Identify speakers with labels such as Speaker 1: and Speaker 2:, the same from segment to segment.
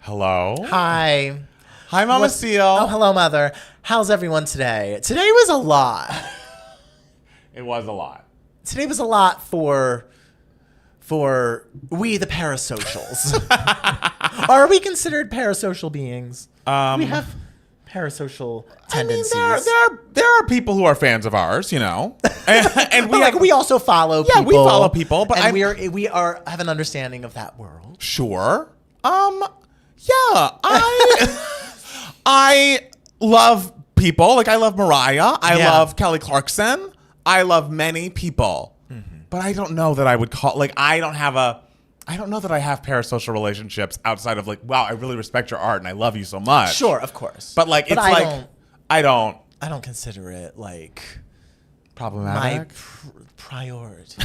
Speaker 1: Hello.
Speaker 2: Hi.
Speaker 1: Hi, Mama Seal.
Speaker 2: Oh, hello, Mother. How's everyone today? Today was a lot.
Speaker 1: It was a lot.
Speaker 2: Today was a lot for we, the parasocials. Are we considered parasocial beings? We have parasocial tendencies.
Speaker 1: I mean, there are people who are fans of ours, you know, and
Speaker 2: we also follow people.
Speaker 1: Yeah, we follow people, but
Speaker 2: and we have an understanding of that world.
Speaker 1: Sure. Yeah, I love people. Like, I love Mariah. I love Kelly Clarkson. I love many people. Mm-hmm. But I don't know that I would call, like, I don't know that I have parasocial relationships outside of, like, wow, I really respect your art and I love you so much.
Speaker 2: Sure, of course.
Speaker 1: But, like, I don't
Speaker 2: consider it, like,
Speaker 1: problematic.
Speaker 2: My priority.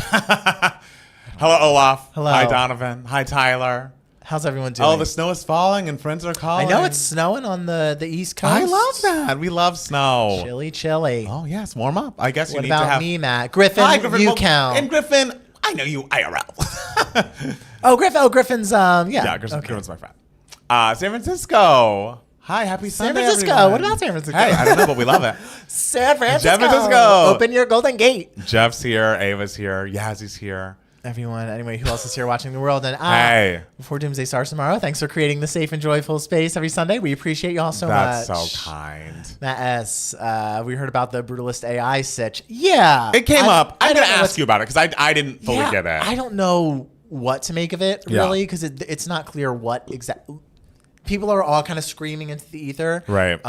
Speaker 1: Hello, Olaf.
Speaker 2: Hello.
Speaker 1: Hi, Donovan. Hi, Tyler.
Speaker 2: How's everyone doing?
Speaker 1: Oh, the snow is falling and friends are calling.
Speaker 2: I know it's snowing on the East Coast.
Speaker 1: I love that. We love snow.
Speaker 2: Chilly.
Speaker 1: Oh, yes. Warm up. I guess
Speaker 2: what
Speaker 1: you need to have...
Speaker 2: What about me, Matt? Griffin,
Speaker 1: Hi, Griffin.
Speaker 2: you count.
Speaker 1: And Griffin, I know you IRL.
Speaker 2: Griffin's, yeah.
Speaker 1: Yeah, Griffin's my friend. San Francisco. Hi, happy Sunday,
Speaker 2: San Francisco.
Speaker 1: everyone.
Speaker 2: What about San Francisco?
Speaker 1: Hey, I don't know, but we love it.
Speaker 2: San Francisco.
Speaker 1: San Francisco.
Speaker 2: Open your golden gate.
Speaker 1: Jeff's here. Ava's here. Yazzy's here.
Speaker 2: Everyone, anyway, who else is here watching the world? And
Speaker 1: hey,
Speaker 2: before Doomsday starts tomorrow, thanks for creating the safe and joyful space every Sunday. We appreciate y'all so much.
Speaker 1: That's so kind.
Speaker 2: Matt S., we heard about the Brutalist AI sitch. Yeah.
Speaker 1: It came up. I'm going to ask you about it because I didn't fully get it.
Speaker 2: I don't know what to make of it, really, because it's not clear what exactly. People are all kind of screaming into the ether.
Speaker 1: Right.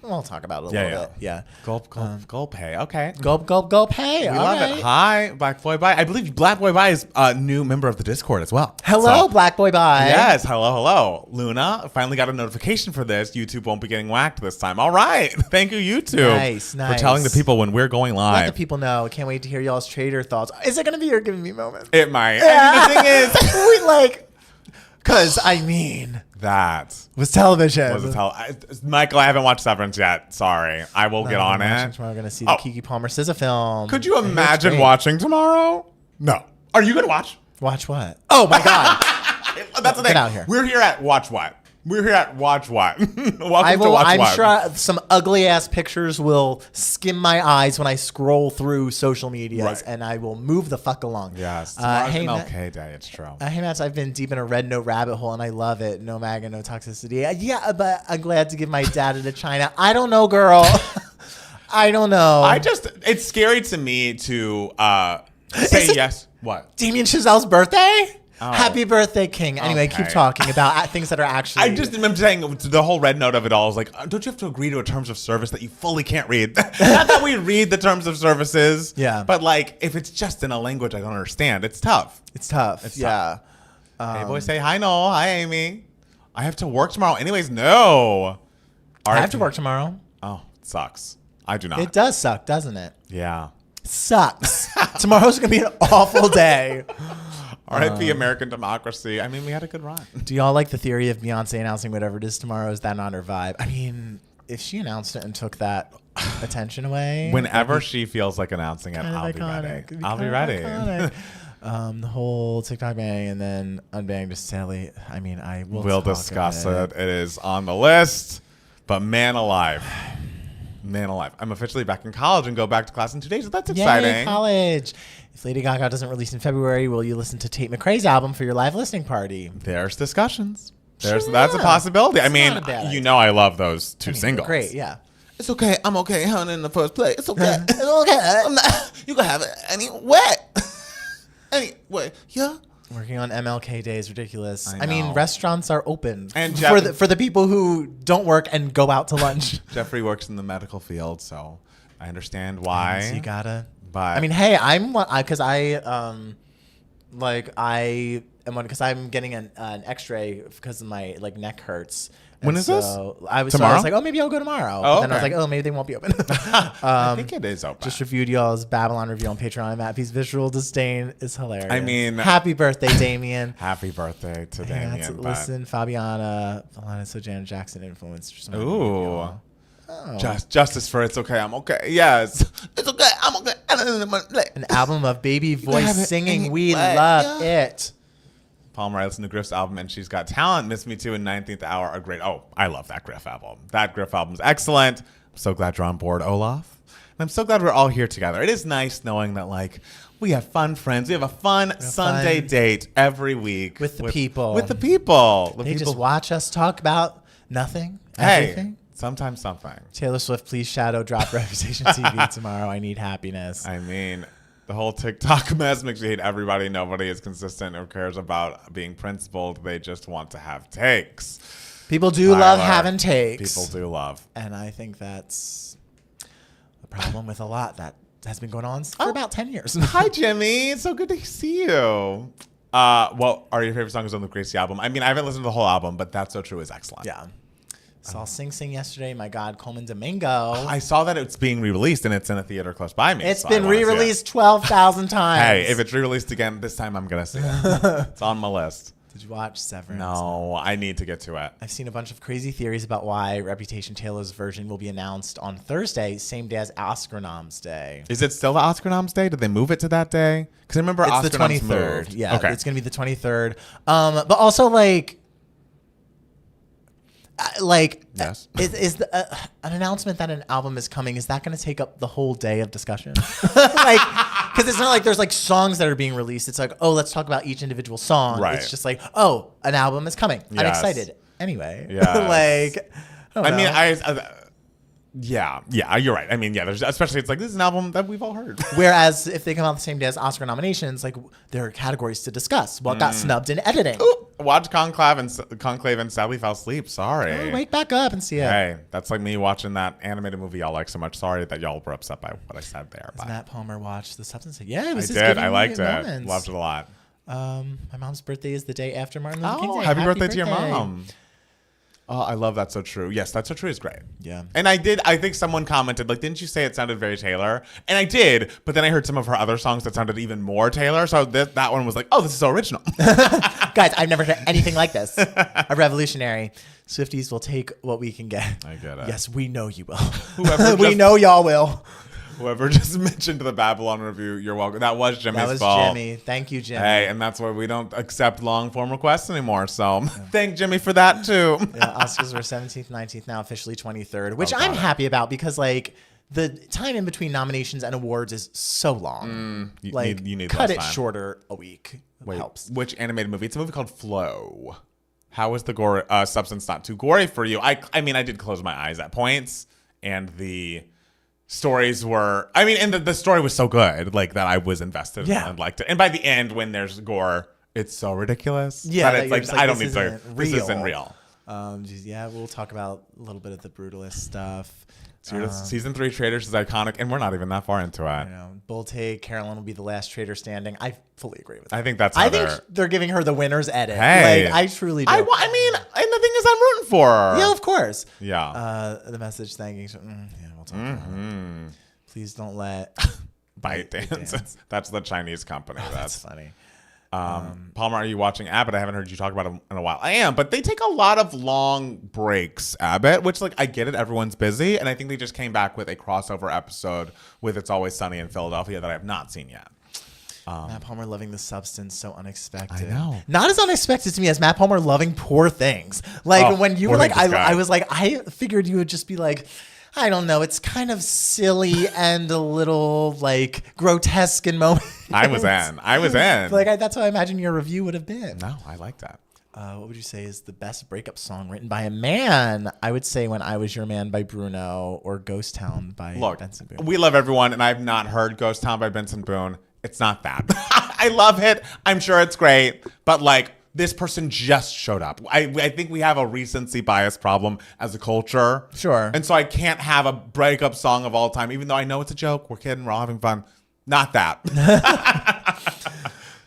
Speaker 2: We'll talk about it a little bit. Yeah.
Speaker 1: Gulp, hey. Okay.
Speaker 2: Gulp, hey.
Speaker 1: We love it. Hi, Black Boy Bye. I believe Black Boy Bye is a new member of the Discord as well.
Speaker 2: Hello, Black Boy Bye.
Speaker 1: Yes. Hello. Luna, finally got a notification for this. YouTube won't be getting whacked this time. All right. Thank you, YouTube.
Speaker 2: Nice.
Speaker 1: For telling the people when we're going live.
Speaker 2: Let the people know. Can't wait to hear y'all's trader thoughts. Is it going to be your giving me moment?
Speaker 1: It might. I mean, the thing is.
Speaker 2: Because, I mean.
Speaker 1: That
Speaker 2: was television.
Speaker 1: Michael, I haven't watched Severance yet. Sorry. I will get on it.
Speaker 2: Tomorrow we're going to see the Keke Palmer SZA film.
Speaker 1: Could you imagine watching tomorrow? No. Are you going to watch?
Speaker 2: Watch what? Oh, my God.
Speaker 1: That's the thing.
Speaker 2: Get out here.
Speaker 1: We're here at Watch What? We're here at Watch What?
Speaker 2: I'm sure some ugly ass pictures will skim my eyes when I scroll through social medias, and I will move the fuck along.
Speaker 1: Yes. Hey, MLK Day. It's true.
Speaker 2: Hey, Matt, I've been deep in a red note rabbit hole, and I love it. No MAGA, no toxicity. Yeah, but I'm glad to give my data to China. I don't know, girl. I don't know.
Speaker 1: It's scary to me to say yes. What?
Speaker 2: Damien Chazelle's birthday? Oh. Happy birthday, King. Anyway, keep talking about things that are actually...
Speaker 1: I just remember saying the whole red note of it all is like, don't you have to agree to a terms of service that you fully can't read? Not that we read the terms of services.
Speaker 2: Yeah.
Speaker 1: But like, if it's just in a language I don't understand, it's tough.
Speaker 2: It's tough. Yeah.
Speaker 1: Hey, boy, say hi, Noel. Hi, Amy. I have to work tomorrow. Anyways, no.
Speaker 2: I have to work tomorrow.
Speaker 1: Oh, it sucks. I do not.
Speaker 2: It does suck, doesn't it?
Speaker 1: Yeah.
Speaker 2: Sucks. Tomorrow's going to be an awful day.
Speaker 1: R.I.P. American democracy. I mean, we had a good run.
Speaker 2: Do y'all like the theory of Beyonce announcing whatever it is tomorrow? Is that not her vibe? I mean, if she announced it and took that attention away.
Speaker 1: Whenever she feels like announcing it, I'll be ready. I'll be ready.
Speaker 2: The whole TikTok banning and then unbanning just sadly. I mean,
Speaker 1: we'll discuss it. It is on the list. But man alive. Man alive. I'm officially back in college and go back to class in 2 days. So that's exciting.
Speaker 2: Yay, college. If Lady Gaga doesn't release in February, will you listen to Tate McRae's album for your live listening party?
Speaker 1: There's discussions. That's a possibility. I mean, you know I love those two singles.
Speaker 2: Great, yeah.
Speaker 1: It's okay. I'm okay, honey, in the first place. It's okay. It's okay. You can have it anyway. Anyway, yeah.
Speaker 2: Working on MLK Day is ridiculous. I mean, restaurants are open
Speaker 1: and
Speaker 2: for the people who don't work and go out to lunch.
Speaker 1: Jeffrey works in the medical field, so I understand why.
Speaker 2: So you gotta.
Speaker 1: But
Speaker 2: I mean, hey, I'm getting an X-ray because my neck hurts.
Speaker 1: When is this?
Speaker 2: I was like, oh, maybe I'll go tomorrow. But then I was like, oh, maybe they won't be open.
Speaker 1: I think it is open.
Speaker 2: Just reviewed y'all's Babylon review on Patreon. Matt P's visual disdain is hilarious.
Speaker 1: I mean,
Speaker 2: happy birthday, Damien.
Speaker 1: Happy birthday to Damien.
Speaker 2: Listen, Fabiana, so Janet Jackson influenced.
Speaker 1: Ooh. Oh. Justice for It's Okay, I'm Okay. Yes. It's okay, I'm okay.
Speaker 2: An album of baby voice singing. We love it.
Speaker 1: Palmer, I listened to Griff's album and She's Got Talent. Miss Me Too and 19th Hour are great. Oh, I love that Griff album. That Griff album's excellent. I'm so glad you're on board, Olaf. And I'm so glad we're all here together. It is nice knowing that, like, we have fun friends. We have a fun Sunday date every week.
Speaker 2: With the people.
Speaker 1: With the people.
Speaker 2: They just watch us talk about nothing,
Speaker 1: hey,
Speaker 2: everything.
Speaker 1: Sometimes something.
Speaker 2: Taylor Swift, please shadow drop Reputation TV tomorrow. I need happiness.
Speaker 1: I mean, the whole TikTok mess makes you hate everybody. Nobody is consistent or cares about being principled. They just want to have takes.
Speaker 2: People do love having takes.
Speaker 1: People do love.
Speaker 2: And I think that's a problem with a lot that has been going on for about 10 years.
Speaker 1: Hi, Jimmy. It's so good to see you. What are your favorite songs on the Gracie album? I mean, I haven't listened to the whole album, but That's So True is excellent.
Speaker 2: Yeah. Saw Sing Sing yesterday. My God, Coleman Domingo.
Speaker 1: I saw that it's being re-released and it's in a theater close by me.
Speaker 2: It's been re-released 12,000 times.
Speaker 1: Hey, if it's re-released again, this time I'm going to see it. It's on my list.
Speaker 2: Did you watch Severance?
Speaker 1: No, I need to get to it.
Speaker 2: I've seen a bunch of crazy theories about why Reputation Taylor's version will be announced on Thursday, same day as Oscar Noms Day.
Speaker 1: Is it still the Oscar Noms Day? Did they move it to that day? Because I remember
Speaker 2: it's
Speaker 1: Oscar
Speaker 2: the
Speaker 1: Noms
Speaker 2: 23rd.
Speaker 1: moved.
Speaker 2: Yeah,
Speaker 1: okay.
Speaker 2: It's going to be the 23rd. But also,
Speaker 1: yes.
Speaker 2: Is an announcement that an album is coming, is that going to take up the whole day of discussion? Because it's not like there's like songs that are being released. It's like, oh, let's talk about each individual song.
Speaker 1: Right.
Speaker 2: It's just like, oh, an album is coming. I'm
Speaker 1: Yes.
Speaker 2: excited. Anyway.
Speaker 1: Yes.
Speaker 2: I
Speaker 1: mean, yeah, you're right. I mean, yeah, there's especially it's like this is an album that we've all heard.
Speaker 2: Whereas if they come out the same day as Oscar nominations, like there are categories to discuss. What got snubbed in editing?
Speaker 1: Ooh, watch Conclave and sadly fell asleep. Sorry.
Speaker 2: Oh, wake back up and see it.
Speaker 1: Hey, that's like me watching that animated movie y'all like so much. Sorry that y'all were upset by what I said there.
Speaker 2: Does Matt Palmer watch The Substance? Yeah, it was
Speaker 1: I
Speaker 2: just
Speaker 1: did. I liked it.
Speaker 2: moments.
Speaker 1: Loved it a lot.
Speaker 2: My mom's birthday is the day after Martin Luther King
Speaker 1: Oh,
Speaker 2: Day.
Speaker 1: happy birthday to your mom. Oh, I love That's So True. Yes, That's So True is great.
Speaker 2: Yeah.
Speaker 1: And I think someone commented, like, didn't you say it sounded very Taylor? And I did, but then I heard some of her other songs that sounded even more Taylor. So that one was like, oh, this is so original.
Speaker 2: Guys, I've never heard anything like this. A revolutionary. Swifties will take what we can get.
Speaker 1: I get it.
Speaker 2: Yes, we know you will.
Speaker 1: Whoever
Speaker 2: know y'all will.
Speaker 1: Whoever just mentioned the Babylon Review, you're welcome. That was Jimmy's
Speaker 2: That was
Speaker 1: fault.
Speaker 2: Jimmy. Thank you, Jimmy.
Speaker 1: Hey, and that's why we don't accept long form requests anymore. So thank Jimmy for that too.
Speaker 2: Yeah, Oscars were 17th, 19th, now officially 23rd, which
Speaker 1: Oh,
Speaker 2: I'm
Speaker 1: got it.
Speaker 2: happy about because like the time in between nominations and awards is so long.
Speaker 1: You need
Speaker 2: cut
Speaker 1: less
Speaker 2: it
Speaker 1: time.
Speaker 2: shorter a week.
Speaker 1: Wait,
Speaker 2: Helps.
Speaker 1: which animated movie? It's a movie called Flow. How is the gore substance not too gory for you? I mean, I did close my eyes at points, and the stories were. I mean, and the story was so good, like that I was invested and liked it. And by the end, when there's gore, it's so ridiculous.
Speaker 2: Yeah,
Speaker 1: that it's
Speaker 2: that
Speaker 1: like
Speaker 2: you're just
Speaker 1: I don't
Speaker 2: this
Speaker 1: need to.
Speaker 2: isn't
Speaker 1: This
Speaker 2: real.
Speaker 1: isn't real.
Speaker 2: Yeah, we'll talk about a little bit of the brutalist stuff.
Speaker 1: Season 3 Traitors is iconic, and we're not even that far into it.
Speaker 2: You know, bold take. Carolyn will be the last traitor standing. I fully agree with that.
Speaker 1: I think that's.
Speaker 2: I think they're giving her the winner's edit.
Speaker 1: Hey.
Speaker 2: Like, I truly do.
Speaker 1: I mean, and the thing is, I'm rooting for her.
Speaker 2: Yeah, of course.
Speaker 1: Yeah.
Speaker 2: The message thanking. Yeah, we'll talk about it. Please don't let
Speaker 1: Bite Dance. That's the Chinese company.
Speaker 2: That's funny.
Speaker 1: Palmer, are you watching Abbott? I haven't heard you talk about it in a while. I am, but they take a lot of long breaks, Abbott, which, like, I get it. Everyone's busy. And I think they just came back with a crossover episode with It's Always Sunny in Philadelphia that I have not seen yet.
Speaker 2: Matt Palmer loving The Substance, so unexpected.
Speaker 1: I know.
Speaker 2: Not as unexpected to me as Matt Palmer loving Poor Things. Like, when you were like, I was like, I figured you would just be like, I don't know. It's kind of silly and a little like grotesque in moments.
Speaker 1: I was in.
Speaker 2: Like that's how I imagine your review would have been.
Speaker 1: No, I like that.
Speaker 2: What would you say is the best breakup song written by a man? I would say When I Was Your Man by Bruno or Ghost Town by Benson Boone.
Speaker 1: We love everyone, and I've not heard Ghost Town by Benson Boone. It's not that. I love it. I'm sure it's great, but like this person just showed up. I think we have a recency bias problem as a culture.
Speaker 2: Sure.
Speaker 1: And so I can't have a breakup song of all time, even though I know it's a joke. We're kidding. We're all having fun. Not that.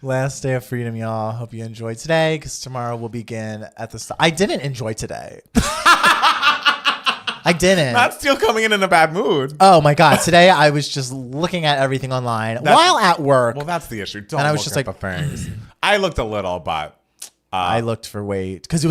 Speaker 2: Last day of freedom, y'all. Hope you enjoyed today because tomorrow we'll begin at the I didn't enjoy today. I didn't.
Speaker 1: Not still coming in a bad mood.
Speaker 2: Oh my God. Today I was just looking at everything online while at work.
Speaker 1: Well, that's the issue. Don't
Speaker 2: And I was
Speaker 1: look
Speaker 2: just
Speaker 1: at
Speaker 2: like,
Speaker 1: the things. I looked a little, but
Speaker 2: I looked for weight because it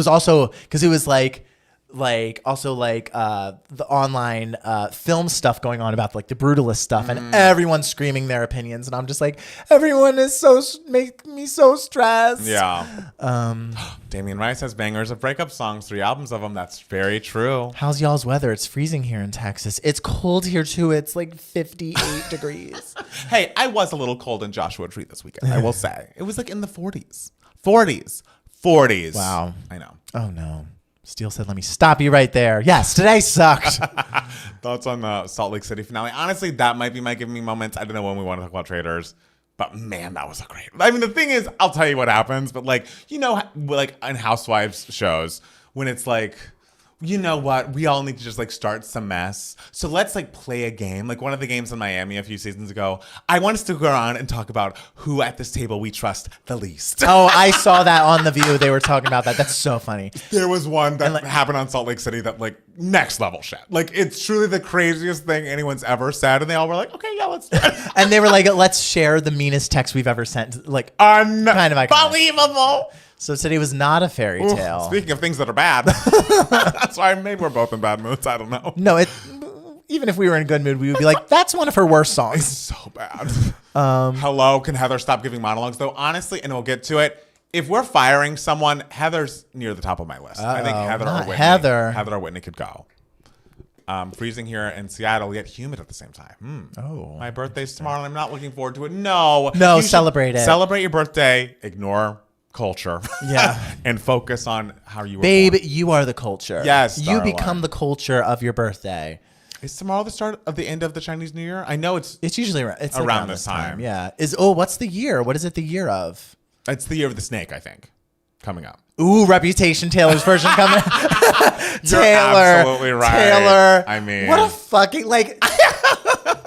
Speaker 2: was like like also like the online film stuff going on about like the brutalist stuff, and everyone's screaming their opinions, and I'm just like, everyone is make me so stressed.
Speaker 1: Yeah. Damien Rice has bangers of breakup songs, 3 albums of them. That's very true.
Speaker 2: How's y'all's weather? It's freezing here in Texas. It's cold here too. It's like 58 degrees.
Speaker 1: Hey, I was a little cold in Joshua Tree this weekend, I will say. It was like in the 40s. 40s.
Speaker 2: Wow.
Speaker 1: I know.
Speaker 2: Oh no. Steele said, let me stop you right there. Yes, today sucked.
Speaker 1: Thoughts on the Salt Lake City finale? Honestly, that might be my give me moments. I don't know when we want to talk about Traitors, but man, that was a great. I mean, the thing is, I'll tell you what happens, but like, you know, like in Housewives shows, when it's like, you know what, we all need to just like start some mess. So let's like play a game. Like one of the games in Miami a few seasons ago, I want us to go around and talk about who at this table we trust the least.
Speaker 2: Oh, I saw that on The View. They were talking about that. That's so funny.
Speaker 1: There was one that happened on Salt Lake City that like next level shit. Like it's truly the craziest thing anyone's ever said. And they all were like, okay, yeah, let's do it.
Speaker 2: And they were like, let's share the meanest text we've ever sent. Like
Speaker 1: kind of
Speaker 2: unbelievable. So today was not a fairy tale.
Speaker 1: Speaking of things that are bad. That's why maybe we're both in bad moods. I don't know.
Speaker 2: No, even if we were in a good mood, we would be like, that's one of her worst songs.
Speaker 1: It's so bad. Hello, can Heather stop giving monologues? Though, honestly, and we'll get to it, if we're firing someone, Heather's near the top of my list. I think Heather or Whitney. Heather or Whitney could go. Freezing here in Seattle, yet humid at the same time.
Speaker 2: Oh.
Speaker 1: My birthday's tomorrow, and I'm not looking forward to it. No,
Speaker 2: celebrate it.
Speaker 1: Celebrate your birthday. Ignore culture.
Speaker 2: Yeah.
Speaker 1: And focus on how you were
Speaker 2: Babe,
Speaker 1: born.
Speaker 2: you are the culture.
Speaker 1: Yes,
Speaker 2: you become the culture of your birthday.
Speaker 1: Is tomorrow the start of the end of the Chinese New Year? I know it's
Speaker 2: usually
Speaker 1: around this time.
Speaker 2: Yeah. What's the year? What is it the year of?
Speaker 1: It's the year of the snake, I think, coming up.
Speaker 2: Ooh, Reputation, Taylor's version coming.
Speaker 1: You're absolutely right.
Speaker 2: Taylor.
Speaker 1: I mean,
Speaker 2: what a fucking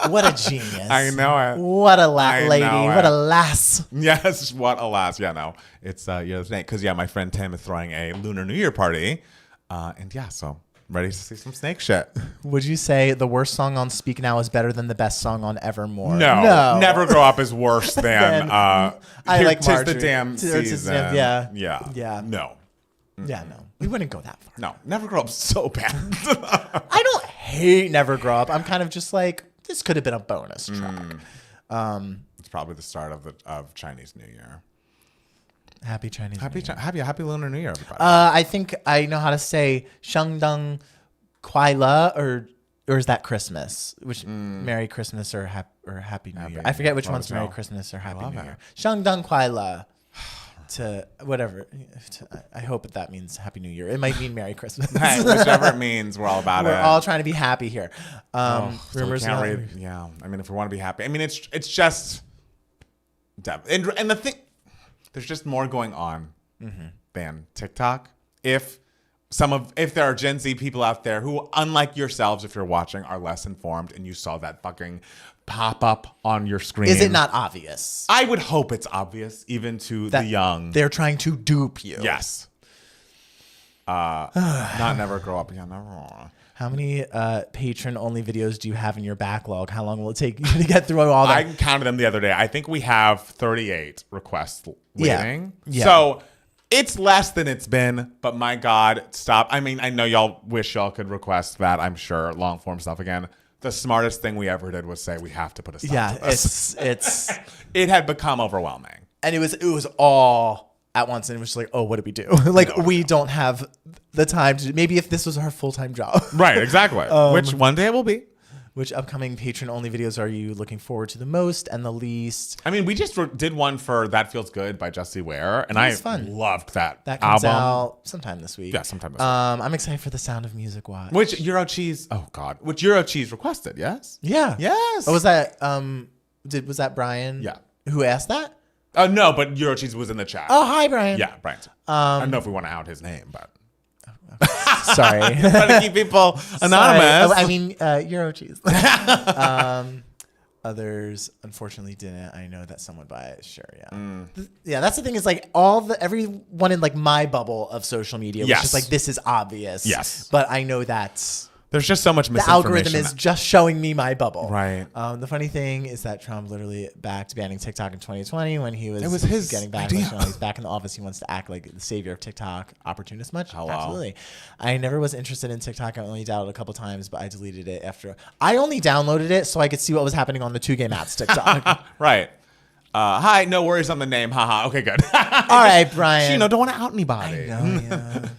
Speaker 2: what a genius.
Speaker 1: I know it.
Speaker 2: What a lady. What a lass.
Speaker 1: Yes, what a lass. Yeah, no. It's year of the snake. Because, yeah, my friend Tim is throwing a Lunar New Year party. And, yeah, so ready to see some snake shit.
Speaker 2: Would you say the worst song on Speak Now is better than the best song on Evermore?
Speaker 1: No. Never Grow Up is worse than
Speaker 2: I like
Speaker 1: Tis
Speaker 2: Marjorie.
Speaker 1: the Damn Season.
Speaker 2: Yeah.
Speaker 1: No.
Speaker 2: Yeah, no. We wouldn't go that far.
Speaker 1: No. Never Grow Up's so bad.
Speaker 2: I don't hate Never Grow Up. I'm kind of just like, this could have been a bonus track.
Speaker 1: It's probably the start of Chinese New Year.
Speaker 2: Happy Chinese New Year.
Speaker 1: Happy Lunar New Year, everybody.
Speaker 2: I think I know how to say Shangdang Kuai Le, or is that Christmas? Which Merry Christmas or Happy New Year? I forget which one's Merry Christmas or Happy New Year. Shangdang Kuai Le. To whatever. I hope that means Happy New Year. It might mean Merry Christmas.
Speaker 1: Hey, whichever it means, we're all about it.
Speaker 2: We're all trying to be happy here.
Speaker 1: Rumors can't read. Yeah, I mean, if we want to be happy, I mean, it's just, and the thing, there's just more going on than TikTok. If there are Gen Z people out there who, unlike yourselves, if you're watching, are less informed, and you saw that fucking pop up on your screen,
Speaker 2: is it not obvious?
Speaker 1: I would hope it's obvious, even to the young.
Speaker 2: They're trying to dupe you.
Speaker 1: Yes. Not Never Grow Up. Yeah, never.
Speaker 2: How many patron-only videos do you have in your backlog? How long will it take you to get through all that?
Speaker 1: I counted them the other day. I think we have 38 requests waiting.
Speaker 2: Yeah.
Speaker 1: So it's less than it's been, but my God, stop. I mean, I know y'all wish y'all could request that, I'm sure, long-form stuff again. The smartest thing we ever did was say we have to put a stop to this.
Speaker 2: it's
Speaker 1: it had become overwhelming.
Speaker 2: And it was all at once, and it was just like, oh, what do we do? Like, we don't have the time to. Maybe if this was our full-time job.
Speaker 1: Right, exactly. Which one day it will be.
Speaker 2: Which upcoming patron-only videos are you looking forward to the most and the least?
Speaker 1: I mean, we just did one for That Feels Good by Jessie Ware, and I loved that.
Speaker 2: That comes
Speaker 1: album.
Speaker 2: out sometime this week.
Speaker 1: Yeah, sometime this week.
Speaker 2: I'm excited for the Sound of Music watch.
Speaker 1: Which Euro Cheese? Oh God, which Euro Cheese requested? Yes.
Speaker 2: Yeah.
Speaker 1: Yes.
Speaker 2: Oh, was that was that Brian?
Speaker 1: Yeah.
Speaker 2: Who asked that?
Speaker 1: No, but Euro Cheese was in the chat.
Speaker 2: Oh, hi, Brian.
Speaker 1: Yeah, Brian. I don't know if we want to out his name, but.
Speaker 2: Sorry.
Speaker 1: Trying to keep people anonymous.
Speaker 2: I mean, Euro Cheese. Others, unfortunately, didn't. I know that someone by it. Sure, yeah. Yeah, that's the thing is like everyone in like my bubble of social media was just like, this is obvious.
Speaker 1: Yes.
Speaker 2: But I know that
Speaker 1: There's just so much
Speaker 2: The
Speaker 1: misinformation.
Speaker 2: algorithm is just showing me my bubble.
Speaker 1: Right.
Speaker 2: The funny thing is that Trump literally backed banning TikTok in 2020 when he was,
Speaker 1: It was his
Speaker 2: getting back.
Speaker 1: idea.
Speaker 2: He's back in the office. He wants to act like the savior of TikTok. Opportunist much?
Speaker 1: Oh, wow.
Speaker 2: Absolutely. I never was interested in TikTok. I only downloaded a couple times, but I deleted it after. I only downloaded it so I could see what was happening on the 2 Gay Mats TikTok.
Speaker 1: Right. Hi, no worries on the name. Haha. Okay, good.
Speaker 2: All right, Brian.
Speaker 1: Don't want to out anybody.
Speaker 2: I know,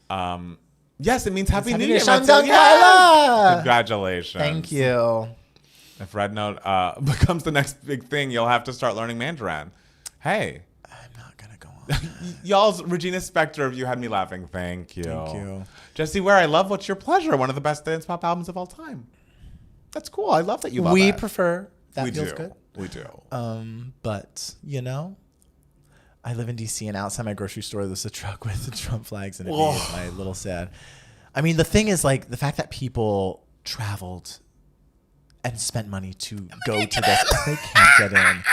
Speaker 2: yeah.
Speaker 1: Yes, it means Happy New Year,
Speaker 2: Shandong
Speaker 1: Mattel.
Speaker 2: Kaila.
Speaker 1: Congratulations.
Speaker 2: Thank you.
Speaker 1: If Red Note becomes the next big thing, you'll have to start learning Mandarin. Hey.
Speaker 2: I'm not going to go on.
Speaker 1: Y'all's Regina Spektor of You Had Me Laughing. Thank you.
Speaker 2: Thank you.
Speaker 1: Jesse Ware, I love What's Your Pleasure, one of the best dance pop albums of all time. That's cool. I love that you love
Speaker 2: We
Speaker 1: it.
Speaker 2: prefer. That
Speaker 1: We
Speaker 2: feels
Speaker 1: do.
Speaker 2: good.
Speaker 1: We do.
Speaker 2: But, I live in D.C. and outside my grocery store, there's a truck with Trump flags and it
Speaker 1: Whoa.
Speaker 2: made my little sad. I mean, the thing is, like, the fact that people traveled and spent money to go to this, they can't get in.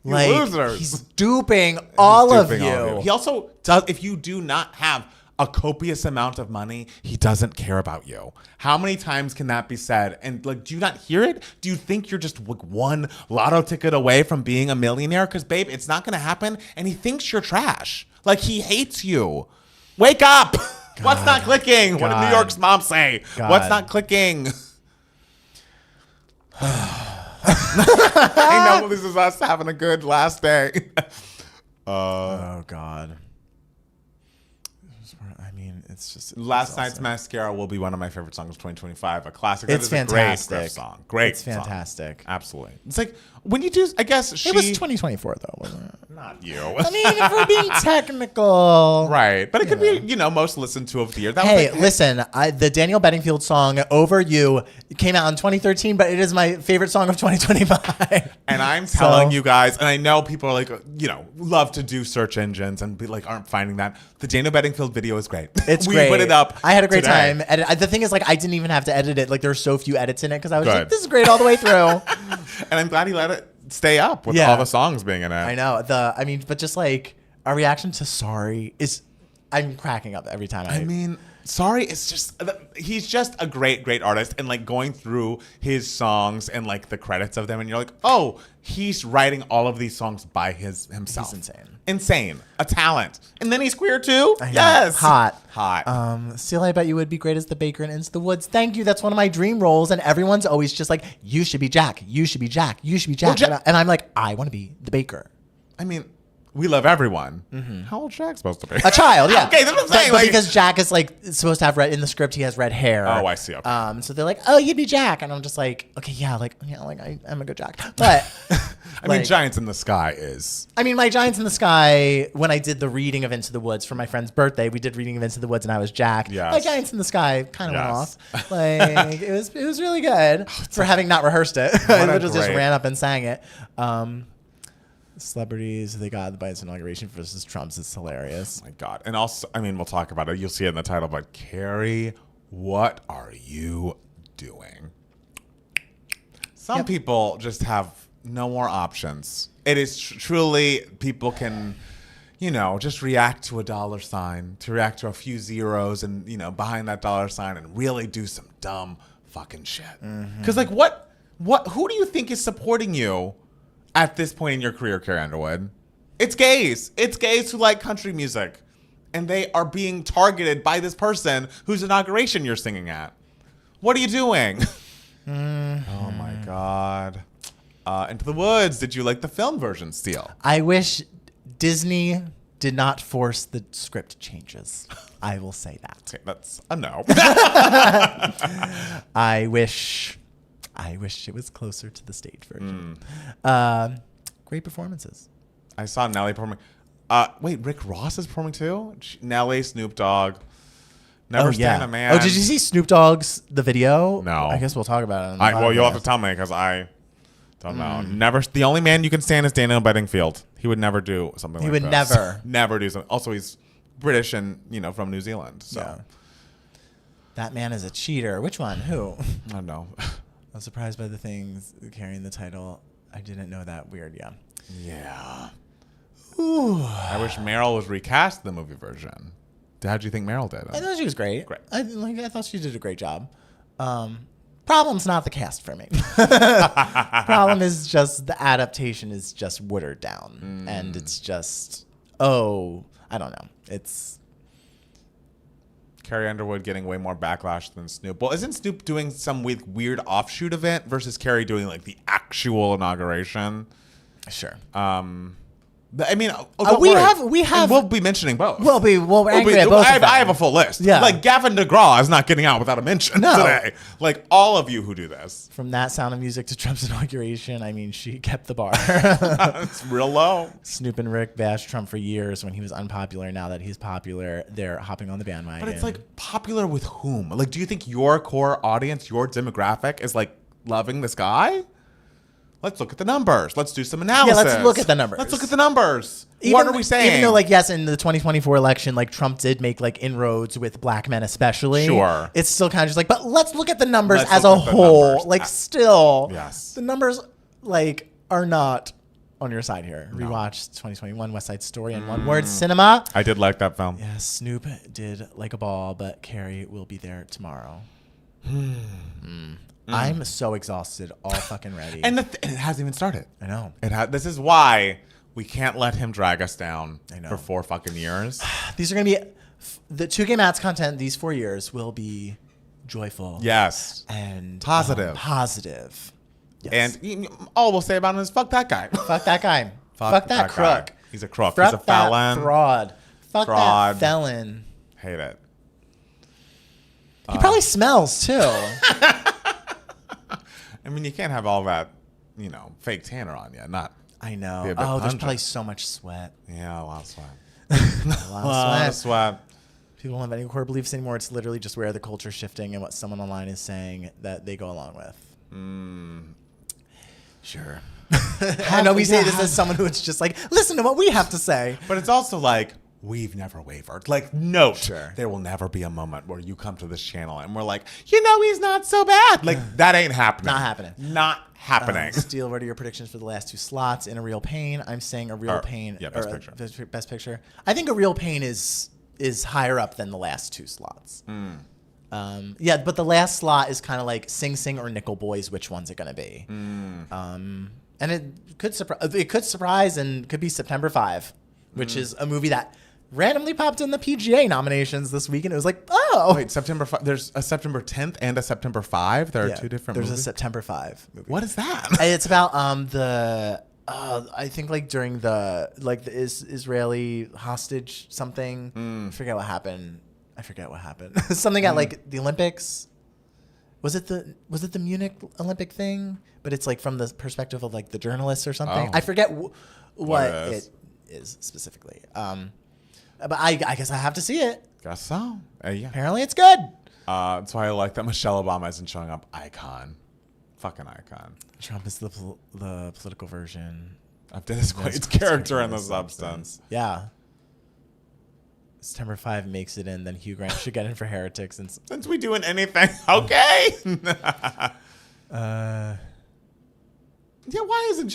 Speaker 2: Like,
Speaker 1: losers.
Speaker 2: he's duping all of
Speaker 1: Duping all
Speaker 2: you.
Speaker 1: He also does, if you do not have a copious amount of money, he doesn't care about you. How many times can that be said? And like, do you not hear it? Do you think you're just like one lotto ticket away from being a millionaire? Because babe, it's not gonna happen. And he thinks you're trash. Like he hates you. Wake up! What's not clicking? What did New
Speaker 2: God.
Speaker 1: York's mom say?
Speaker 2: God.
Speaker 1: What's not clicking? I know this is us having a good last day.
Speaker 2: Oh, God. I mean, it's just...
Speaker 1: Last Night's Mascara will be one of my favorite songs of 2025. A classic.
Speaker 2: It's
Speaker 1: that is
Speaker 2: fantastic.
Speaker 1: A great Griff song. Great
Speaker 2: It's fantastic.
Speaker 1: Song. Absolutely. It's like, when you do, I guess she...
Speaker 2: It was 2024, though, wasn't it?
Speaker 1: Not you.
Speaker 2: I mean, if we're being technical...
Speaker 1: Right. But it could be, most listened to of the year. That
Speaker 2: Hey,
Speaker 1: was like,
Speaker 2: listen, the Daniel Bedingfield song "Over You" came out in 2013, but it is my favorite song of 2025.
Speaker 1: And I'm telling you guys, and I know people are like, love to do search engines and be like, aren't finding that. The Daniel Bedingfield video is great.
Speaker 2: It's
Speaker 1: we
Speaker 2: great.
Speaker 1: put it up.
Speaker 2: I had a great
Speaker 1: today.
Speaker 2: time. The thing is, like, I didn't even have to edit it. Like, there were so few edits in it because I was
Speaker 1: Good.
Speaker 2: like, this is great all the way through.
Speaker 1: And I'm glad he let it stay up with
Speaker 2: Yeah.
Speaker 1: all the songs being in it.
Speaker 2: I know. But just like our reaction to "Sorry" is, I'm cracking up every time.
Speaker 1: I mean, sorry, it's just he's just a great, great artist, and like going through his songs and like the credits of them, and you're like, oh, he's writing all of these songs by himself.
Speaker 2: He's
Speaker 1: insane, a talent, and then he's queer too.
Speaker 2: I know.
Speaker 1: Yes,
Speaker 2: hot.
Speaker 1: Still,
Speaker 2: I bet you would be great as the baker in Into the Woods. Thank you. That's one of my dream roles, and everyone's always just like, you should be Jack. You should be Jack. You should be Jack.
Speaker 1: Well,
Speaker 2: and I'm like, I want to be the baker.
Speaker 1: I mean, we love everyone. How old's Jack supposed to be?
Speaker 2: A child, yeah.
Speaker 1: Okay, that's what I'm saying.
Speaker 2: But
Speaker 1: Like-
Speaker 2: because Jack is like supposed to have red in the script, he has red hair.
Speaker 1: Oh, I see. Okay.
Speaker 2: So they're like, oh, you'd be Jack, and I'm just like, okay, yeah, I'm a good Jack. But
Speaker 1: I mean, Giants in the Sky is.
Speaker 2: I mean, my Giants in the Sky. When I did the reading of Into the Woods for my friend's birthday, we did reading of Into the Woods, and I was Jack.
Speaker 1: Yes.
Speaker 2: My Giants in the Sky kind of
Speaker 1: Yes.
Speaker 2: went off. Like it was really good for having not rehearsed it. I literally just ran up and sang it. Celebrities, they got the Biden's inauguration versus Trump's. It's hilarious.
Speaker 1: Oh my God. And also, I mean, we'll talk about it. You'll see it in the title, but Carrie, what are you doing? Some people just have no more options. It is truly, people can, just react to a dollar sign, to react to a few zeros and, behind that dollar sign and really do some dumb fucking shit. Because like, who do you think is supporting you at this point in your career, Carrie Underwood? It's gays. It's gays who like country music. And they are being targeted by this person whose inauguration you're singing at. What are you doing? Oh my God. Into the Woods. Did you like the film version still?
Speaker 2: I wish Disney did not force the script changes. I will say that.
Speaker 1: Okay, that's a no.
Speaker 2: I wish it was closer to the stage version. Great performances.
Speaker 1: I saw Nelly performing. Wait, Rick Ross is performing too? Nelly, Snoop Dogg. Never Stand a Man.
Speaker 2: Oh, did you see Snoop Dogg's the video?
Speaker 1: No.
Speaker 2: I guess we'll talk about it.
Speaker 1: Well, you'll have to tell me because I don't know. Never. The only man you can stand is Daniel Bedingfield. He would never do something like this.
Speaker 2: He would never.
Speaker 1: Never do something. Also, he's British and, from New Zealand. So,
Speaker 2: Yeah. That man is a cheater. Which one? Who?
Speaker 1: I don't know.
Speaker 2: I was surprised by the things carrying the title. I didn't know that. Weird, yeah.
Speaker 1: Yeah. Ooh. I wish Meryl was recast in the movie version. How'd you think Meryl did?
Speaker 2: I thought she was great.
Speaker 1: Great.
Speaker 2: I thought she did a great job. Problem's not the cast for me. Problem is just the adaptation is just watered down. And it's just, I don't know. It's...
Speaker 1: Carrie Underwood getting way more backlash than Snoop. Well, isn't Snoop doing some weird offshoot event versus Carrie doing like the actual inauguration?
Speaker 2: Sure.
Speaker 1: I mean,
Speaker 2: we have.
Speaker 1: And we'll be mentioning both.
Speaker 2: We're angry at both.
Speaker 1: I have a full list.
Speaker 2: Yeah.
Speaker 1: Like Gavin DeGraw is not getting out without a mention today. Like all of you who do this.
Speaker 2: From that Sound of Music to Trump's inauguration, I mean, she kept the bar.
Speaker 1: It's real low.
Speaker 2: Snoop and Rick bashed Trump for years when he was unpopular. Now that he's popular, they're hopping on the bandwagon.
Speaker 1: But it's like popular with whom? Like, do you think your core audience, your demographic, is like loving this guy? Let's look at the numbers. Let's do some analysis.
Speaker 2: Yeah, let's look at the numbers.
Speaker 1: What are we saying?
Speaker 2: Even though, like, yes, in the 2024 election, like, Trump did make, like, inroads with black men especially.
Speaker 1: Sure.
Speaker 2: It's still kind of just like, but let's look at the numbers as a whole. Like, still.
Speaker 1: Yes.
Speaker 2: The numbers, like, are not on your side here.
Speaker 1: No.
Speaker 2: Rewatch 2021 West Side Story in one word, cinema.
Speaker 1: I did like that film.
Speaker 2: Yeah, Snoop did like a ball, but Carrie will be there tomorrow. I'm so exhausted, all fucking ready.
Speaker 1: And it hasn't even started.
Speaker 2: I know.
Speaker 1: This is why we can't let him drag us down
Speaker 2: I know.
Speaker 1: for 4 fucking years.
Speaker 2: These are going to be the 2K Mats content these 4 years will be joyful.
Speaker 1: Yes.
Speaker 2: And
Speaker 1: Positive.
Speaker 2: Positive. Yes.
Speaker 1: And all we'll say about him is fuck that guy.
Speaker 2: Fuck that guy. Fuck that crook.
Speaker 1: Guy. He's a crook.
Speaker 2: Fuck
Speaker 1: He's a felon.
Speaker 2: that fraud. Fuck that felon.
Speaker 1: Hate it.
Speaker 2: He probably smells too.
Speaker 1: I mean, you can't have all that, fake tanner on you.
Speaker 2: I know.
Speaker 1: There's
Speaker 2: probably so much sweat.
Speaker 1: Yeah, a lot of sweat.
Speaker 2: A lot of
Speaker 1: sweat.
Speaker 2: People don't have any core beliefs anymore. It's literally just where the culture's shifting and what someone online is saying that they go along with. Sure. I know we say this as someone who's just like, listen to what we have to say.
Speaker 1: But it's also like, we've never wavered. Like, note, there will never be a moment where you come to this channel and we're like, he's not so bad. Like, that ain't happening. Not happening.
Speaker 2: Steele, what are your predictions for the last 2 slots in A Real Pain? I'm saying A Real Pain.
Speaker 1: Yeah, Best Picture.
Speaker 2: Best Picture. I think A Real Pain is higher up than the last 2 slots. Yeah, but the last slot is kind of like Sing Sing or Nickel Boys. Which one's it going to be? And it could surprise and could be September 5, which is a movie that randomly popped in the PGA nominations this week, and it was like, oh.
Speaker 1: Wait, September 5. There's a September 10th and a September 5. There are 2 different movies.
Speaker 2: There's a September 5 movie.
Speaker 1: What is that?
Speaker 2: It's about I think like during the Israeli hostage something. I forget what happened. Something at like the Olympics. Was it the Munich Olympic thing? But it's like from the perspective of like the journalists or something. I forget what it is specifically. But I guess I have to see it.
Speaker 1: Guess so. Yeah.
Speaker 2: Apparently it's good.
Speaker 1: That's why I like that Michelle Obama isn't showing up. Icon. Fucking icon.
Speaker 2: Trump is the political version
Speaker 1: of Dennis Quaid's character in The Substance.
Speaker 2: Yeah. September 5 makes it in, then Hugh Grant should get in for Heretics. And
Speaker 1: since we doing anything, okay. Yeah, why isn't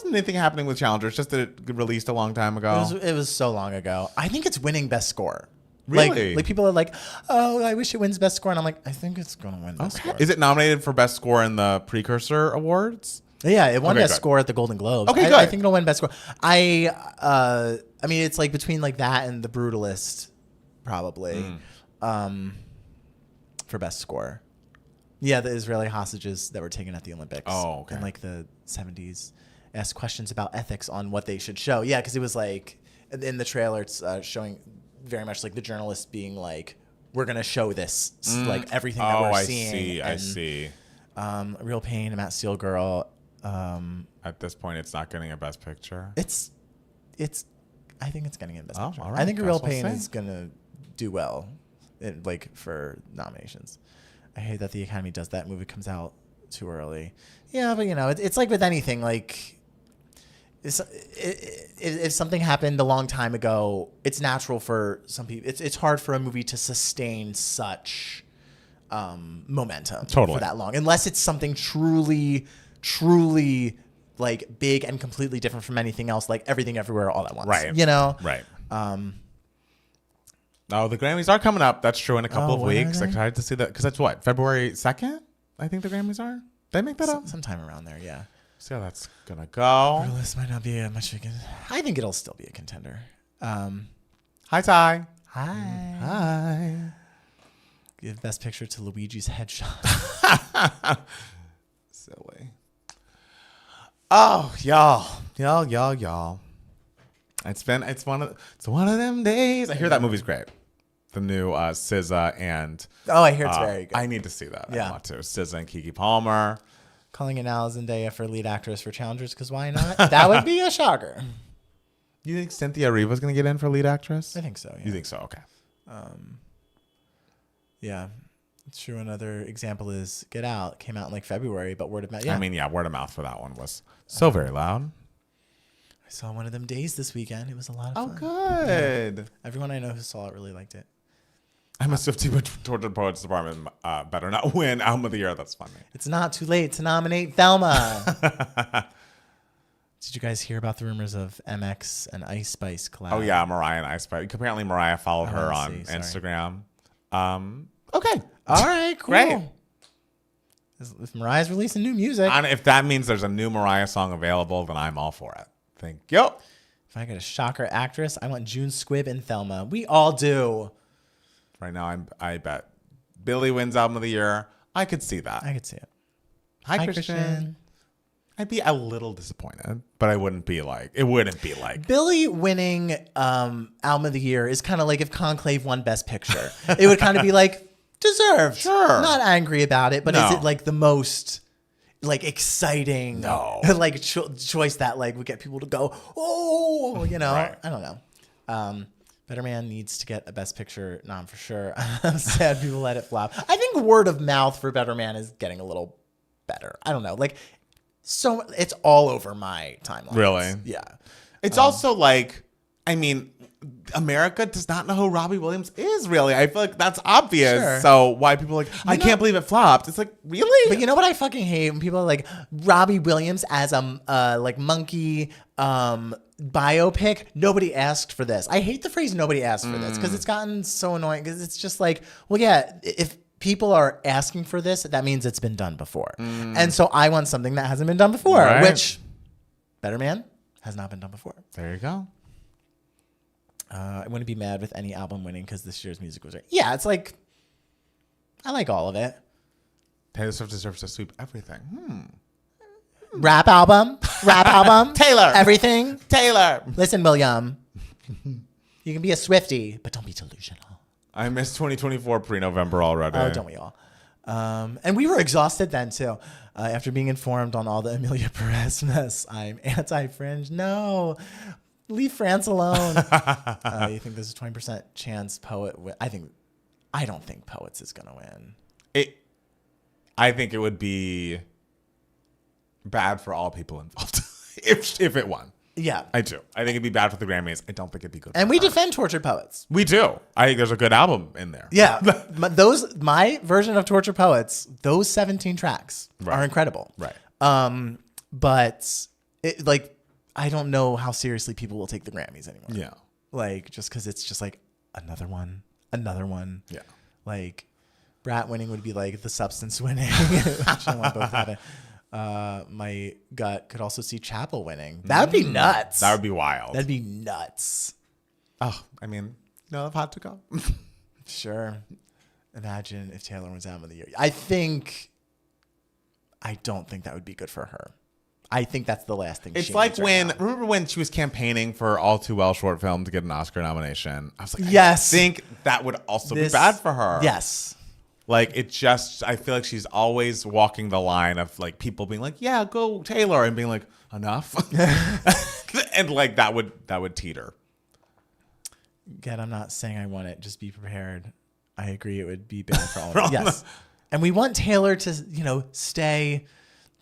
Speaker 1: anything happening with Challenger? It's just that it released a long time ago.
Speaker 2: It was so long ago. I think it's winning Best Score.
Speaker 1: Really?
Speaker 2: Like people are like, oh, I wish it wins Best Score. And I'm like, I think it's going to win Best Score.
Speaker 1: Is it nominated for Best Score in the Precursor Awards?
Speaker 2: Yeah, it won Best Score at the Golden Globes.
Speaker 1: Okay, good.
Speaker 2: I think it'll win Best Score. I mean, it's like between like that and The Brutalist, probably, for Best Score. Yeah, the Israeli hostages that were taken at the Olympics.
Speaker 1: Oh, okay.
Speaker 2: In like the 70s, asked questions about ethics on what they should show. Yeah, because it was like in the trailer, it's showing very much like the journalists being like, "We're gonna show this, like everything that we're seeing."
Speaker 1: I see.
Speaker 2: Real Pain, Matt Steele Girl.
Speaker 1: At this point, it's not getting a Best Picture.
Speaker 2: It's. I think it's getting a Best Picture.
Speaker 1: All right.
Speaker 2: I think Real Pain is gonna do well, for nominations. I hate that the Academy does that. Movie comes out too early. Yeah, but it's like with anything. Like, if something happened a long time ago, it's natural for some people. It's hard for a movie to sustain such momentum for that long, unless it's something truly like big and completely different from anything else, like Everything Everywhere All at Once.
Speaker 1: Right.
Speaker 2: You know.
Speaker 1: Right. Oh, the Grammys are coming up. That's true in a couple of weeks.
Speaker 2: Are they?
Speaker 1: Excited to see that because that's what February 2nd. I think the Grammys are. Did I make that up?
Speaker 2: Sometime around there. Yeah.
Speaker 1: See how that's gonna go.
Speaker 2: The list might not be much of a I think it'll still be a contender.
Speaker 1: Hi, Ty.
Speaker 2: Hi.
Speaker 1: Hi.
Speaker 2: Give Best Picture to Luigi's headshot.
Speaker 1: Silly. Oh, y'all. It's one of them days. I hear that movie's great. The new SZA and
Speaker 2: I hear it's very good.
Speaker 1: I need to see that.
Speaker 2: Yeah.
Speaker 1: I want to. SZA and Keke Palmer.
Speaker 2: Calling in Zendaya for lead actress for Challengers, because why not? That would be a shocker.
Speaker 1: You think Cynthia Erivo's going to get in for lead actress?
Speaker 2: I think so. Yeah.
Speaker 1: You think so? Okay.
Speaker 2: Yeah. It's true. Another example is Get Out. Came out in like February, but word of mouth. Yeah.
Speaker 1: Word of mouth for that one was so very loud.
Speaker 2: I saw one of them days this weekend. It was a lot of fun.
Speaker 1: Oh, good.
Speaker 2: Yeah. Everyone I know who saw it really liked it.
Speaker 1: I'm a Swiftie, but Tortured Poets Department better not win Album of the Year. That's funny.
Speaker 2: It's not too late to nominate Thelma. Did you guys hear about the rumors of MX and Ice Spice collab?
Speaker 1: Oh, yeah, Mariah and Ice Spice. Apparently, Mariah followed her on Instagram. Okay.
Speaker 2: All right, cool.
Speaker 1: Great.
Speaker 2: If Mariah's releasing new music.
Speaker 1: And if that means there's a new Mariah song available, then I'm all for it. Thank you.
Speaker 2: If I get a shocker actress, I want June Squibb and Thelma. We all do.
Speaker 1: Right now, I bet Billy wins Album of the Year. I could see that.
Speaker 2: I could see it.
Speaker 1: Hi, Christian. I'd be a little disappointed, but it wouldn't be like
Speaker 2: Billy winning Album of the Year is kind of like if Conclave won Best Picture. It would kind of be like deserved.
Speaker 1: Sure.
Speaker 2: Not angry about it, but
Speaker 1: No.
Speaker 2: is it like the most like exciting like choice that like would get people to go, oh, you know?
Speaker 1: Right.
Speaker 2: I don't know. Better Man needs to get a Best Picture nom for sure. I'm sad people let it flop. I think word of mouth for Better Man is getting a little better. I don't know. Like, so it's all over my timeline.
Speaker 1: Really?
Speaker 2: Yeah.
Speaker 1: It's also like, I mean, America does not know who Robbie Williams is, really. I feel like that's obvious.
Speaker 2: Sure.
Speaker 1: So why people are like, I can't believe it flopped. It's like, really?
Speaker 2: But you know what I fucking hate? When people are like, Robbie Williams as a like monkey biopic. Nobody asked for this. I hate the phrase nobody asked for this because it's gotten so annoying because it's just like, well, yeah, if people are asking for this, that means it's been done before. And so I want something that hasn't been done before,
Speaker 1: Right.
Speaker 2: which Better Man has not been done before.
Speaker 1: There you go.
Speaker 2: I wouldn't be mad with any album winning because this year's music was right. Yeah, it's like, I like all of it.
Speaker 1: Taylor Swift deserves to sweep everything.
Speaker 2: Rap album.
Speaker 1: Taylor.
Speaker 2: Everything.
Speaker 1: Taylor.
Speaker 2: Listen, William. You can be a Swiftie, but don't be delusional.
Speaker 1: I missed 2024 pre-November already.
Speaker 2: Oh, don't we all? And we were exhausted then, too. After being informed on all the Amelia Perez mess, I'm anti-Fringe. No. Leave France alone. You think there's a 20% chance Poet I don't think Poets is going to win.
Speaker 1: I think it would be bad for all people involved if it won.
Speaker 2: Yeah.
Speaker 1: I do. I think it'd be bad for the Grammys. I don't think it'd be good.
Speaker 2: And we defend Tortured Poets.
Speaker 1: We do. I think there's a good album in there.
Speaker 2: Yeah. My version of Tortured Poets, those 17 tracks are incredible.
Speaker 1: Right.
Speaker 2: But it, like, I don't know how seriously people will take the Grammys anymore.
Speaker 1: Yeah.
Speaker 2: Like, just because it's just like another one.
Speaker 1: Yeah.
Speaker 2: Like, Brat winning would be like The Substance winning. Which I want both to happen. My gut could also see Chapel winning. That would be nuts.
Speaker 1: That would be wild.
Speaker 2: That'd be nuts.
Speaker 1: Oh, I mean, no, I've had to go.
Speaker 2: Sure. Imagine if Taylor wins Album of the Year. I don't think that would be good for her. I think that's the last thing.
Speaker 1: It's
Speaker 2: she
Speaker 1: like
Speaker 2: needs right now.
Speaker 1: remember when she was campaighning for All Too Well short film to get an Oscar nomination? I was like,
Speaker 2: yes.
Speaker 1: I think that would also be bad for her.
Speaker 2: Yes.
Speaker 1: Like I feel like she's always walking the line of like people being like, yeah, go Taylor, and being like, enough. And like that would teeter.
Speaker 2: Again, I'm not saying I want it. Just be prepared. I agree it would be bad for all of us. Yes. And we want Taylor to, stay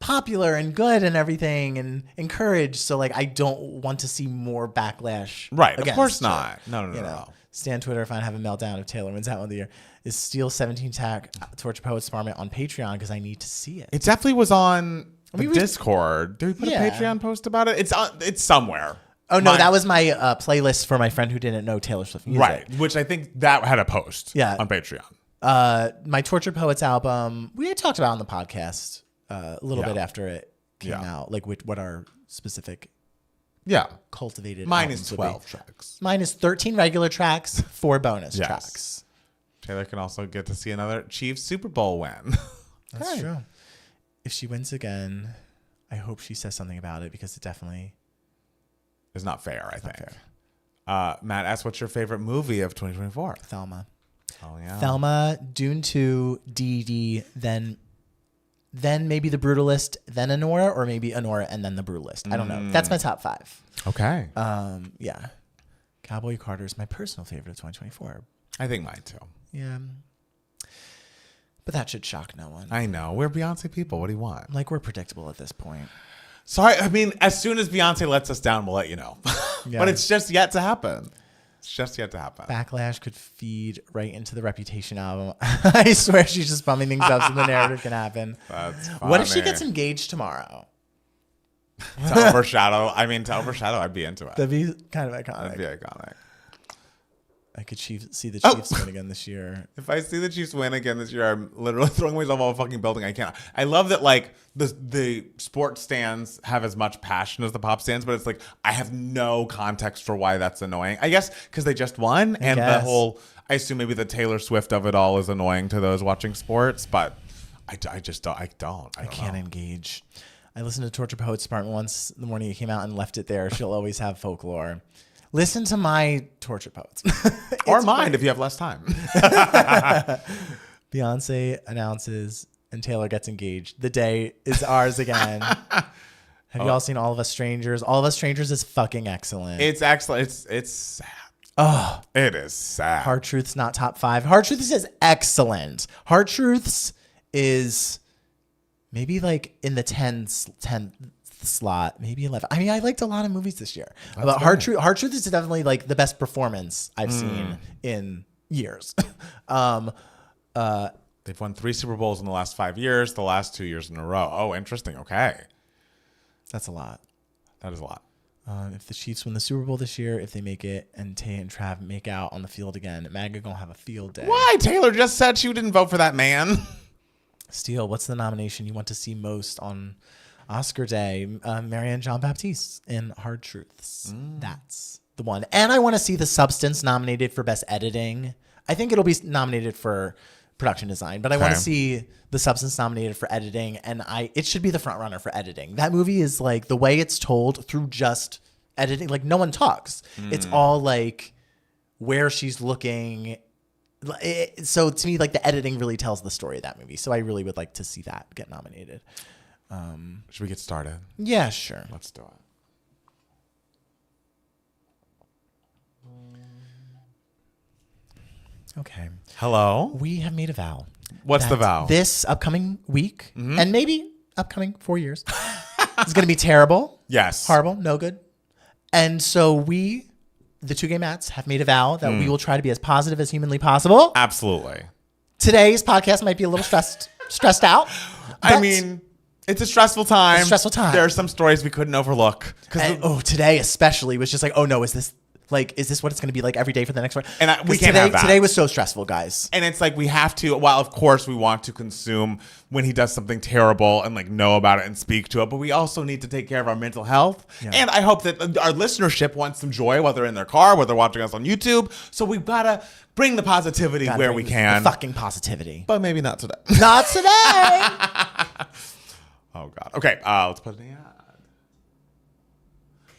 Speaker 2: popular and good and everything and encouraged. So like I don't want to see more backlash.
Speaker 1: Right. Of
Speaker 2: against
Speaker 1: course
Speaker 2: her.
Speaker 1: not. No.
Speaker 2: Stan Twitter, if I have a meltdown if Taylor wins Album of the Year, is steal 17 Tack Torture Poets Department on Patreon because I need to see it.
Speaker 1: It definitely was on the Discord. Did we put a
Speaker 2: Yeah.
Speaker 1: Patreon post about it? It's somewhere.
Speaker 2: Oh, no, that was my playlist for my friend who didn't know Taylor Swift music.
Speaker 1: Right, which I think that had a post on Patreon.
Speaker 2: My Tortured Poets album, we had talked about on the podcast a little bit after it came out, like what our specific cultivated
Speaker 1: Mine is 12 tracks.
Speaker 2: Mine is 13 regular tracks, 4 bonus tracks.
Speaker 1: Taylor can also get to see another Chiefs Super Bowl win.
Speaker 2: That's true. If she wins again, I hope she says something about it because it definitely
Speaker 1: is not fair, I think. Matt asks, what's your favorite movie of 2024?
Speaker 2: Thelma.
Speaker 1: Oh, yeah.
Speaker 2: Thelma, Dune 2, DD, then maybe The Brutalist, then Honora, or maybe Honora and then The Brutalist. I don't know. That's my top 5.
Speaker 1: Okay.
Speaker 2: Yeah. Cowboy Carter is my personal favorite of 2024.
Speaker 1: I think mine too.
Speaker 2: Yeah. But that should shock no one.
Speaker 1: I know. We're Beyonce people. What do you want?
Speaker 2: Like, we're predictable at this point.
Speaker 1: Sorry. I mean, as soon as Beyonce lets us down, we'll let you know. But it's just yet to happen. It's just yet to happen.
Speaker 2: Backlash could feed right into the Reputation album. I swear she's just bumming things up so the narrative can happen.
Speaker 1: That's funny.
Speaker 2: What if she gets engaged tomorrow?
Speaker 1: To overshadow, I'd be into it.
Speaker 2: That'd be kind of iconic.
Speaker 1: That'd be iconic.
Speaker 2: I could see the Chiefs win again this year.
Speaker 1: If I see the Chiefs win again this year, I'm literally throwing myself off a fucking building. I can't. I love that like the sports stands have as much passion as the pop stands, but it's like I have no context for why that's annoying. I guess because they just won, and the whole. I assume maybe the Taylor Swift of it all is annoying to those watching sports, but I just don't. I can't
Speaker 2: engage. I listened to Torture Poets Department once the morning it came out and left it there. She'll always have folklore. Listen to my Torture Poets.
Speaker 1: Or mine if you have less time.
Speaker 2: Beyonce announces and Taylor gets engaged. The day is ours again. Have you all seen All of Us Strangers? All of Us Strangers is fucking excellent.
Speaker 1: It's excellent. It's sad.
Speaker 2: Oh,
Speaker 1: it is sad.
Speaker 2: Hard Truths not top 5. Hard Truths is excellent. Hard Truths is maybe like in the 10th slot, maybe 11. I mean, I liked a lot of movies this year. But Hard Truth is definitely like the best performance I've seen in years.
Speaker 1: They've won 3 Super Bowls in the last 5 years, the last 2 years in a row. Oh, interesting. Okay.
Speaker 2: That's a lot.
Speaker 1: That is a lot.
Speaker 2: If the Chiefs win the Super Bowl this year, if they make it and Tay and Trav make out on the field again, MAGA gonna have a field day.
Speaker 1: Why? Taylor just said she didn't vote for that man.
Speaker 2: Steele, what's the nomination you want to see most on Oscar Day? Marianne Jean-Baptiste in Hard Truths. That's the one. And I want to see The Substance nominated for Best Editing. I think it'll be nominated for Production Design, but I want to see The Substance nominated for Editing, and it should be the front runner for Editing. That movie is like the way it's told through just editing. Like no one talks. It's all like where she's looking. So to me, like the editing really tells the story of that movie. So I really would like to see that get nominated.
Speaker 1: Should we get started?
Speaker 2: Yeah, sure.
Speaker 1: Let's do it.
Speaker 2: Okay.
Speaker 1: Hello.
Speaker 2: We have made a vow.
Speaker 1: What's the vow?
Speaker 2: This upcoming week and maybe upcoming 4 years is going to be terrible.
Speaker 1: Yes.
Speaker 2: Horrible. No good. And so we, the Two Gay Mats, have made a vow that we will try to be as positive as humanly possible.
Speaker 1: Absolutely.
Speaker 2: Today's podcast might be a little stressed out.
Speaker 1: I mean, it's a stressful time.
Speaker 2: It's a stressful time.
Speaker 1: There are some stories we couldn't overlook.
Speaker 2: Today especially was just like, oh no, is this what it's going to be like every day for the next one?
Speaker 1: And we can't have that.
Speaker 2: Today was so stressful, guys.
Speaker 1: And it's like we have to, while of course we want to consume when he does something terrible and like know about it and speak to it, but we also need to take care of our mental health. Yeah. And I hope that our listenership wants some joy while they're in their car, while they're watching us on YouTube. So we've got to bring the positivity where we can.
Speaker 2: The fucking positivity.
Speaker 1: But maybe not today.
Speaker 2: Not today.
Speaker 1: Oh, God. Okay, let's put an ad.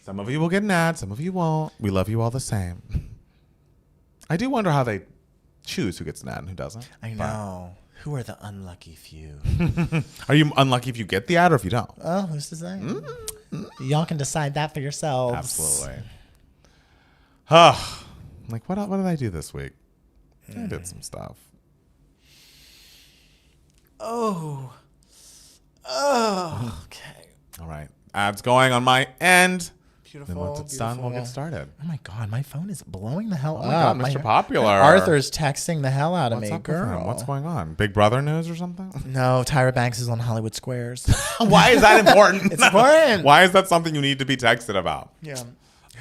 Speaker 1: Some of you will get an ad. Some of you won't. We love you all the same. I do wonder how they choose who gets an ad and who doesn't.
Speaker 2: I know. Who are the unlucky few?
Speaker 1: Are you unlucky if you get the ad or if you don't?
Speaker 2: Oh, who's to say? Y'all can decide that for yourselves.
Speaker 1: Absolutely. Like, what did I do this week? I did some stuff.
Speaker 2: Oh, okay.
Speaker 1: All right. Ads going on my end.
Speaker 2: Beautiful.
Speaker 1: Then once it's done, we'll get started.
Speaker 2: Oh my God, my phone is blowing the hell up.
Speaker 1: God, Mr. Popular.
Speaker 2: Arthur's texting the hell out of me,
Speaker 1: girl. What's going on? Big Brother news or something?
Speaker 2: No, Tyra Banks is on Hollywood Squares.
Speaker 1: Why is that important?
Speaker 2: It's important.
Speaker 1: Why is that something you need to be texted about?
Speaker 2: Yeah.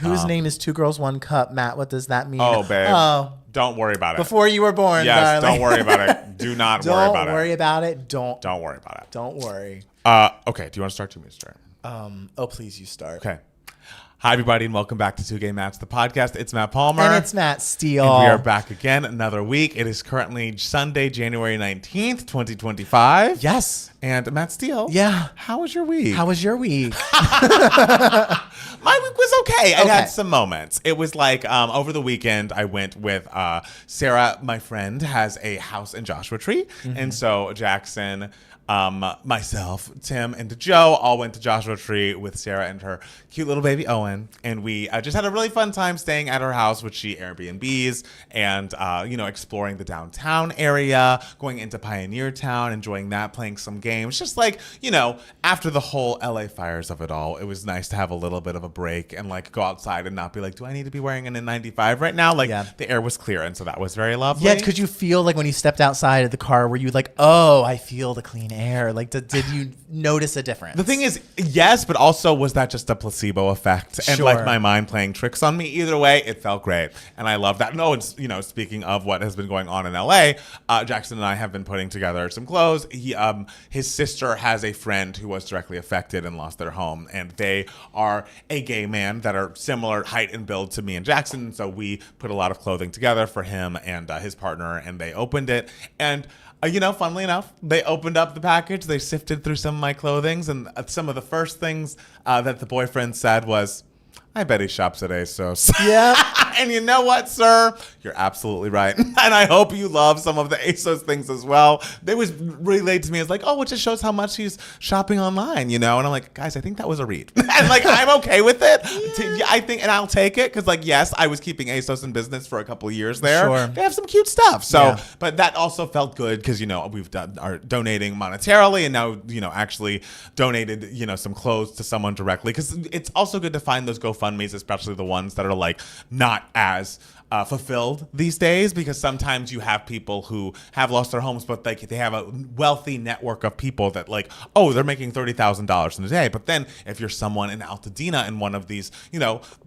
Speaker 2: Whose name is Two Girls, One Cup? Matt, what does that mean?
Speaker 1: Oh, babe.
Speaker 2: Oh.
Speaker 1: Don't worry about it.
Speaker 2: Before you were born,
Speaker 1: yes,
Speaker 2: darling.
Speaker 1: don't worry about it. Do not worry about it.
Speaker 2: Don't worry about it. Don't
Speaker 1: worry about it.
Speaker 2: Don't worry.
Speaker 1: Okay, do you want to start? To me start.
Speaker 2: Oh, please, you start.
Speaker 1: Okay. Hi, everybody, and welcome back to Two Gay Mats, the podcast. It's Matt Palmer.
Speaker 2: And it's Matt Steele.
Speaker 1: And we are back again another week. It is currently Sunday, January 19th, 2025.
Speaker 2: Yes.
Speaker 1: And Matt Steele.
Speaker 2: Yeah.
Speaker 1: How was your week?
Speaker 2: How was your week?
Speaker 1: My week was okay. I had some moments. It was like over the weekend, I went with Sarah, my friend, has a house in Joshua Tree. Mm-hmm. And so Jackson, myself, Tim, and Joe all went to Joshua Tree with Sarah and her cute little baby Owen. And we just had a really fun time staying at her house, which she Airbnbs, and, exploring the downtown area, going into Pioneer Town, enjoying that, playing some games. Just like, after the whole LA fires of it all, it was nice to have a little bit of a break and like go outside and not be like, do I need to be wearing an N95 right now? Like the air was clear. And so that was very lovely.
Speaker 2: Yeah. Could you feel like when you stepped outside of the car, were you like, oh, I feel the clean air? Like, did you notice a difference?
Speaker 1: The thing is, yes, but also was that just a placebo effect and
Speaker 2: Sure.
Speaker 1: like my mind playing tricks on me? Either way, it felt great. And I love that. No, it's, speaking of what has been going on in LA, Jackson and I have been putting together some clothes. His sister has a friend who was directly affected and lost their home. And they are a gay man that are similar height and build to me and Jackson. So we put a lot of clothing together for him and his partner, and they opened it. And funnily enough, they opened up the package. They sifted through some of my clothing, and some of the first things that the boyfriend said was, I bet he shops at ASOS.
Speaker 2: Yeah.
Speaker 1: And you know what, sir? You're absolutely right. And I hope you love some of the ASOS things as well. They was relayed to me as like, oh, it just shows how much he's shopping online, And I'm like, guys, I think that was a read. And like, I'm okay with it. Yeah. I think, and I'll take it. Cause like, yes, I was keeping ASOS in business for a couple of years there.
Speaker 2: Sure.
Speaker 1: They have some cute stuff. So, but that also felt good. Cause we've are donating monetarily and now, actually donated, some clothes to someone directly. Cause it's also good to find those GoFundMes, especially the ones that are like not as fulfilled these days, because sometimes you have people who have lost their homes, but they have a wealthy network of people that like, oh, they're making $30,000 in a day. But then if you're someone in Altadena in one of these,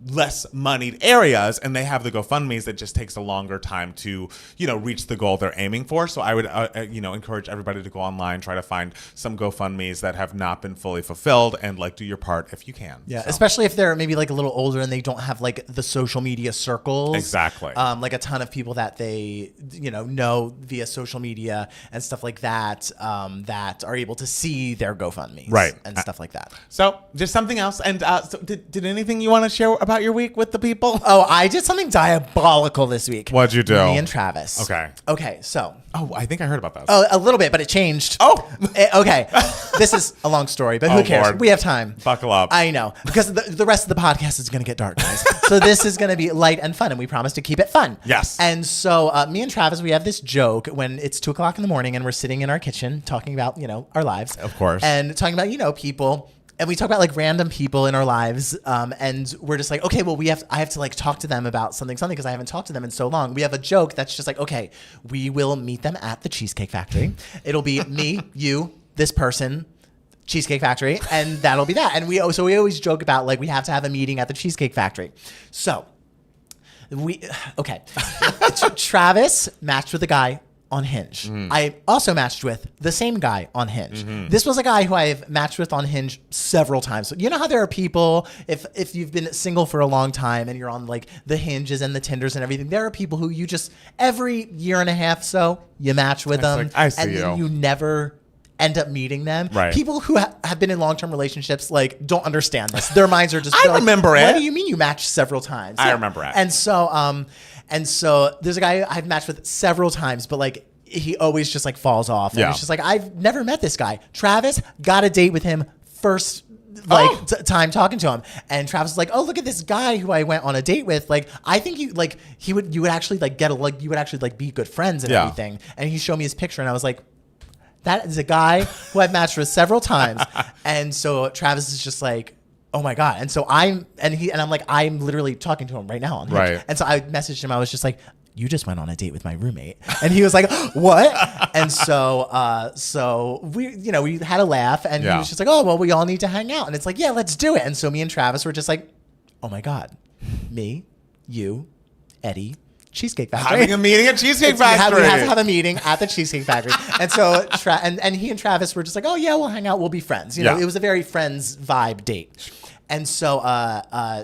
Speaker 1: less moneyed areas, and they have the GoFundMes, it just takes a longer time to, reach the goal they're aiming for. So I would, encourage everybody to go online, try to find some GoFundMes that have not been fully fulfilled, and like do your part if you can.
Speaker 2: Yeah, so. Especially if they're maybe like a little older and they don't have like the social media circles.
Speaker 1: Exactly.
Speaker 2: Like a ton of people that they, know via social media and stuff like that, that are able to see their GoFundMes.
Speaker 1: Right.
Speaker 2: And stuff like that.
Speaker 1: So just something else. And so did anything you want to share about your week with the people?
Speaker 2: Oh, I did something diabolical this week.
Speaker 1: What'd you do?
Speaker 2: Me and Travis. Okay, so.
Speaker 1: Oh, I think I heard about that.
Speaker 2: Oh, a little bit, but it changed.
Speaker 1: Oh.
Speaker 2: Okay. This is a long story, but who cares?
Speaker 1: Lord.
Speaker 2: We have time.
Speaker 1: Buckle up.
Speaker 2: I know. Because the rest of the podcast is going to get dark, guys. So this is going to be light and fun, and we promise to keep it fun.
Speaker 1: Yes.
Speaker 2: And so me and Travis, we have this joke when it's 2:00 in the morning and we're sitting in our kitchen talking about, our lives.
Speaker 1: Of course.
Speaker 2: And talking about, people. And we talk about like random people in our lives, and we're just like, okay, well, I have to like talk to them about something because I haven't talked to them in so long. We have a joke that's just like, okay, we will meet them at the Cheesecake Factory. It'll be me, you, this person, Cheesecake Factory, and that'll be that. And we always joke about like we have to have a meeting at the Cheesecake Factory. So Travis matched with a guy on Hinge. I also matched with the same guy on Hinge. This was a guy who I've matched with on Hinge several times. So you know how there are people, if you've been single for a long time and you're on like the Hinges and the Tinders and everything, there are people who you just every year and a half so you match with them,
Speaker 1: like, I see
Speaker 2: and then you never end up meeting them.
Speaker 1: Right.
Speaker 2: People who have been in long-term relationships like don't understand this. Their minds are just
Speaker 1: I remember it.
Speaker 2: What do you mean you matched several times?
Speaker 1: I remember it.
Speaker 2: And so there's a guy I've matched with several times, but like he always just like falls off. And it's just like, I've never met this guy. Travis got a date with him first time talking to him, and Travis was like, oh, look at this guy who I went on a date with. Like, I think you would actually like you would actually like be good friends and everything. And he showed me his picture and I was like, that is a guy who I've matched with several times. And so Travis is just like, oh my God. And so I'm like, I'm literally talking to him right now on Hinge.
Speaker 1: Right.
Speaker 2: And so I messaged him. I was just like, you just went on a date with my roommate. And he was like, what? And so we had a laugh, and he was just like, oh, well, we all need to hang out. And it's like, yeah, let's do it. And so me and Travis were just like, oh my God. Me, you, Eddie, Cheesecake Factory.
Speaker 1: Having a meeting at Cheesecake Factory.
Speaker 2: We have to have a meeting at the Cheesecake Factory. And so and he and Travis were just like, oh yeah, we'll hang out, we'll be friends. You know, it was a very friends vibe date. And so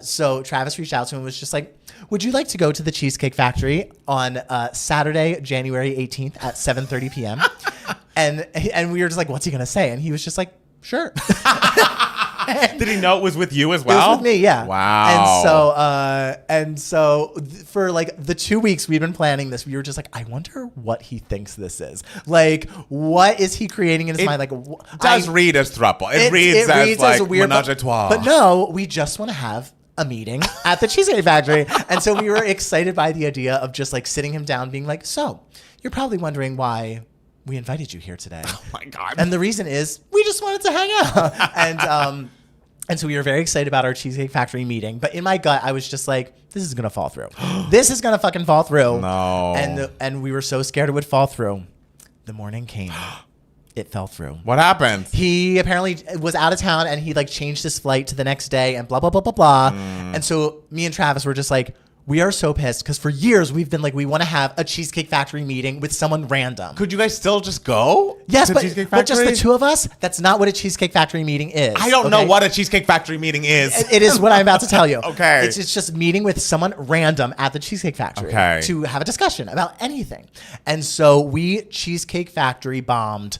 Speaker 2: so Travis reached out to him and was just like, would you like to go to the Cheesecake Factory on Saturday, January 18th at 7:30 p.m.? And we were just like, what's he going to say? And he was just like, sure.
Speaker 1: Did he know it was with you as well?
Speaker 2: It was with me, yeah.
Speaker 1: Wow.
Speaker 2: And so for like the 2 weeks we've been planning this, we were just like, I wonder what he thinks this is. Like, what is he creating in his mind? Like,
Speaker 1: does read as throuple. It reads as like
Speaker 2: a weird,
Speaker 1: menage a trois.
Speaker 2: But no, we just want to have a meeting at the Cheesecake Factory. And so we were excited by the idea of just like sitting him down, being like, so you're probably wondering why we invited you here today.
Speaker 1: Oh my God.
Speaker 2: And the reason is we just wanted to hang out. And so we were very excited about our Cheesecake Factory meeting. But in my gut, I was just like, this is going to fall through. This is going to fucking fall through.
Speaker 1: No.
Speaker 2: And we were so scared it would fall through. The morning came. It fell through.
Speaker 1: What happened?
Speaker 2: He apparently was out of town and he like changed his flight to the next day and blah, blah, blah, blah, blah. And so me and Travis were just like, we are so pissed because for years we've been like, we want to have a Cheesecake Factory meeting with someone random.
Speaker 1: Could you guys still just go?
Speaker 2: Yes,
Speaker 1: to
Speaker 2: but just the two of us, that's not what a Cheesecake Factory meeting is.
Speaker 1: I don't know what a Cheesecake Factory meeting is.
Speaker 2: It is what I'm about to tell you.
Speaker 1: Okay.
Speaker 2: It's just meeting with someone random at the Cheesecake Factory to have a discussion about anything. And so we Cheesecake Factory bombed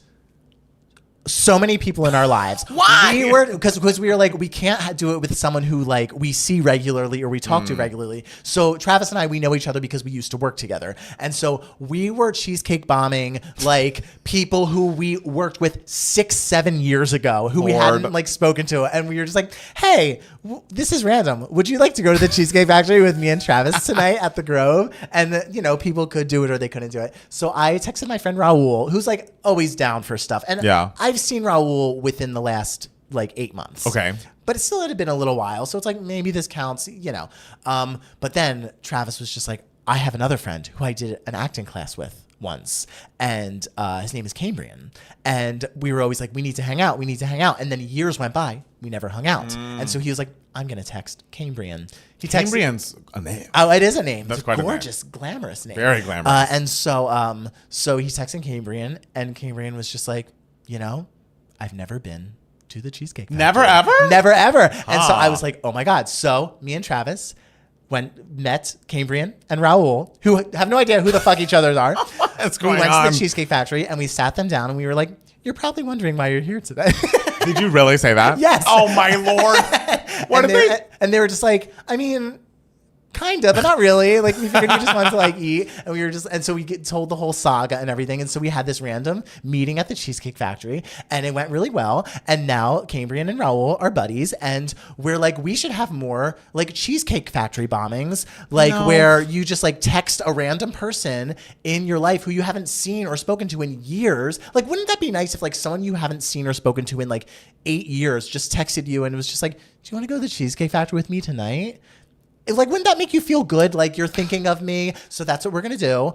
Speaker 2: so many people in our lives.
Speaker 1: Why?
Speaker 2: We were because we were like, we can't do it with someone who like we see regularly or we talk to regularly. So Travis and I, we know each other because we used to work together. And so we were cheesecake bombing like people who we worked with 6-7 years ago who we hadn't like spoken to. And we were just like, hey, this is random. Would you like to go to the Cheesecake Factory with me and Travis tonight at the Grove? And you know, people could do it or they couldn't do it. So I texted my friend Raul, who's like always down for stuff. And I've seen Raul within the last like 8 months.
Speaker 1: Okay.
Speaker 2: But it still had been a little while. So it's like, maybe this counts, you know. But then Travis was just like, I have another friend who I did an acting class with once. And his name is Cambrian. And we were always like, we need to hang out. We need to hang out. And then years went by. We never hung out. And so he was like, I'm going to text Cambrian.
Speaker 1: Cambrian's a name.
Speaker 2: Oh, it is a name.
Speaker 1: That's
Speaker 2: it's
Speaker 1: quite
Speaker 2: a gorgeous,
Speaker 1: a name.
Speaker 2: glamorous name.
Speaker 1: Very glamorous.
Speaker 2: And so he's texting Cambrian. And Cambrian was just like, you know, I've never been to the Cheesecake Factory.
Speaker 1: Never, ever?
Speaker 2: Never, ever. And so I was like, oh my God. So me and Travis met Cambrian and Raul, who have no idea who the fuck each other are.
Speaker 1: What's going on?
Speaker 2: We went to the Cheesecake Factory and we sat them down and we were like, you're probably wondering why you're here today.
Speaker 1: Did you really say that?
Speaker 2: Yes.
Speaker 1: Oh my Lord. What did they?
Speaker 2: And they were just like, I mean, kind of, but not really. Like, we figured you just wanted to like eat, and we were just, and so we get told the whole saga and everything, and so we had this random meeting at the Cheesecake Factory, and it went really well. And now Cambrian and Raul are buddies, and we're like, we should have more like Cheesecake Factory bombings, like where you just like text a random person in your life who you haven't seen or spoken to in years. Like, wouldn't that be nice if like someone you haven't seen or spoken to in like 8 years just texted you and was just like, do you want to go to the Cheesecake Factory with me tonight? Like, wouldn't that make you feel good? Like, you're thinking of me. So that's what we're going to do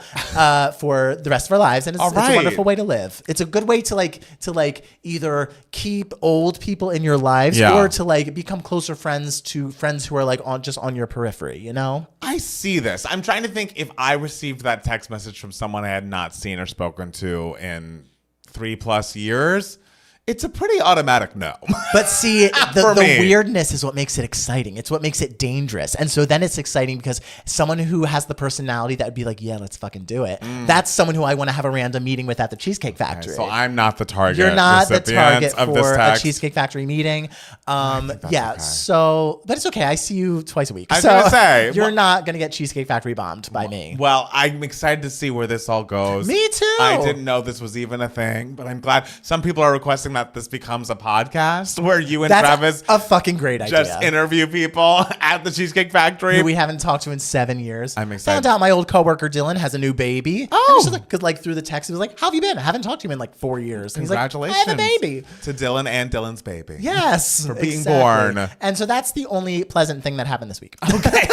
Speaker 2: for the rest of our lives. And it's a wonderful way to live. It's a good way to like either keep old people in your lives or to like become closer friends to friends who are like just on your periphery, you know?
Speaker 1: I see this. I'm trying to think if I received that text message from someone I had not seen or spoken to in 3+ years. It's a pretty automatic no.
Speaker 2: But see, the weirdness is what makes it exciting. It's what makes it dangerous. And so then it's exciting because someone who has the personality that would be like, yeah, let's fucking do it. That's someone who I want to have a random meeting with at the Cheesecake Factory.
Speaker 1: Okay, so I'm not the target.
Speaker 2: You're not the target
Speaker 1: of
Speaker 2: for
Speaker 1: this text.
Speaker 2: a Cheesecake Factory meeting. Okay. So, but it's okay. I see you twice a week.
Speaker 1: I was going to say.
Speaker 2: You're not going to get Cheesecake Factory bombed by me.
Speaker 1: Well, I'm excited to see where this all goes.
Speaker 2: Me too.
Speaker 1: I didn't know this was even a thing, but I'm glad. Some people are requesting that this becomes a podcast where you and Travis
Speaker 2: a fucking great idea.
Speaker 1: Just interview people at the Cheesecake Factory
Speaker 2: who we haven't talked to in 7 years.
Speaker 1: I'm excited.
Speaker 2: Found out my old coworker Dylan has a new baby. Oh, because like through the text, he was like, "How have you been? I haven't talked to him in like 4 years." And
Speaker 1: Congratulations!
Speaker 2: He's like, I have a baby.
Speaker 1: To Dylan and Dylan's baby.
Speaker 2: Yes,
Speaker 1: for being born.
Speaker 2: And so that's the only pleasant thing that happened this week.
Speaker 1: Okay.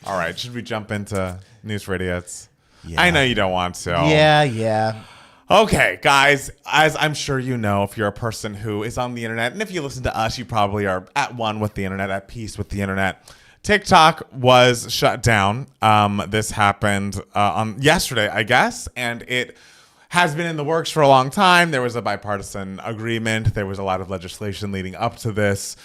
Speaker 1: All right. Should we jump into news for idiots? Yeah. I know you don't want to.
Speaker 2: Yeah.
Speaker 1: Okay, guys, as I'm sure you know, if you're a person who is on the internet, and if you listen to us, you probably are at one with the internet, at peace with the internet. TikTok was shut down. This happened on yesterday, I guess, and it has been in the works for a long time. There was a bipartisan agreement. There was a lot of legislation leading up to this.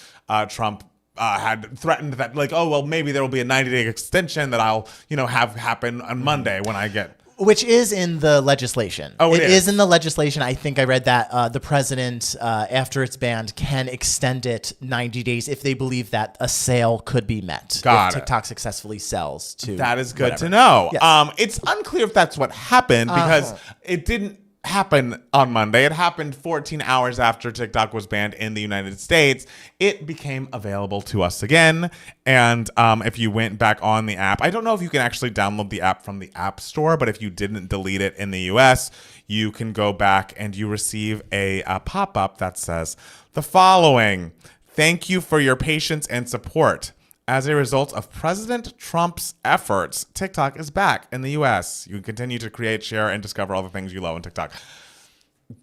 Speaker 1: Trump had threatened that, like, oh, well, maybe there will be a 90-day extension that I'll, have happen on Monday when I get.
Speaker 2: Which is in the legislation.
Speaker 1: Oh,
Speaker 2: it is in the legislation. I think I read that the president, after it's banned, can extend it 90 days if they believe that a sale could be met. If TikTok successfully sells to.
Speaker 1: That is good
Speaker 2: whatever.
Speaker 1: to know.
Speaker 2: Yes.
Speaker 1: It's unclear if that's what happened because it didn't happen on Monday. It happened 14 hours after TikTok was banned in the United States. It became available to us again. And if you went back on the app, I don't know if you can actually download the app from the App Store, but if you didn't delete it in the US, you can go back and you receive a pop-up that says the following: thank you for your patience and support. As a result of President Trump's efforts, TikTok is back in the US. You can continue to create, share, and discover all the things you love on TikTok.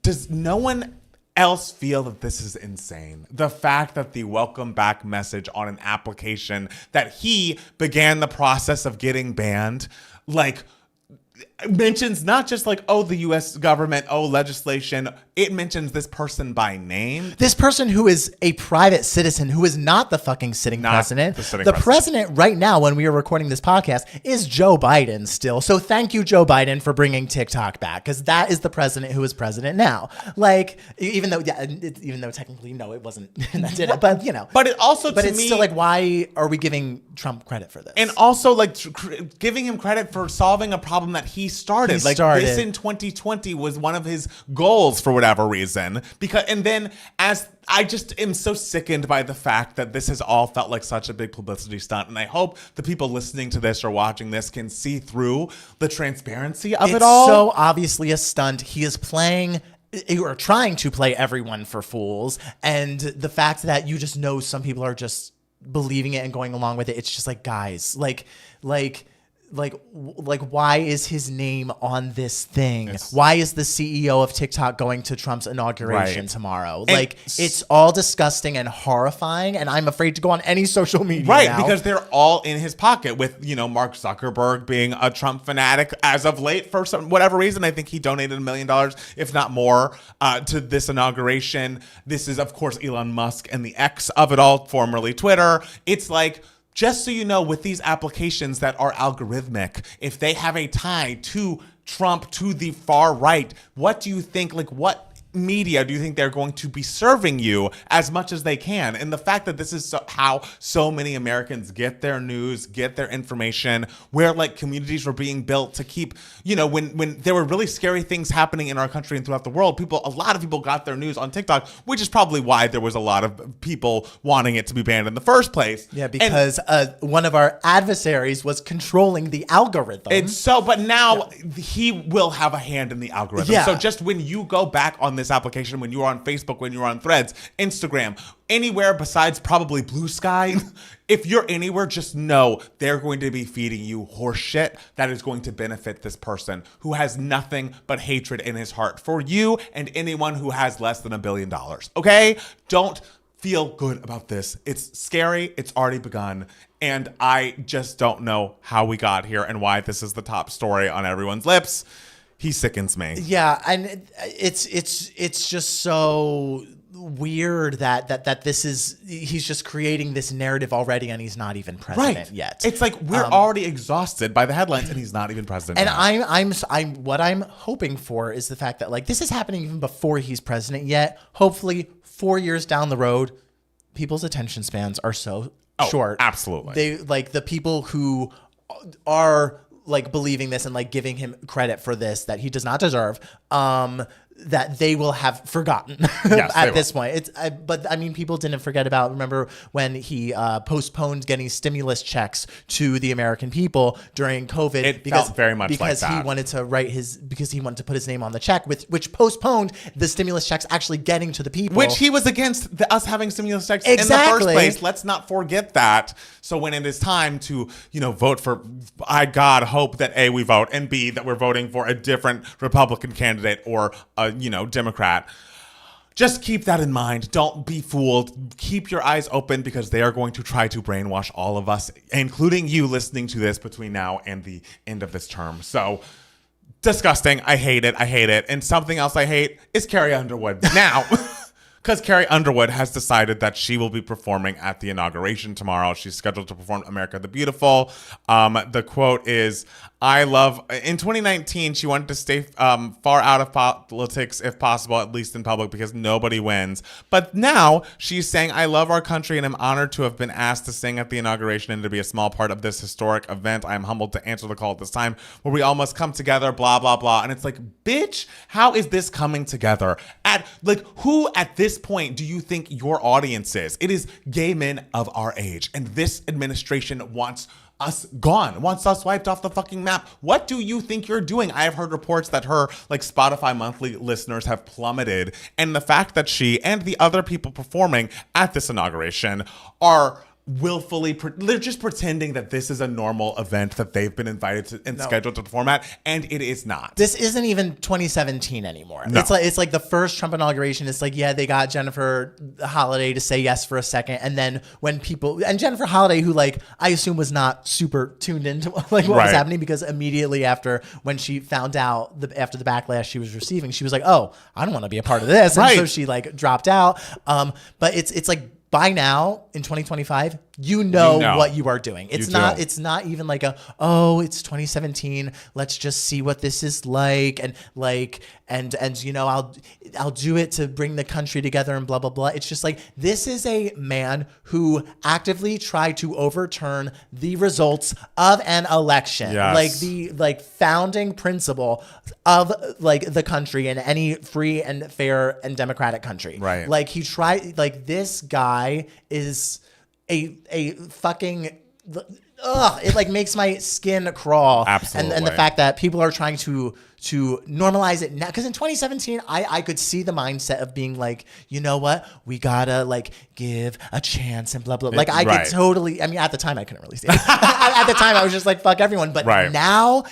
Speaker 1: Does no one else feel that this is insane? The fact that the welcome back message on an application that he began the process of getting banned, like, mentions not just like, oh, the U.S. government, oh, legislation. It mentions this person by name.
Speaker 2: This person who is a private citizen, who is not the fucking sitting president. The president right now, when we are recording this podcast, is Joe Biden still. So thank you, Joe Biden, for bringing TikTok back, because that is the president who is president now. Like, even though technically, no, it wasn't. That did it. But,
Speaker 1: But it also,
Speaker 2: but
Speaker 1: to
Speaker 2: it's
Speaker 1: me,
Speaker 2: still like, why are we giving Trump credit for this?
Speaker 1: And also, like, giving him credit for solving a problem that he started. This in 2020 was one of his goals for whatever reason. And then as I just am so sickened by the fact that this has all felt like such a big publicity stunt. And I hope the people listening to this or watching this can see through the transparency of it all.
Speaker 2: It's so obviously a stunt. He is playing or trying to play everyone for fools. And the fact that you just know some people are just believing it and going along with it. It's just like, guys, like why is his name on this thing? Why is the CEO of TikTok going to Trump's inauguration tomorrow? And it's all disgusting and horrifying, and I'm afraid to go on any social media now.
Speaker 1: Because they're all in his pocket, with Mark Zuckerberg being a Trump fanatic as of late for whatever reason. I think he donated $1 million, if not more, to this inauguration. This is, of course, Elon Musk and the X of it all, formerly Twitter. It's like, just so you know, with these applications that are algorithmic, if they have a tie to Trump, to the far right, what do you think, what media do you think they're going to be serving you as much as they can? And the fact that this is how so many Americans get their news, get their information, where communities were being built to keep, when there were really scary things happening in our country and throughout the world, a lot of people got their news on TikTok, which is probably why there was a lot of people wanting it to be banned in the first place.
Speaker 2: Yeah, because one of our adversaries was controlling the algorithm.
Speaker 1: But now he will have a hand in the algorithm. Yeah. So just when you go back on this application, when you're on Facebook, when you're on Threads, Instagram, anywhere besides probably Blue Sky, if you're anywhere, just know they're going to be feeding you horse shit that is going to benefit this person who has nothing but hatred in his heart for you and anyone who has less than $1 billion. Okay? Don't feel good about this. It's scary. It's already begun. And I just don't know how we got here and why this is the top story on everyone's lips. He sickens me.
Speaker 2: Yeah, and it's just so weird that this is, he's just creating this narrative already, and he's not even president yet.
Speaker 1: It's like we're already exhausted by the headlines, and he's not even president.
Speaker 2: And yet. What I'm hoping for is the fact that this is happening even before he's president yet. Hopefully, 4 years down the road, people's attention spans are so short.
Speaker 1: Absolutely.
Speaker 2: They the people who are believing this and giving him credit for this that he does not deserve, that they will have forgotten at this point. But people didn't forget about, remember when he postponed getting stimulus checks to the American people during COVID.
Speaker 1: It felt very much
Speaker 2: because
Speaker 1: like that.
Speaker 2: he wanted to put his name on the check, which postponed the stimulus checks actually getting to the people.
Speaker 1: Which he was against us having stimulus checks in the first place. Let's not forget that. So when it is time to, vote for, I God hope that A, we vote, and B, that we're voting for a different Republican candidate or a Democrat. just keep that in mind. Don't be fooled. Keep your eyes open because they are going to try to brainwash all of us, including you listening to this between now and the end of this term. So disgusting. I hate it. And something else I hate is Carrie Underwood. Now, because Carrie Underwood has decided that she will be performing at the inauguration tomorrow. She's scheduled to perform America the Beautiful. The quote is, in 2019, she wanted to stay far out of politics if possible, at least in public, because nobody wins. But now she's saying, I love our country and am honored to have been asked to sing at the inauguration and to be a small part of this historic event. I am humbled to answer the call at this time where we all must come together, blah, blah, blah. And it's like, bitch, how is this coming together? Who at this point do you think your audience is? It is gay men of our age. And this administration wants us gone, wants us wiped off the fucking map. What do you think you're doing? I have heard reports that her Spotify monthly listeners have plummeted. And the fact that she and the other people performing at this inauguration are they're just pretending that this is a normal event that they've been invited to and scheduled to perform at, and it is not.
Speaker 2: This isn't even 2017 anymore.
Speaker 1: No.
Speaker 2: It's like the first Trump inauguration. It's like, yeah, they got Jennifer Holliday to say yes for a second, and then when people and Jennifer Holliday, who I assume was not super tuned into what was happening, because immediately after when she found out after the backlash she was receiving, she was like, oh, I don't want to be a part of this, and so she dropped out. But it's like, by now in 2025, you know what you are doing. It's not even like it's 2017. Let's just see what this is like. And I'll do it to bring the country together and blah, blah, blah. It's just like, this is a man who actively tried to overturn the results of an election.
Speaker 1: Yes.
Speaker 2: The founding principle of the country and any free and fair and democratic country.
Speaker 1: Right.
Speaker 2: He tried, this guy is a fucking, it makes my skin crawl.
Speaker 1: Absolutely.
Speaker 2: And the fact that people are trying to normalize it now, because in 2017 I could see the mindset of being like, you know what, we gotta give a chance and blah blah. I could totally. I mean, at the time I couldn't really see it. At the time I was just like, fuck everyone. But now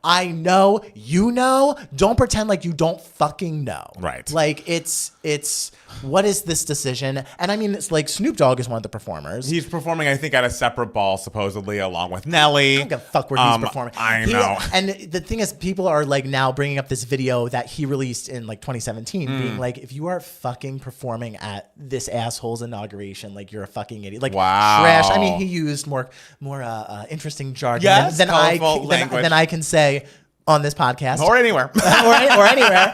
Speaker 2: I know, you know. Don't pretend like you don't fucking know.
Speaker 1: Right.
Speaker 2: It's what is this decision? And I mean, it's Snoop Dogg is one of the performers.
Speaker 1: He's performing, I think, at a separate ball, supposedly, along with Nelly.
Speaker 2: I don't give a fuck where he's performing.
Speaker 1: I know.
Speaker 2: And the thing is, people are now bringing up this video that he released in 2017, being like, if you are fucking performing at this asshole's inauguration, you're a fucking idiot.
Speaker 1: Wow.
Speaker 2: Trash. I mean, he used more interesting jargon than I can say on this podcast
Speaker 1: or anywhere.
Speaker 2: or anywhere.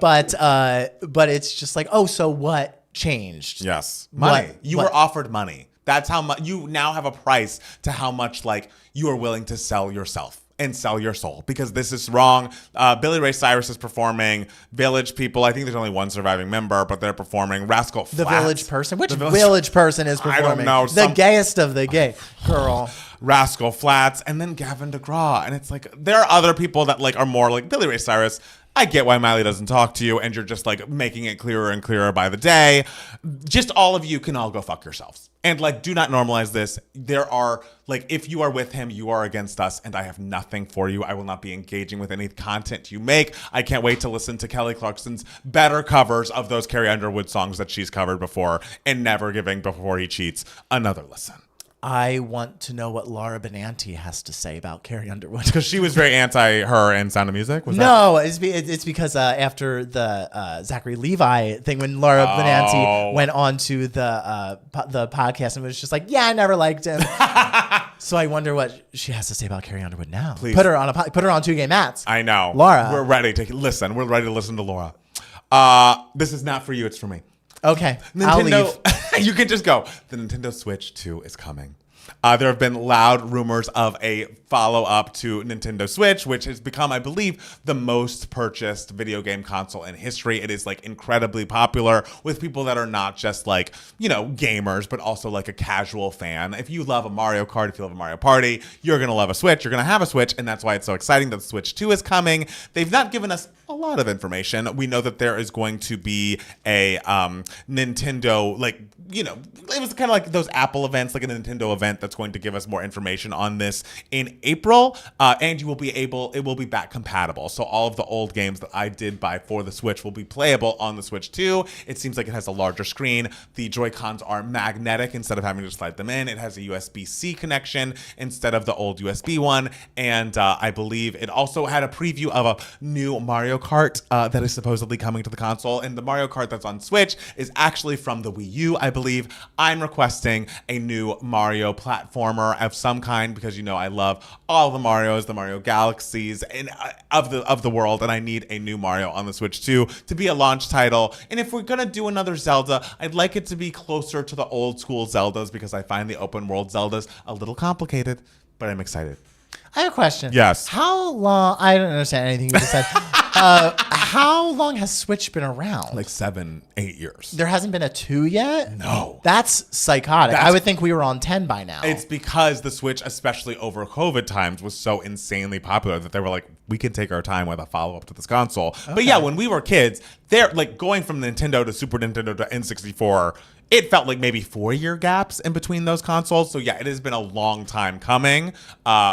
Speaker 2: But it's just so what changed?
Speaker 1: Yes. Money. You were offered money. That's how much you now have a price to how much you are willing to sell yourself and sell your soul, because this is wrong. Billy Ray Cyrus is performing. Village People, I think there's only one surviving member, but they're performing. Rascal Flatts.
Speaker 2: The Village Person? Which Village Person is performing?
Speaker 1: I don't know.
Speaker 2: The gayest of the gay. Girl.
Speaker 1: Rascal Flatts, and then Gavin DeGraw. And it's there are other people that are more Billy Ray Cyrus. I get why Miley doesn't talk to you, and you're just making it clearer and clearer by the day. Just all of you can all go fuck yourselves. And do not normalize this. There are if you are with him, you are against us, and I have nothing for you. I will not be engaging with any content you make. I can't wait to listen to Kelly Clarkson's better covers of those Carrie Underwood songs that she's covered before, and Never Giving Before He Cheats another listen.
Speaker 2: I want to know what Laura Benanti has to say about Carrie Underwood.
Speaker 1: Because she was very anti her and Sound of Music?
Speaker 2: It's because after the Zachary Levi thing, when Laura Benanti went on to the podcast and was just I never liked him. So I wonder what she has to say about Carrie Underwood now.
Speaker 1: Please.
Speaker 2: Put her on 2 Gay Mats.
Speaker 1: I know.
Speaker 2: Laura.
Speaker 1: We're ready to listen. We're ready to listen to Laura. This is not for you. It's for me.
Speaker 2: Okay,
Speaker 1: Nintendo,
Speaker 2: I'll leave.
Speaker 1: You can just go. The Nintendo Switch 2 is coming. There have been loud rumors of a follow-up to Nintendo Switch, which has become, I believe, the most purchased video game console in history. It is incredibly popular with people that are not just gamers, but also a casual fan. If you love a Mario Kart, if you love a Mario Party, you're going to love a Switch. You're going to have a Switch, and that's why it's so exciting that the Switch 2 is coming. They've not given us a lot of information. We know that there is going to be a Nintendo, it was kind of like those Apple events, like a Nintendo event that's going to give us more information on this in April. And it will be back compatible. So all of the old games that I did buy for the Switch will be playable on the Switch too. It seems like it has a larger screen. The Joy-Cons are magnetic instead of having to slide them in. It has a USB-C connection instead of the old USB one. And I believe it also had a preview of a new Mario Kart that is supposedly coming to the console. And the Mario Kart that's on Switch is actually from the Wii U, I believe. I'm requesting a new Mario platformer of some kind because I love all the Marios, the Mario Galaxies and of the world, and I need a new Mario on the Switch too to be a launch title. And if we're gonna do another Zelda, I'd like it to be closer to the old school Zeldas because I find the open world Zeldas a little complicated, but I'm excited.
Speaker 2: I have a question.
Speaker 1: Yes.
Speaker 2: How long? I don't understand anything you just said. How long has Switch been around?
Speaker 1: Like 7-8 years.
Speaker 2: There hasn't been a 2 yet?
Speaker 1: No.
Speaker 2: That's psychotic. I would think we were on 10 by now.
Speaker 1: It's because the Switch, especially over COVID times, was so insanely popular that they were like, we can take our time with a follow-up to this console. Okay. But yeah, when we were kids, they're like going from Nintendo to Super Nintendo to N64, it felt like maybe 4-year gaps in between those consoles. So yeah, it has been a long time coming.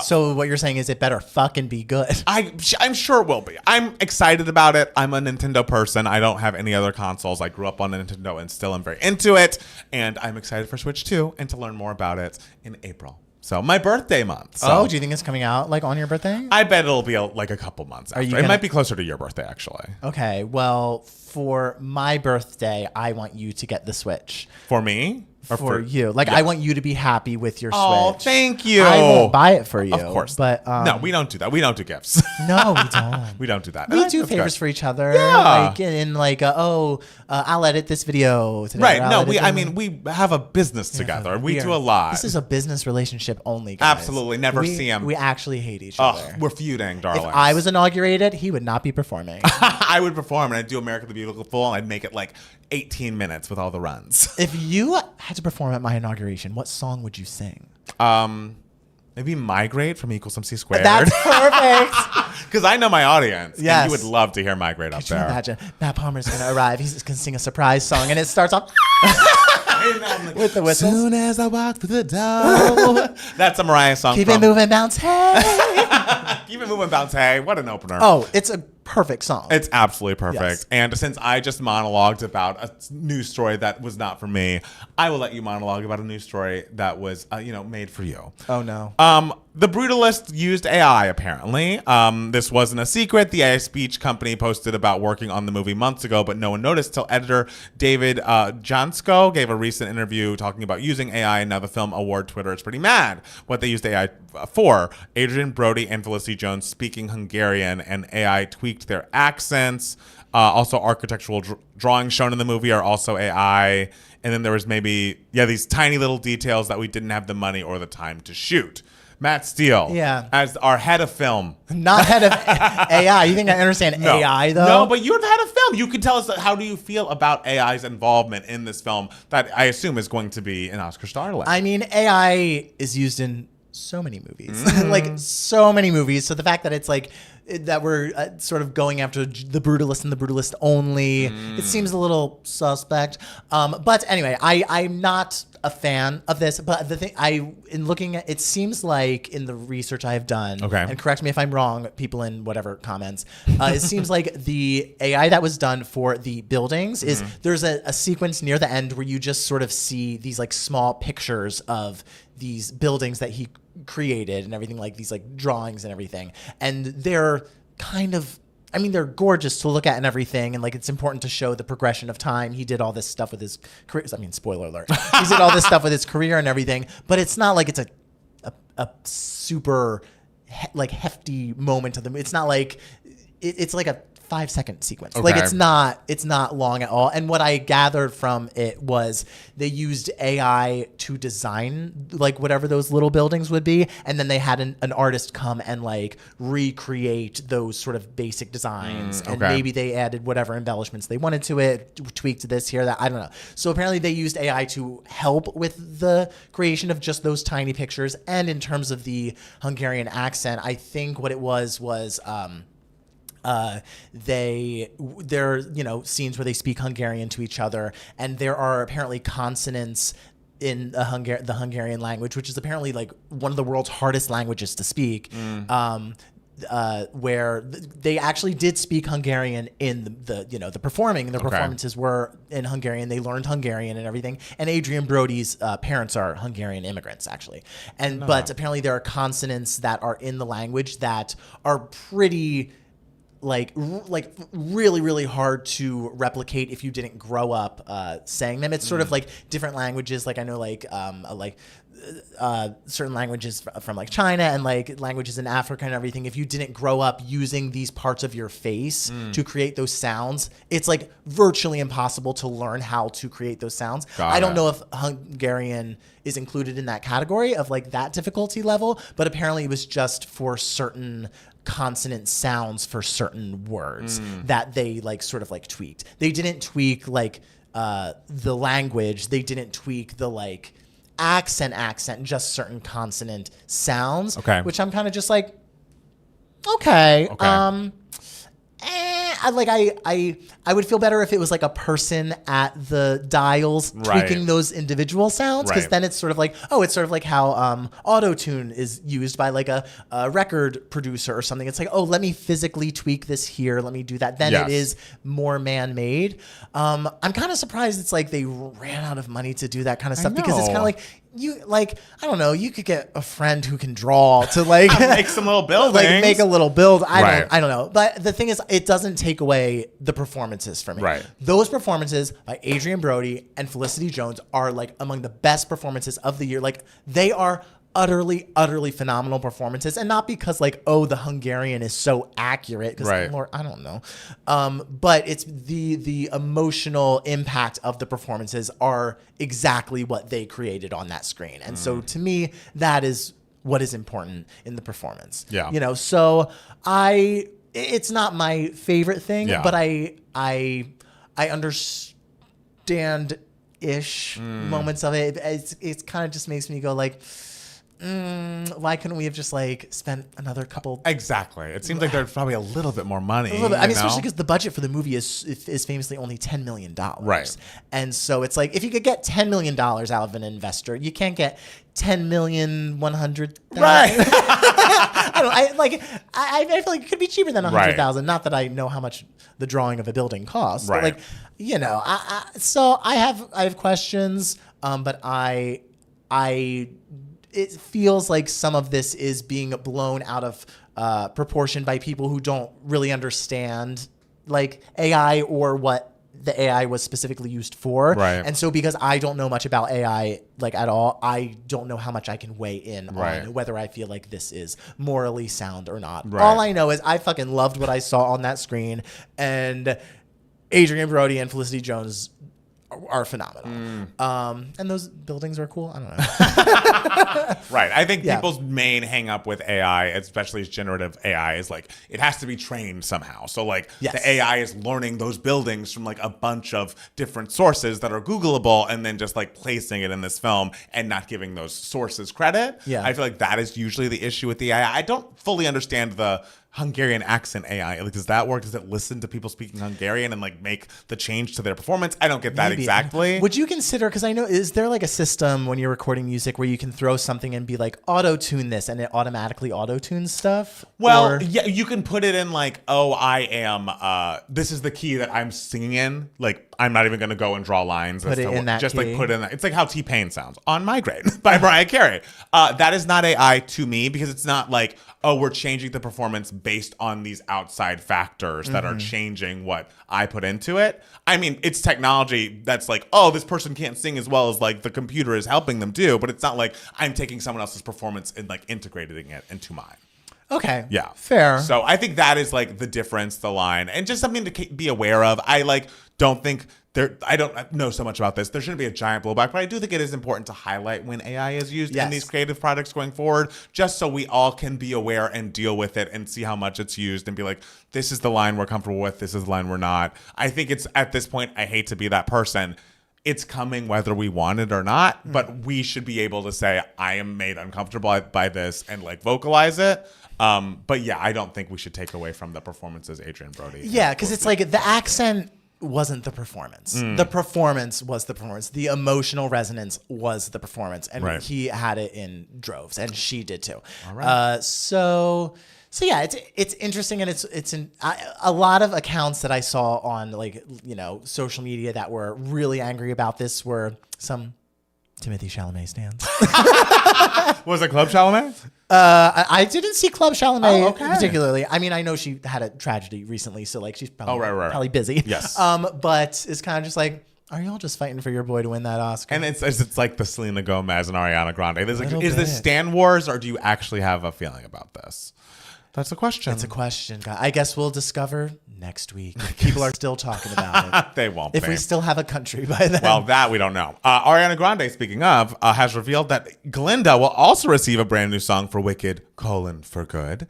Speaker 2: So what you're saying is it better fucking be good.
Speaker 1: I'm sure it will be. I'm excited about it. I'm a Nintendo person. I don't have any other consoles. I grew up on Nintendo and still am very into it. And I'm excited for Switch 2 and to learn more about it in April. So my birthday month. So
Speaker 2: do you think it's coming out like on your birthday?
Speaker 1: I bet it'll be like a couple months after. It might be closer to your birthday, actually.
Speaker 2: Okay, well, for my birthday, I want you to get the Switch.
Speaker 1: For me?
Speaker 2: Or for you. Like, yeah. I want you to be happy with your Switch.
Speaker 1: Oh, thank you.
Speaker 2: I won't buy it for you.
Speaker 1: Of course.
Speaker 2: But
Speaker 1: no, we don't do that. We don't do gifts.
Speaker 2: No, we don't.
Speaker 1: We don't do that.
Speaker 2: We do favors for each other.
Speaker 1: Yeah.
Speaker 2: I'll edit this video today.
Speaker 1: Right. No, we have a business together. We do a lot.
Speaker 2: This is a business relationship only, guys.
Speaker 1: Absolutely. Never see him.
Speaker 2: We actually hate each other.
Speaker 1: We're feuding, darling.
Speaker 2: If I was inaugurated, he would not be performing.
Speaker 1: I would perform, and I'd do America the Beautiful, and I'd make it like 18 minutes with all the runs.
Speaker 2: If you had to perform at my inauguration, what song would you sing?
Speaker 1: Maybe Migrate from Equals MC Squared.
Speaker 2: That's perfect.
Speaker 1: Because I know my audience.
Speaker 2: Yes.
Speaker 1: And you would love to hear Migrate up there.
Speaker 2: Could you imagine? Matt Palmer's going to arrive. He's going to sing a surprise song, and it starts off with the whistle.
Speaker 1: Soon as I walk through the door. That's a Mariah song.
Speaker 2: Keep it moving, bounce, hey.
Speaker 1: Keep it moving, bounce, hey. What an opener.
Speaker 2: Oh, it's a perfect song.
Speaker 1: It's absolutely perfect.
Speaker 2: Yes.
Speaker 1: And since I just monologued about a news story that was not for me, I will let you monologue about a news story that was, made for you.
Speaker 2: Oh, no.
Speaker 1: The Brutalist used AI, apparently. This wasn't a secret. The AI speech company posted about working on the movie months ago, but no one noticed till editor David Jansko gave a recent interview talking about using AI, and now the film award Twitter is pretty mad what they used AI for. Adrian Brody and Felicity Jones speaking Hungarian, and AI tweaked their accents. Also, architectural drawings shown in the movie are also AI. And then there was these tiny little details that we didn't have the money or the time to shoot. Matt Steele, as our head of film.
Speaker 2: Not head of AI. You think I understand AI, though?
Speaker 1: No, but you're the head of film. You can tell us, how do you feel about AI's involvement in this film that I assume is going to be an Oscar starlet?
Speaker 2: I mean, AI is used in so many movies. Like, so many movies. So the fact that it's like, that we're sort of going after the Brutalist and the Brutalist only, it seems a little suspect. But anyway, I'm not a fan of this, but the thing in looking at it, seems like in the research I have done, and correct me if I'm wrong, people in whatever comments, it seems like the AI that was done for the buildings is there's a sequence near the end where you just sort of see these like small pictures of these buildings that he created and everything, like these like drawings and everything, and they're kind of, I mean, they're gorgeous to look at and everything, and like it's important to show the progression of time. He did all this stuff with his career. I mean, spoiler alert. He did all this stuff with his career and everything, but it's not like it's a super hefty moment of them. It's not like it's like a 5-second sequence. Like it's not long at all. And what I gathered from it was they used AI to design like whatever those little buildings would be, and then they had an artist come and like recreate those sort of basic designs, and maybe they added whatever embellishments they wanted to it, tweaked this here, that, I don't know. So apparently they used AI to help with the creation of just those tiny pictures. And in terms of the Hungarian accent, I think what it was there are, scenes where they speak Hungarian to each other, and there are apparently consonants in the Hungarian language, which is apparently like one of the world's hardest languages to speak. Where they actually did speak Hungarian in the performing. Their performances were in Hungarian. They learned Hungarian and everything. And Adrian Brody's parents are Hungarian immigrants, actually. But apparently there are consonants that are in the language that are pretty like really, really hard to replicate if you didn't grow up saying them. It's sort of like different languages. Like I know certain languages from like China and like languages in Africa and everything. If you didn't grow up using these parts of your face to create those sounds, it's like virtually impossible to learn how to create those sounds. I don't know if Hungarian is included in that category of like that difficulty level, but apparently it was just for certain consonant sounds for certain words that they like sort of like tweaked. They didn't tweak like the language. They didn't tweak the like accent, just certain consonant sounds. Okay. Which I'm kind of just like, okay. I would feel better if it was like a person at the dials tweaking those individual sounds, because then it's sort of like, it's sort of like how auto-tune is used by like a record producer or something. It's like, let me physically tweak this here, let me do that. Then it is more man-made. I'm kind of surprised it's like they ran out of money to do that kind of stuff, because it's kind of like, I don't know, you could get a friend who can draw to like
Speaker 1: make some little buildings,
Speaker 2: like make a little build. I don't know. But the thing is, it doesn't take away the performances for me. Those performances by Adrian Brody and Felicity Jones are like among the best performances of the year. Like they are utterly, utterly phenomenal performances, and not because like, the Hungarian is so accurate, because Lord, I don't know, but it's the emotional impact of the performances are exactly what they created on that screen, and so to me, that is what is important in the performance. So it's not my favorite thing, but I understand moments of it. It's kind of just makes me go like, why couldn't we have just like spent another couple?
Speaker 1: Exactly. It seems like there's probably a little bit more money.
Speaker 2: Especially because the budget for the movie is famously only $10 million. And so it's like, if you could get $10 million out of an investor, you can't get $10,100,000. I feel like it could be cheaper than $100,000. Not that I know how much the drawing of a building costs. But like, so I have questions, but it feels like some of this is being blown out of proportion by people who don't really understand like AI or what the AI was specifically used for. And so because I don't know much about AI like at all, I don't know how much I can weigh in on whether I feel like this is morally sound or not. All I know is I fucking loved what I saw on that screen, and Adrian Brody and Felicity Jones are phenomenal. And those buildings are cool. I don't know.
Speaker 1: I think people's main hang up with AI, especially generative AI, is like it has to be trained somehow. So like the AI is learning those buildings from like a bunch of different sources that are Googleable, and then just like placing it in this film and not giving those sources credit. I feel like that is usually the issue with the AI. I don't fully understand the Hungarian accent AI. Like, does that work? Does it listen to people speaking Hungarian and like make the change to their performance? I don't get that exactly.
Speaker 2: Would you consider, because I know, is there like a system when you're recording music where you can throw something and be like, auto-tune this, and it automatically auto-tunes stuff?
Speaker 1: Well, yeah, you can put it in like, I am, this is the key that I'm singing in. Like, I'm not even going to go and draw lines.
Speaker 2: Put it in that
Speaker 1: just
Speaker 2: key.
Speaker 1: Like put in that. It's like how T-Pain sounds on Migraine by Mariah Carey. That is not AI to me, because it's not like, we're changing the performance based on these outside factors that are changing what I put into it. I mean, it's technology that's like, this person can't sing as well as like the computer is helping them do, but it's not like I'm taking someone else's performance and like integrating it into mine.
Speaker 2: Okay.
Speaker 1: Yeah.
Speaker 2: Fair.
Speaker 1: So I think that is like the difference, the line, and just something to be aware of. I don't think I don't know so much about this. There shouldn't be a giant blowback, but I do think it is important to highlight when AI is used in these creative products going forward, just so we all can be aware and deal with it and see how much it's used and be like, this is the line we're comfortable with, this is the line we're not. I think it's, at this point, I hate to be that person. It's coming whether we want it or not, but we should be able to say, I am made uncomfortable by this and like vocalize it. But yeah, I don't think we should take away from the performances Adrian Brody.
Speaker 2: Yeah, because it's like the accent wasn't the performance. The performance was the performance. The emotional resonance was the performance, and he had it in droves, and she did too.
Speaker 1: All right.
Speaker 2: So yeah, it's interesting, and it's in a lot of accounts that I saw on social media that were really angry about this were some Timothée Chalamet stands.
Speaker 1: Was it Club Chalamet?
Speaker 2: I didn't see Club Chalamet particularly. I mean, I know she had a tragedy recently, so she's probably probably busy.
Speaker 1: Yes.
Speaker 2: But it's kind of just like, are y'all just fighting for your boy to win that Oscar?
Speaker 1: And it's like the Selena Gomez and Ariana Grande. Is this Stan Wars, or do you actually have a feeling about this? That's a question.
Speaker 2: It's a question. I guess we'll discover next week. People are still talking about it.
Speaker 1: They won't
Speaker 2: if we still have a country by then.
Speaker 1: Well, that we don't know. Ariana Grande, speaking of, has revealed that Glinda will also receive a brand new song for Wicked, for good.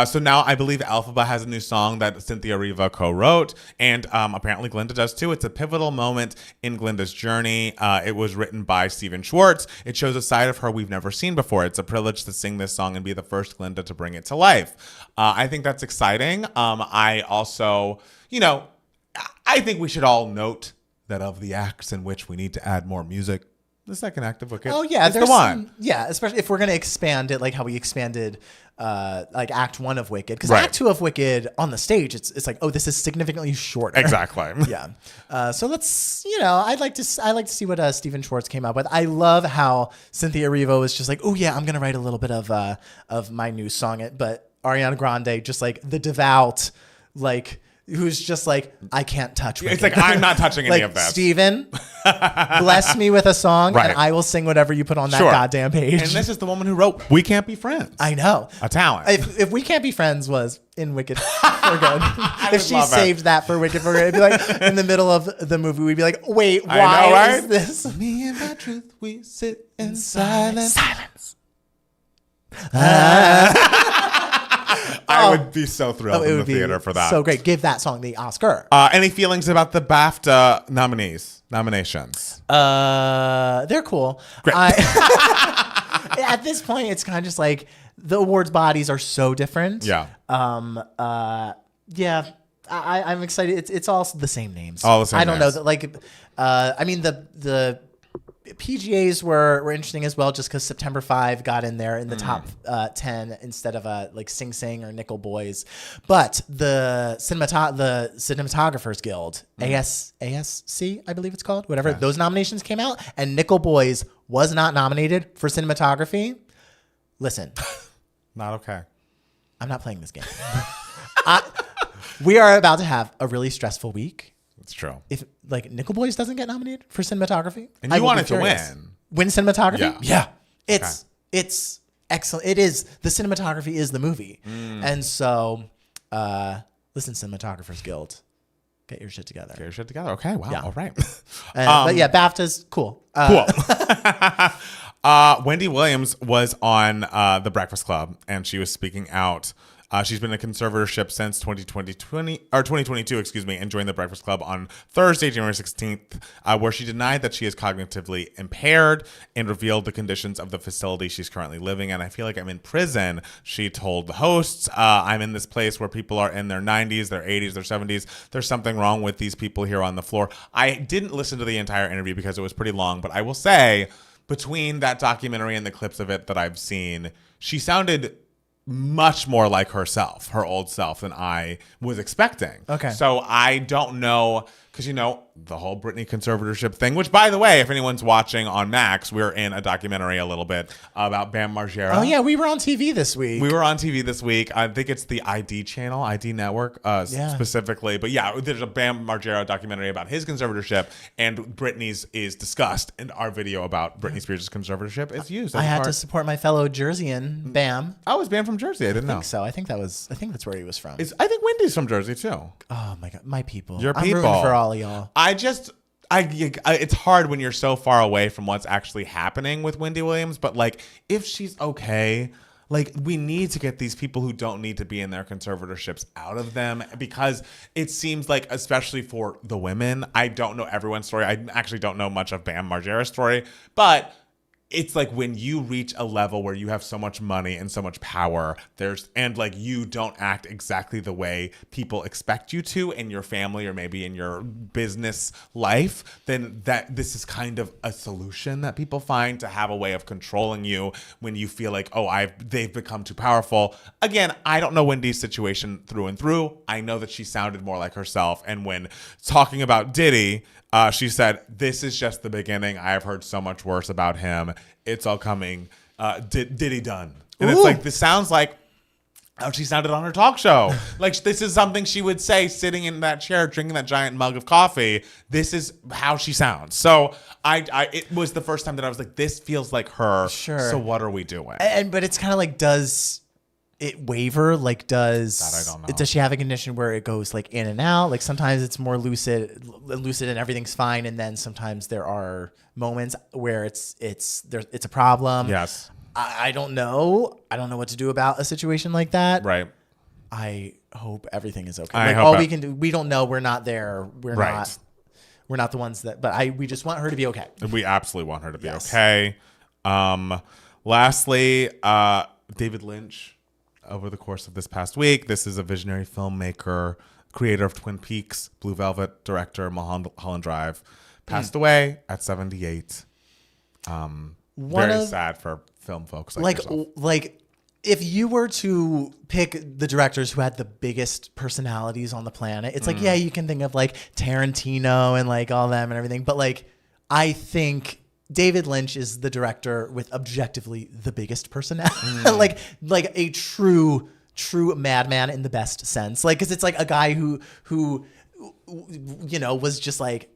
Speaker 1: So now I believe Elphaba has a new song that Cynthia Erivo co-wrote, and apparently Glinda does too. It's a pivotal moment in Glinda's journey. It was written by Stephen Schwartz. It shows a side of her we've never seen before. It's a privilege to sing this song and be the first Glinda to bring it to life. I think that's exciting. I also, I think we should all note that of the acts in which we need to add more music, the second act of Wicked.
Speaker 2: Oh yeah,
Speaker 1: there's the one.
Speaker 2: Especially if we're gonna expand it, like how we expanded, Act 1 of Wicked, because
Speaker 1: Right.
Speaker 2: Act 2 of Wicked on the stage, it's like, oh, this is significantly shorter.
Speaker 1: Exactly.
Speaker 2: Yeah. So let's, I like to see what Stephen Schwartz came up with. I love how Cynthia Erivo is just like, oh yeah, I'm gonna write a little bit of my new song, but Ariana Grande just like the devout, who's just like, I can't touch Wicked.
Speaker 1: It's like, I'm not touching any of that.
Speaker 2: Steven, bless me with a song,
Speaker 1: Right.
Speaker 2: and I will sing whatever you put on that goddamn page.
Speaker 1: And this is the woman who wrote We Can't Be Friends.
Speaker 2: I know.
Speaker 1: A talent.
Speaker 2: If We Can't Be Friends was in Wicked for Good, if she
Speaker 1: love
Speaker 2: saved that for Wicked for Good, it'd be like, in the middle of the movie, we'd be like, wait, why
Speaker 1: I know, right?
Speaker 2: is this?
Speaker 1: Me and my truth, we sit in silence.
Speaker 2: Silence.
Speaker 1: I would be so thrilled in the theater for that.
Speaker 2: So great. Give that song the Oscar.
Speaker 1: Any feelings about the BAFTA nominations?
Speaker 2: They're cool.
Speaker 1: Great.
Speaker 2: At this point, it's kind of just like the awards bodies are so different.
Speaker 1: Yeah.
Speaker 2: Yeah. I'm excited. It's all the same names.
Speaker 1: All the same
Speaker 2: I don't know
Speaker 1: names.
Speaker 2: that the PGAs were interesting as well, just because September 5 got in there in the top 10 instead of Sing Sing or Nickel Boys. But the Cinematographers Guild, ASC, I believe it's called, whatever, those nominations came out, and Nickel Boys was not nominated for cinematography. Listen.
Speaker 1: Not okay.
Speaker 2: I'm not playing this game. We are about to have a really stressful week.
Speaker 1: It's true.
Speaker 2: If Nickel Boys doesn't get nominated for cinematography,
Speaker 1: And you want it to
Speaker 2: win cinematography?
Speaker 1: Yeah.
Speaker 2: It's excellent. It is, the cinematography is the movie. And so listen, Cinematographers Guild, get your shit together.
Speaker 1: Okay. Wow.
Speaker 2: Yeah.
Speaker 1: All right.
Speaker 2: But yeah, BAFTA's cool.
Speaker 1: Cool. Wendy Williams was on The Breakfast Club, and she was speaking out. She's been in a conservatorship since 2022, and joined The Breakfast Club on Thursday, January 16th, where she denied that she is cognitively impaired and revealed the conditions of the facility she's currently living in. I feel like I'm in prison, she told the hosts. I'm in this place where people are in their 90s, their 80s, their 70s. There's something wrong with these people here on the floor. I didn't listen to the entire interview because it was pretty long, but I will say, between that documentary and the clips of it that I've seen, she sounded much more like herself, her old self, than I was expecting.
Speaker 2: Okay.
Speaker 1: So I don't know, because the whole Britney conservatorship thing, which, by the way, if anyone's watching on Max, we're in a documentary a little bit about Bam Margera.
Speaker 2: Oh yeah, we were on TV this week.
Speaker 1: I think it's the ID channel, ID network, specifically. But yeah, there's a Bam Margera documentary about his conservatorship, and Britney's is discussed, and our video about Britney Spears' conservatorship is used.
Speaker 2: I had to support my fellow Jerseyan, Bam.
Speaker 1: I was Bam from Jersey. I didn't know.
Speaker 2: So I think that's where he was from.
Speaker 1: I think Wendy's from Jersey too.
Speaker 2: Oh my God, my people.
Speaker 1: Your
Speaker 2: I'm
Speaker 1: people.
Speaker 2: rooting for all of y'all.
Speaker 1: It's hard when you're so far away from what's actually happening with Wendy Williams, but if she's okay, we need to get these people who don't need to be in their conservatorships out of them, because it seems like, especially for the women, I don't know everyone's story. I actually don't know much of Bam Margera's story, but it's like when you reach a level where you have so much money and so much power, and like you don't act exactly the way people expect you to in your family or maybe in your business life, then this is kind of a solution that people find to have a way of controlling you when you feel like, they've become too powerful. Again, I don't know Wendy's situation through and through. I know that she sounded more like herself. And when talking about Diddy, she said, "This is just the beginning. I have heard so much worse about him. It's all coming. Diddy done." And it's like, this sounds like how she sounded on her talk show. Like, this is something she would say sitting in that chair, drinking that giant mug of coffee. This is how she sounds. So it was the first time that I was like, this feels like her.
Speaker 2: Sure.
Speaker 1: So what are we doing?
Speaker 2: But it's kind of like, does it waver? Like,
Speaker 1: That I don't know.
Speaker 2: does she have a condition where it goes like in and out? Like sometimes it's more lucid and everything's fine, and then sometimes there are moments where it's a problem.
Speaker 1: Yes.
Speaker 2: I don't know. I don't know what to do about a situation like that.
Speaker 1: Right.
Speaker 2: I hope everything is okay.
Speaker 1: I
Speaker 2: Like
Speaker 1: hope
Speaker 2: all we can do, we don't know. We're not there. We're
Speaker 1: Right.
Speaker 2: not the ones that. But we just want her to be okay.
Speaker 1: We absolutely want her to be
Speaker 2: Yes.
Speaker 1: okay. Lastly, David Lynch. Over the course of this past week, this is a visionary filmmaker, creator of Twin Peaks, Blue Velvet, director, Mulholland Drive, passed away at 78. Very sad for film folks like yourself.
Speaker 2: Like if you were to pick the directors who had the biggest personalities on the planet, it's like, yeah, you can think of like Tarantino and like all them and everything, but like I think David Lynch is the director with objectively the biggest personality, like a true madman in the best sense. Like, cause it's like a guy who, was just like,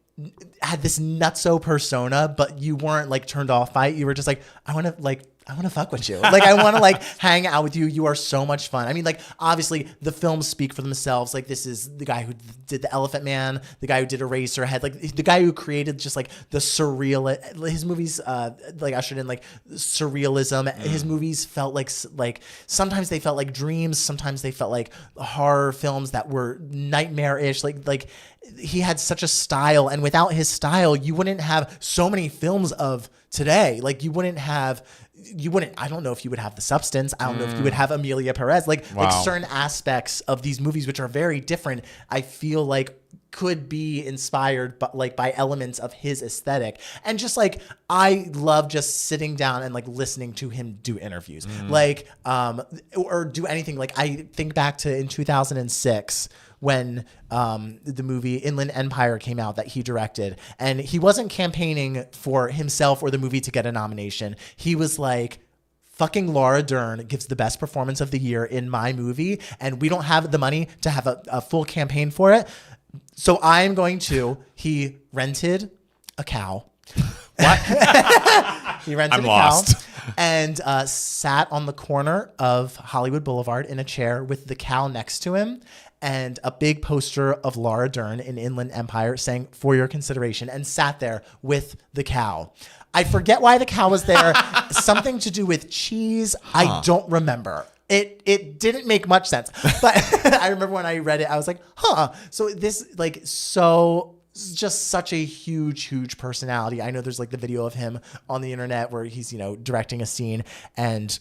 Speaker 2: had this nutso persona, but you weren't like turned off by it. You were just like, I want to fuck with you. Like, I want to like hang out with you. You are so much fun. I mean, like, obviously the films speak for themselves. Like, this is the guy who did The Elephant Man, the guy who did Eraserhead, like the guy who created just like the surreal, his movies, like ushered in like surrealism. His movies felt like sometimes they felt like dreams. Sometimes they felt like horror films that were nightmare-ish. Like he had such a style, and without his style, you wouldn't have so many films of today. Like you wouldn't, I don't know if you would have The Substance. I don't know if you would have Amelia Perez. Like certain aspects of these movies, which are very different, I feel like could be inspired by elements of his aesthetic. And just like, I love just sitting down and like listening to him do interviews, or do anything. Like I think back to in 2006, when the movie Inland Empire came out that he directed, and he wasn't campaigning for himself or the movie to get a nomination. He was like, fucking Laura Dern gives the best performance of the year in my movie, and we don't have the money to have a full campaign for it. So I'm going to, he rented a cow. What? He rented
Speaker 1: I'm
Speaker 2: a
Speaker 1: lost.
Speaker 2: cow and sat on the corner of Hollywood Boulevard in a chair with the cow next to him, and a big poster of Laura Dern in Inland Empire saying, "For your consideration," and sat there with the cow. I forget why the cow was there. Something to do with cheese. I don't remember. It didn't make much sense. But I remember when I read it, I was like, huh. So this just such a huge personality. I know there's like the video of him on the internet where he's, directing a scene, and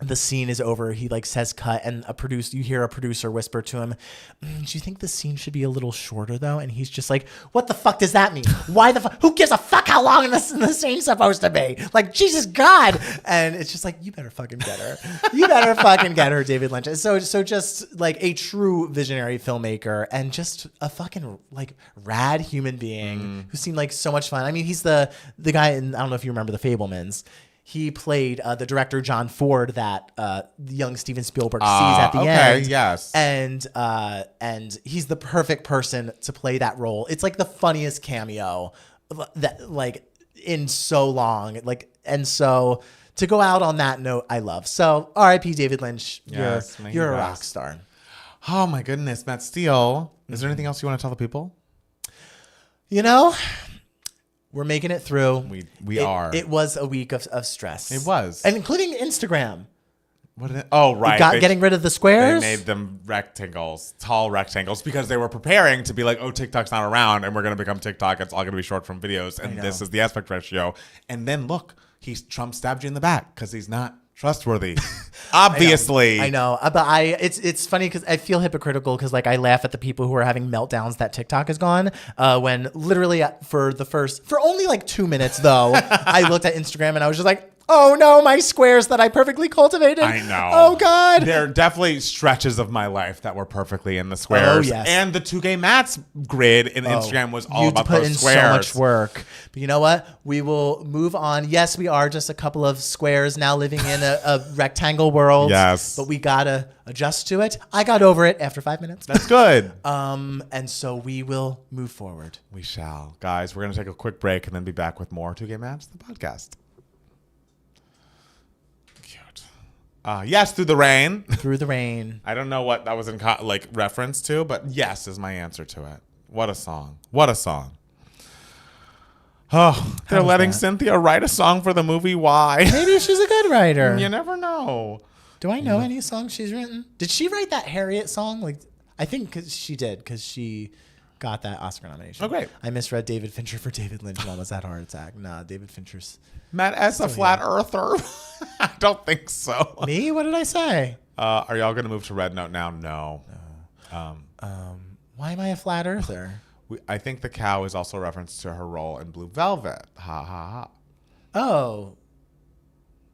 Speaker 2: the scene is over. He like says cut, and you hear a producer whisper to him, "Do you think the scene should be a little shorter though?" And he's just like, "What the fuck does that mean? Why the fuck? Who gives a fuck how long the scene's supposed to be? Like, Jesus God!" And it's just like, you better fucking get her. You better fucking get her, David Lynch. So just like a true visionary filmmaker, and just a fucking like rad human being who seemed like so much fun. I mean, he's the guy in, I don't know if you remember The Fabelmans. He played the director John Ford that young Steven Spielberg sees at the end.
Speaker 1: Yes.
Speaker 2: And he's the perfect person to play that role. It's like the funniest cameo that like in so long. Like, and so to go out on that note, I love. So R.I.P. David Lynch.
Speaker 1: Yes,
Speaker 2: you're a rock star.
Speaker 1: Oh my goodness, Matt Steele. Is there anything else you want to tell the people?
Speaker 2: We're making it through.
Speaker 1: We are.
Speaker 2: It was a week of stress.
Speaker 1: It was.
Speaker 2: And including Instagram.
Speaker 1: What did it? Oh, right.
Speaker 2: Getting rid of the squares?
Speaker 1: They made them rectangles, tall rectangles, because they were preparing to be like, oh, TikTok's not around, and we're going to become TikTok. It's all going to be short form videos, and this is the aspect ratio. And then look, Trump stabbed you in the back because he's not trustworthy. Obviously.
Speaker 2: I know. But it's funny because I feel hypocritical because like I laugh at the people who are having meltdowns that TikTok is gone. When literally for only like 2 minutes though, I looked at Instagram and I was just like, oh no, my squares that I perfectly cultivated.
Speaker 1: I know.
Speaker 2: Oh God.
Speaker 1: There are definitely stretches of my life that were perfectly in the squares.
Speaker 2: Oh, yes.
Speaker 1: And the 2Gay Mats grid in Instagram was all about
Speaker 2: put
Speaker 1: those
Speaker 2: in
Speaker 1: squares.
Speaker 2: so much work. But you know what? We will move on. Yes, we are just a couple of squares now living in a rectangle world.
Speaker 1: Yes.
Speaker 2: But we gotta adjust to it. I got over it after 5 minutes.
Speaker 1: That's good.
Speaker 2: And so we will move forward.
Speaker 1: We shall. Guys, we're going to take a quick break and then be back with more 2Gay Mats, the podcast. Yes, through the rain.
Speaker 2: Through the rain.
Speaker 1: I don't know what that was in reference to, but yes is my answer to it. What a song. What a song. Oh, they're letting Cynthia write a song for the movie. Why?
Speaker 2: Maybe she's a good writer.
Speaker 1: You never know.
Speaker 2: Do I know any songs she's written? Did she write that Harriet song? Like, I think she did because she got that Oscar nomination.
Speaker 1: Oh, great.
Speaker 2: I misread David Fincher for David Lynch and almost had a heart attack. Nah, David Fincher's...
Speaker 1: Matt S. a flat earther. I don't think so.
Speaker 2: Me? What did I say?
Speaker 1: Are y'all going to move to Red Note now? No.
Speaker 2: Why am I a flat earther?
Speaker 1: I think the cow is also a reference to her role in Blue Velvet. Ha, ha, ha.
Speaker 2: Oh.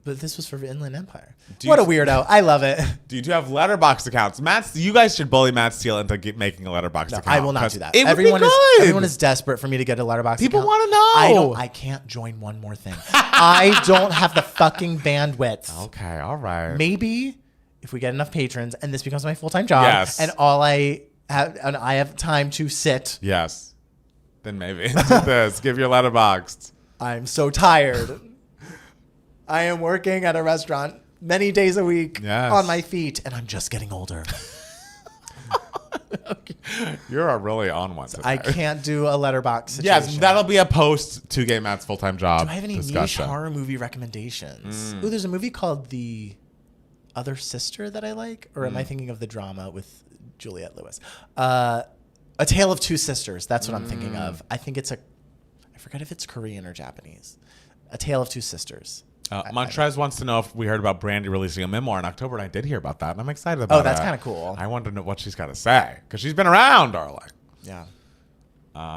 Speaker 2: But this was for Inland Empire. What a weirdo. I love it.
Speaker 1: Do you have letterbox accounts? You guys should bully Matt Steele into making a letterbox account.
Speaker 2: I will not do that.
Speaker 1: Everyone would be good.
Speaker 2: Everyone is desperate for me to get a letterbox
Speaker 1: People
Speaker 2: account.
Speaker 1: want to know.
Speaker 2: I can't join one more thing. I don't have the fucking bandwidth.
Speaker 1: Okay, all right.
Speaker 2: Maybe if we get enough patrons and this becomes my full-time job and I have time to sit.
Speaker 1: Yes. Then maybe do this. Give your letterbox.
Speaker 2: I'm so tired. I am working at a restaurant many days a week on my feet, and I'm just getting older.
Speaker 1: You're really on one today.
Speaker 2: I can't do a letterbox situation.
Speaker 1: Yes, that'll be a post 2Gay Matt's full-time job.
Speaker 2: Do I have any niche horror movie recommendations? Ooh, there's a movie called The Other Sister that I like. Or am I thinking of the drama with Juliette Lewis? A Tale of Two Sisters. That's what I'm thinking of. I think I forget if it's Korean or Japanese. A Tale of Two Sisters.
Speaker 1: Montrez wants to know if we heard about Brandy releasing a memoir in October, and I did hear about that, and I'm excited about it.
Speaker 2: Oh, that's kind of cool.
Speaker 1: I want to know what she's got to say, because she's been around, darling.
Speaker 2: Yeah.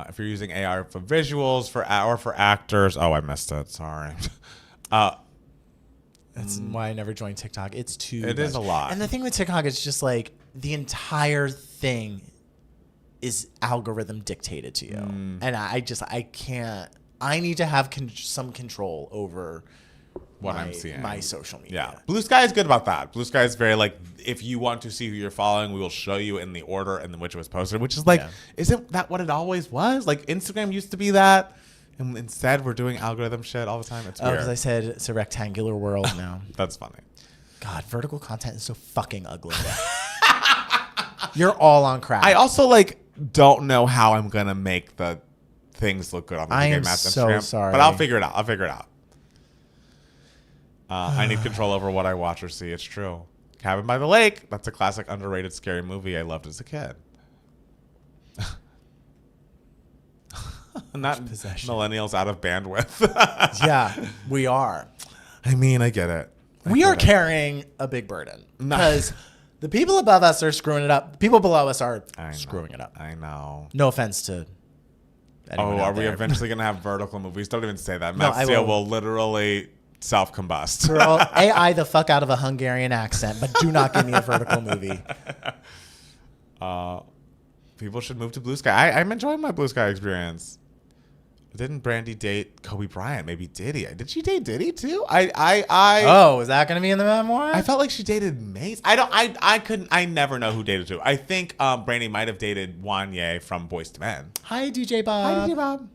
Speaker 1: If you're using AR for visuals or for actors, I missed it. Sorry.
Speaker 2: That's why I never joined TikTok. It's too much.
Speaker 1: It is a lot.
Speaker 2: And the thing with TikTok is just like the entire thing is algorithm dictated to you. And I can't. I need to have some control over
Speaker 1: what I'm seeing.
Speaker 2: My social media.
Speaker 1: Yeah. Blue Sky is good about that. Blue Sky is very if you want to see who you're following, we will show you in the order in which it was posted, which is isn't that what it always was? Like Instagram used to be that. And instead we're doing algorithm shit all the time. It's weird.
Speaker 2: Because I said it's a rectangular world now.
Speaker 1: That's funny.
Speaker 2: God, vertical content is so fucking ugly. You're all on crack.
Speaker 1: I also don't know how I'm gonna make the things look good on the
Speaker 2: I am
Speaker 1: Matt's
Speaker 2: so
Speaker 1: Instagram.
Speaker 2: sorry.
Speaker 1: But I'll figure it out. I need control over what I watch or see. It's true. Cabin by the Lake. That's a classic, underrated, scary movie I loved as a kid. Not millennials out of bandwidth.
Speaker 2: Yeah, we are.
Speaker 1: I mean, I get it.
Speaker 2: We are carrying a big burden because the people above us are screwing it up. People below us are screwing it up.
Speaker 1: I know.
Speaker 2: No offense to anyone
Speaker 1: are we
Speaker 2: there.
Speaker 1: eventually going to have vertical movies? Don't even say that. Matt Steele will literally self-combust.
Speaker 2: Girl, AI the fuck out of a Hungarian accent, but do not give me a vertical movie.
Speaker 1: People should move to Blue Sky. I'm enjoying my Blue Sky experience. Didn't Brandy date Kobe Bryant? Maybe Diddy. Did she date Diddy too?
Speaker 2: Oh, is that going to be in the memoir?
Speaker 1: I felt like she dated Mace. I never know who dated who. I think Brandy might have dated Wanye from Boyz II Men.
Speaker 2: Hi, DJ Bob.
Speaker 1: Hi, DJ Bob.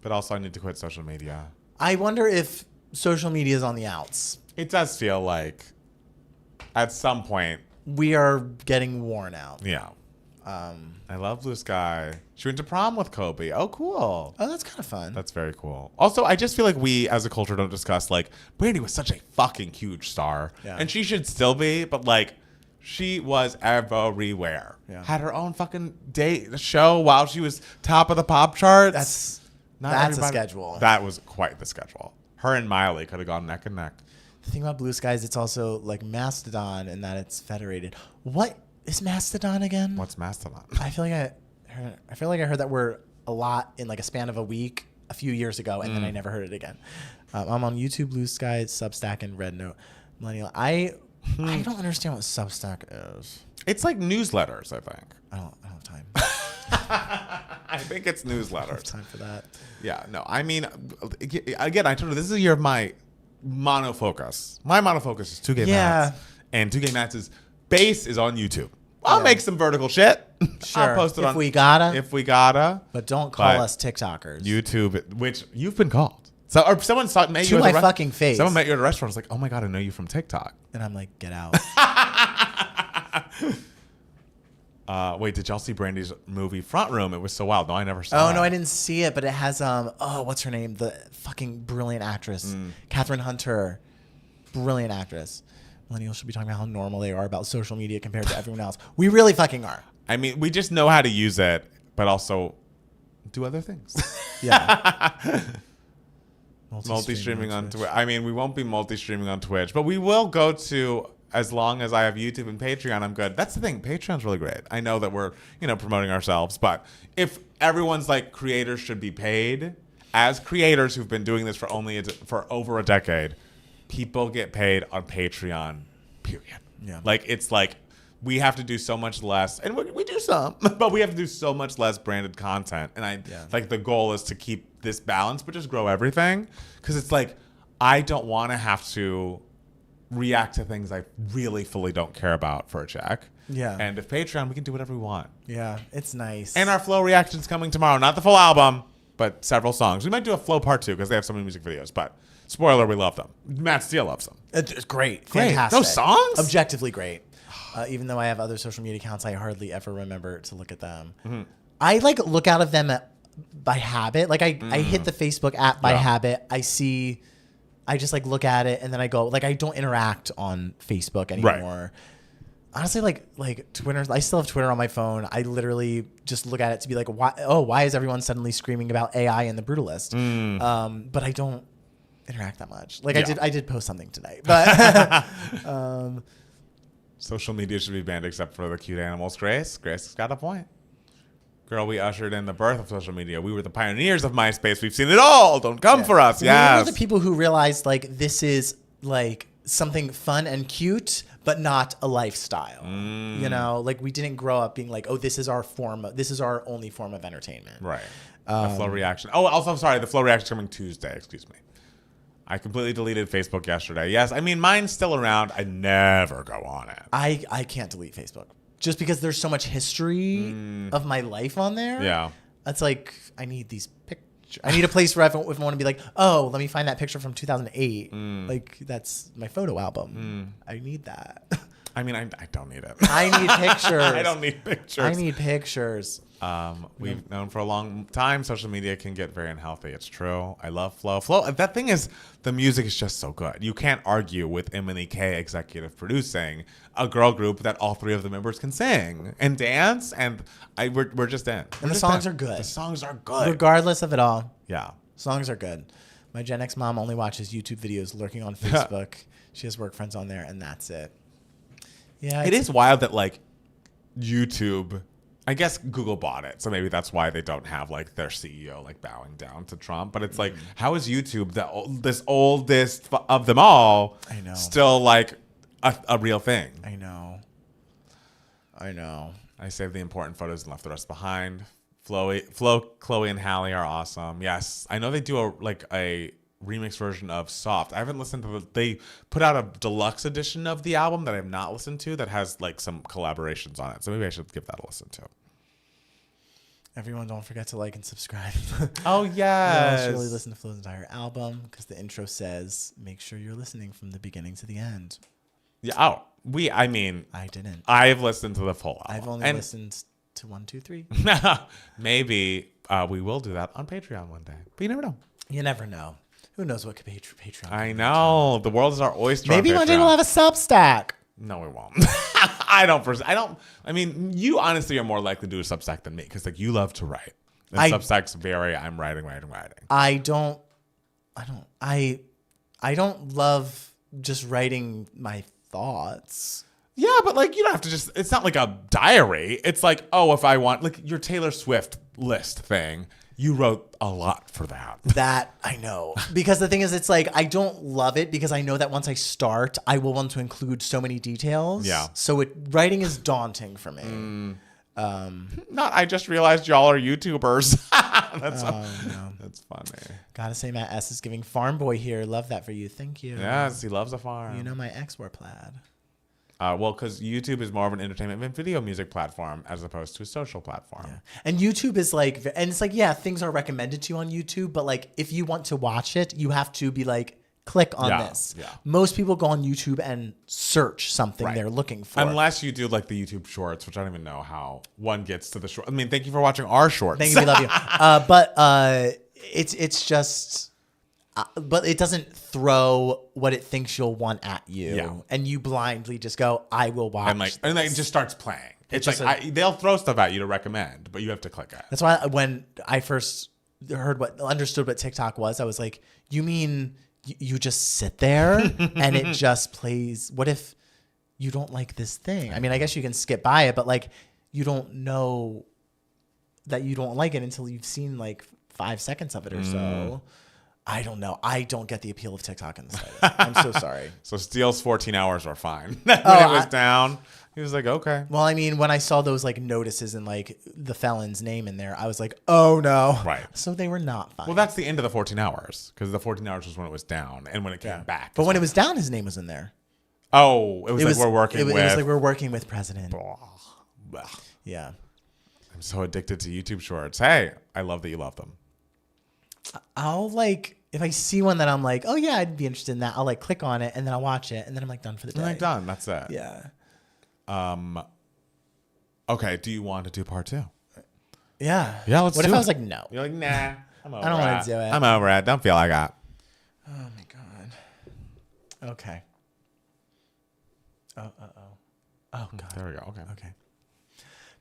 Speaker 1: But also I need to quit social media.
Speaker 2: I wonder if social media is on the outs.
Speaker 1: It does feel like at some point
Speaker 2: we are getting worn out.
Speaker 1: Yeah. I love Blue Sky. She went to prom with Kobe. Oh, cool.
Speaker 2: Oh, that's kind of fun.
Speaker 1: That's very cool. Also, I just feel like we as a culture don't discuss Brandy was such a fucking huge star.
Speaker 2: Yeah.
Speaker 1: And she should still be, but she was everywhere.
Speaker 2: Yeah.
Speaker 1: Had her own fucking show while she was top of the pop charts.
Speaker 2: That's a schedule.
Speaker 1: That was quite the schedule. Her and Miley could have gone neck and neck.
Speaker 2: The thing about Blue Skies, it's also like Mastodon in that it's federated. What is Mastodon again?
Speaker 1: What's Mastodon?
Speaker 2: I feel like I heard that word a lot in like a span of a week a few years ago, and then I never heard it again. I'm on YouTube, Blue Skies, Substack, and Red Note. Millennial. I don't understand what Substack is.
Speaker 1: It's like newsletters, I think.
Speaker 2: I don't have time.
Speaker 1: I think it's newsletters.
Speaker 2: I don't have time for that.
Speaker 1: Yeah, no. I mean, again, I told you this is a year of my monofocus. My monofocus is 2K Mats. And 2K Mats' base is on YouTube. I'll make some vertical shit.
Speaker 2: Sure.
Speaker 1: I'll post it
Speaker 2: if we gotta.
Speaker 1: If we gotta.
Speaker 2: But don't call us TikTokers.
Speaker 1: YouTube, which you've been called. So, or someone met you
Speaker 2: to my fucking face.
Speaker 1: Someone met you at a restaurant. Was like, oh my God, I know you from TikTok.
Speaker 2: And I'm like, get out.
Speaker 1: Wait, did y'all see Brandy's movie Front Room? It was so wild. No, I never saw it.
Speaker 2: Oh, no, I didn't see it, but it has, what's her name? The fucking brilliant actress. Catherine Hunter. Brilliant actress. Millennials should be talking about how normal they are about social media compared to everyone else. We really fucking are.
Speaker 1: I mean, we just know how to use it, but also do other things.
Speaker 2: Yeah.
Speaker 1: Multi-streaming on Twitch. I mean, we won't be multi-streaming on Twitch, but we will go to, as long as I have YouTube and Patreon, I'm good. That's the thing. Patreon's really great. I know that we're, promoting ourselves, but if everyone's like creators should be paid, as creators who've been doing this for over a decade, people get paid on Patreon, period.
Speaker 2: Yeah.
Speaker 1: Like, it's like we have to do so much less, and we do some, but we have to do so much less branded content. And like the goal is to keep this balance, but just grow everything. Because it's like, I don't want to have to react to things I really fully don't care about for a check.
Speaker 2: Yeah.
Speaker 1: And if Patreon, we can do whatever we want.
Speaker 2: Yeah, it's nice.
Speaker 1: And our Flow reaction's coming tomorrow. Not the full album, but several songs. We might do a Flow part 2 because they have so many music videos. But spoiler, we love them. Matt Steele loves them.
Speaker 2: It's great.
Speaker 1: Great.
Speaker 2: Fantastic.
Speaker 1: Those songs?
Speaker 2: Objectively great. Even though I have other social media accounts, I hardly ever remember to look at them. Mm-hmm. I like look out of them by habit. Like I hit the Facebook app by habit. I just like look at it and then I go, like I don't interact on Facebook anymore. Right. Honestly, like Twitter, I still have Twitter on my phone. I literally just look at it to be like, why is everyone suddenly screaming about AI and the Brutalist? But I don't interact that much. Like I did post something tonight, but
Speaker 1: social media should be banned except for the cute animals. Grace has got a point. Girl, we ushered in the birth of social media. We were the pioneers of MySpace. We've seen it all. Don't come for us.
Speaker 2: Yes. We were the people who realized like this is like something fun and cute, but not a lifestyle. Like we didn't grow up being like, oh, this is our only form of entertainment.
Speaker 1: Right. The Flow reaction. Oh, also, sorry, the Flow reaction coming Tuesday. Excuse me. I completely deleted Facebook yesterday. Yes, I mean, mine's still around. I never go on it.
Speaker 2: I can't delete Facebook. Just because there's so much history of my life on there.
Speaker 1: Yeah.
Speaker 2: It's like, I need these pictures. I need a place where if I want to be like, oh, let me find that picture from 2008. Like, that's my photo album. I need that.
Speaker 1: I mean, I don't need it.
Speaker 2: I need pictures.
Speaker 1: I don't need pictures.
Speaker 2: I need pictures.
Speaker 1: We've known for a long time social media can get very unhealthy. It's true. I love Flow. Flow. That thing is, the music is just so good. You can't argue with Emily K executive producing a girl group that all 3 of the members can sing and dance, and we're just in.
Speaker 2: And the songs are good.
Speaker 1: The songs are good,
Speaker 2: regardless of it all.
Speaker 1: Yeah,
Speaker 2: songs are good. My Gen X mom only watches YouTube videos lurking on Facebook. She has work friends on there, and that's it. Yeah,
Speaker 1: it is wild that like YouTube. I guess Google bought it, so maybe that's why they don't have like their CEO like bowing down to Trump. But it's like, how is YouTube, this oldest of them all,
Speaker 2: I know,
Speaker 1: still like a real thing?
Speaker 2: I know.
Speaker 1: I saved the important photos and left the rest behind. Chloe, and Hallie are awesome. Yes, I know they do a remix version of Soft. I haven't listened to they put out a deluxe edition of the album that I have not listened to that has like some collaborations on it. So maybe I should give that a listen to.
Speaker 2: Everyone, don't forget to like and subscribe.
Speaker 1: Oh, yes.
Speaker 2: You should really listen to Flow's entire album because the intro says, make sure you're listening from the beginning to the end.
Speaker 1: Yeah. Oh, I didn't. I've listened to the full album.
Speaker 2: I've only listened to 1, 2, 3.
Speaker 1: Maybe we will do that on Patreon one day. But you never know.
Speaker 2: You never know. Who knows what Patreon?
Speaker 1: I know. The world is our oyster.
Speaker 2: Maybe one day we'll have a Substack.
Speaker 1: No, we won't. I mean, you honestly are more likely to do a Substack than me because like you love to write. And Substack's I'm writing.
Speaker 2: I don't I don't love just writing my thoughts.
Speaker 1: Yeah, but like you don't have to just. It's not like a diary. It's like, oh, if I want like your Taylor Swift list thing, you wrote a lot for that.
Speaker 2: That I know. Because the thing is, it's like I don't love it because I know that once I start, I will want to include so many details.
Speaker 1: Yeah.
Speaker 2: So writing is daunting for me.
Speaker 1: Not. I just realized y'all are YouTubers. That's funny.
Speaker 2: Gotta say, Matt S is giving Farm Boy here. Love that for you. Thank you.
Speaker 1: Yes, he loves a farm.
Speaker 2: You know my ex wore plaid.
Speaker 1: Well, because YouTube is more of an entertainment and video music platform as opposed to a social platform.
Speaker 2: Yeah. And YouTube is like, and it's like, yeah, things are recommended to you on YouTube, but like if you want to watch it, you have to be like, click on this. Yeah. Most people go on YouTube and search something they're looking for.
Speaker 1: Unless you do like the YouTube shorts, which I don't even know how one gets to the short. I mean, thank you for watching our shorts.
Speaker 2: Thank you, we love you. But it's just... but it doesn't throw what it thinks you'll want at you, and you blindly just go, "I will watch."
Speaker 1: And then it just starts playing. It's like they'll throw stuff at you to recommend, but you have to click it.
Speaker 2: That's why when I first understood what TikTok was, I was like, "You mean you just sit there and it just plays? What if you don't like this thing? I mean, I guess you can skip by it, but like you don't know that you don't like it until you've seen like 5 seconds of it or so." I don't know. I don't get the appeal of TikTok in the slightest. I'm so sorry.
Speaker 1: So Steele's 14 hours were fine. When it was down, he was like, okay.
Speaker 2: Well, I mean, when I saw those like notices and like the felon's name in there, I was like, oh no.
Speaker 1: Right.
Speaker 2: So they were not fine.
Speaker 1: Well, that's the end of the 14 hours because the 14 hours was when it was down and when it came back.
Speaker 2: But when it was down, his name was in there.
Speaker 1: Oh, it was like we're working with.
Speaker 2: It was like we're working with President. Yeah.
Speaker 1: I'm so addicted to YouTube shorts. Hey, I love that you love them.
Speaker 2: I'll like, if I see one that I'm like, oh yeah, I'd be interested in that, I'll like click on it and then I'll watch it and then I'm like done for the day.
Speaker 1: I'm like done. That's it.
Speaker 2: Yeah.
Speaker 1: Okay. Do you want to do part 2?
Speaker 2: Yeah.
Speaker 1: Yeah. Let's.
Speaker 2: What
Speaker 1: do
Speaker 2: if
Speaker 1: it.
Speaker 2: I was like, no?
Speaker 1: You're like, nah. I'm over
Speaker 2: I don't want to do it.
Speaker 1: I'm over it. Don't feel like that.
Speaker 2: Oh my god. Okay. Oh god.
Speaker 1: There we go. Okay.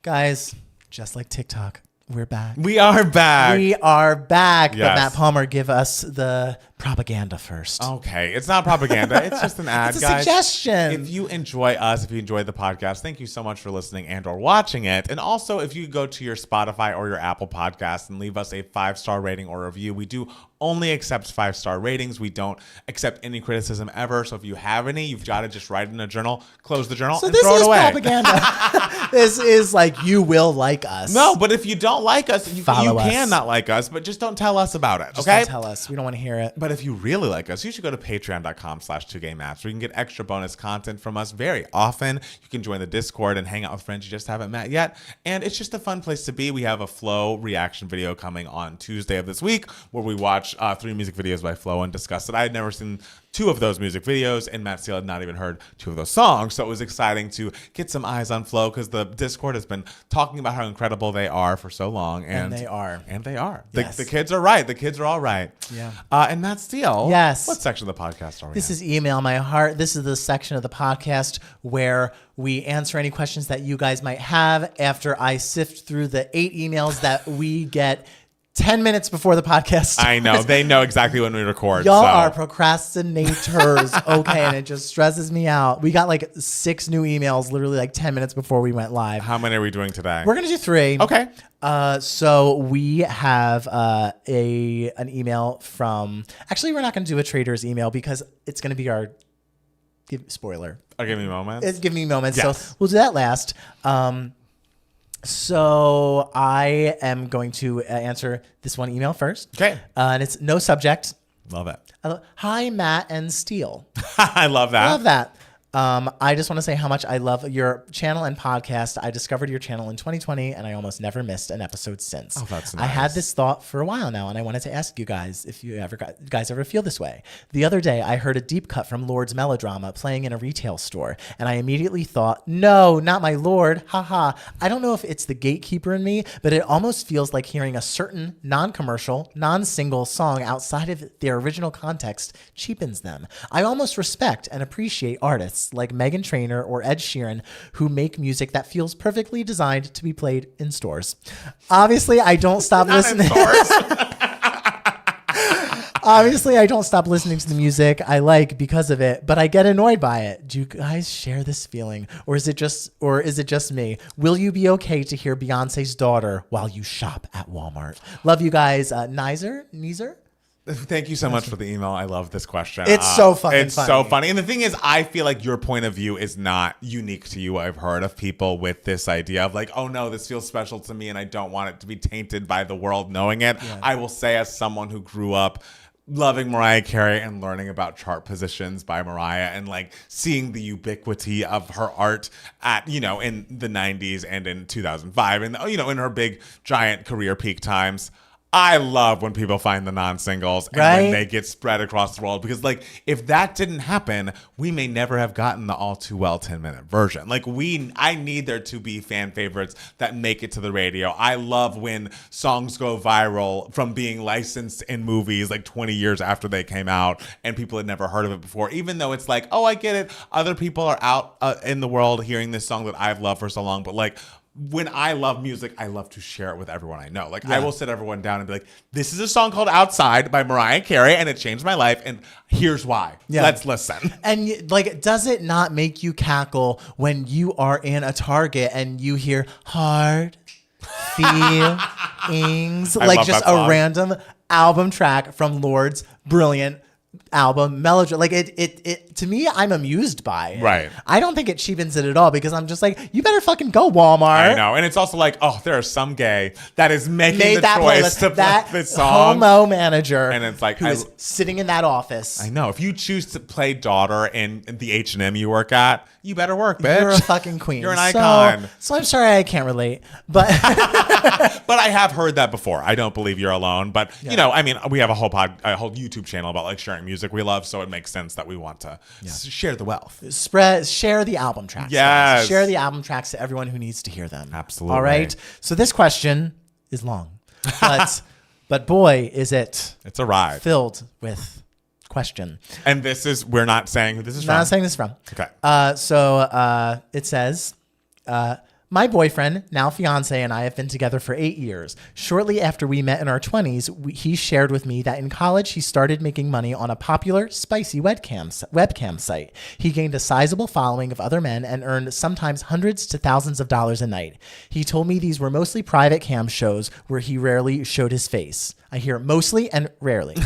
Speaker 2: Guys, just like TikTok, we're back.
Speaker 1: We are back.
Speaker 2: We are back.
Speaker 1: Yes.
Speaker 2: But Matt Palmer, give us the propaganda first.
Speaker 1: Okay. It's not propaganda. It's just an ad,
Speaker 2: it's a
Speaker 1: guys.
Speaker 2: suggestion.
Speaker 1: If you enjoy us, if you enjoy the podcast, thank you so much for listening and or watching it. And also, if you go to your Spotify or your Apple Podcast and leave us a 5-star rating or review, we do only accept 5-star ratings. We don't accept any criticism ever. So if you have any, you've got to just write in a journal, close the journal, and throw it away.
Speaker 2: So this is propaganda. This is like, you will like us.
Speaker 1: No, but if you don't like us, you
Speaker 2: Follow us.
Speaker 1: can not like us, but just don't tell us about it.
Speaker 2: Just
Speaker 1: okay?
Speaker 2: don't tell us. We don't want to hear it.
Speaker 1: But if you really like us, you should go to patreon.com/2gaymats where you can get extra bonus content from us very often. You can join the Discord and hang out with friends you just haven't met yet. And it's just a fun place to be. We have a Flo reaction video coming on Tuesday of this week where we watch 3 music videos by Flo and discuss it. I had never seen 2 of those music videos, and Matt Steele had not even heard 2 of those songs. So it was exciting to get some eyes on Flo because the Discord has been talking about how incredible they are for so long. And
Speaker 2: they are.
Speaker 1: And they are.
Speaker 2: Yes.
Speaker 1: The kids are right. The kids are all right.
Speaker 2: Yeah.
Speaker 1: And Matt Steele.
Speaker 2: Yes.
Speaker 1: What section of the podcast are we
Speaker 2: This
Speaker 1: in?
Speaker 2: is Email My Heart. This is the section of the podcast where we answer any questions that you guys might have after I sift through the 8 emails that we get 10 minutes before the podcast starts.
Speaker 1: I know. They know exactly when we record.
Speaker 2: Y'all are procrastinators, okay? And it just stresses me out. We got like 6 new emails literally like 10 minutes before we went live.
Speaker 1: How many are we doing today?
Speaker 2: We're going to do 3.
Speaker 1: Okay.
Speaker 2: So we have an email from... Actually, we're not going to do a trader's email because it's going to be our... Spoiler.
Speaker 1: Give me moments.
Speaker 2: It's Give Me Moments.
Speaker 1: Yes.
Speaker 2: So we'll do that last. So I am going to answer this one email first.
Speaker 1: Okay.
Speaker 2: And it's no subject.
Speaker 1: Love it.
Speaker 2: Hi, Matt and Steele.
Speaker 1: I love that.
Speaker 2: I love that. I just want to say how much I love your channel and podcast. I discovered your channel in 2020, and I almost never missed an episode since.
Speaker 1: Oh, that's nice.
Speaker 2: I had this thought for a while now, and I wanted to ask you guys if you guys ever feel this way. The other day, I heard a deep cut from Lord's Melodrama playing in a retail store, and I immediately thought, no, not my Lord. Haha. I don't know if it's the gatekeeper in me, but it almost feels like hearing a certain non-commercial, non-single song outside of their original context cheapens them. I almost respect and appreciate artists like Meghan Trainor or Ed Sheeran who make music that feels perfectly designed to be played in stores. Obviously, I don't stop listening. Obviously, I don't stop listening to the music I like because of it, but I get annoyed by it. Do you guys share this feeling, or is it just me? Will you be okay to hear Beyonce's Daughter while you shop at Walmart? Love you guys. Neezer?
Speaker 1: Thank you so much for the email. I love this question.
Speaker 2: It's so fucking
Speaker 1: It's so funny. And the thing is, I feel like your point of view is not unique to you. I've heard of people with this idea of like, oh no, this feels special to me and I don't want it to be tainted by the world knowing it. Yeah. I will say, as someone who grew up loving Mariah Carey and learning about chart positions by Mariah and like seeing the ubiquity of her art at, in the 90s and in 2005 and, in her big giant career peak times. I love when people find the non-singles and when they get spread across the world, because like if that didn't happen, we may never have gotten the all too well 10-minute version. Like I need there to be fan favorites that make it to the radio. I love when songs go viral from being licensed in movies like 20 years after they came out and people had never heard of it before, even though it's like, oh, I get it. Other people are out in the world hearing this song that I've loved for so long, but like, when I love music, I love to share it with everyone I know. Like, I will sit everyone down and be like, this is a song called Outside by Mariah Carey, and it changed my life, and here's why. Yeah. Let's listen.
Speaker 2: And, like, does it not make you cackle when you are in a Target and you hear hard feelings? Like, just a random album track from Lord's brilliant album melodrama. Like it to me, I'm amused by.
Speaker 1: Right.
Speaker 2: I don't think it cheapens it at all, because I'm just like, you better fucking go Walmart.
Speaker 1: I know. And it's also like, oh, there is some gay that is making the choice to play this song.
Speaker 2: Homo manager.
Speaker 1: And it's like,
Speaker 2: who is sitting in that office.
Speaker 1: I know. If you choose to play Daughter in the H&M you work at, you better work, bitch.
Speaker 2: You're a fucking queen.
Speaker 1: You're an icon.
Speaker 2: So I'm sorry I can't relate, but
Speaker 1: but I have heard that before. I don't believe you're alone. But I mean, we have a whole YouTube channel about like sharing music we love, so it makes sense that we want to share the wealth.
Speaker 2: Share the album tracks.
Speaker 1: Yes.
Speaker 2: Share the album tracks to everyone who needs to hear them.
Speaker 1: Absolutely.
Speaker 2: All right. So this question is long, but boy, is it.
Speaker 1: It's a ride.
Speaker 2: Filled with question.
Speaker 1: And we're not saying who this is from.
Speaker 2: Not saying this from.
Speaker 1: Okay.
Speaker 2: So it says, my boyfriend, now fiance, and I have been together for 8 years. Shortly after we met in our 20s, he shared with me that in college he started making money on a popular, spicy webcam site. He gained a sizable following of other men and earned sometimes hundreds to thousands of dollars a night. He told me these were mostly private cam shows where he rarely showed his face. I hear mostly and rarely.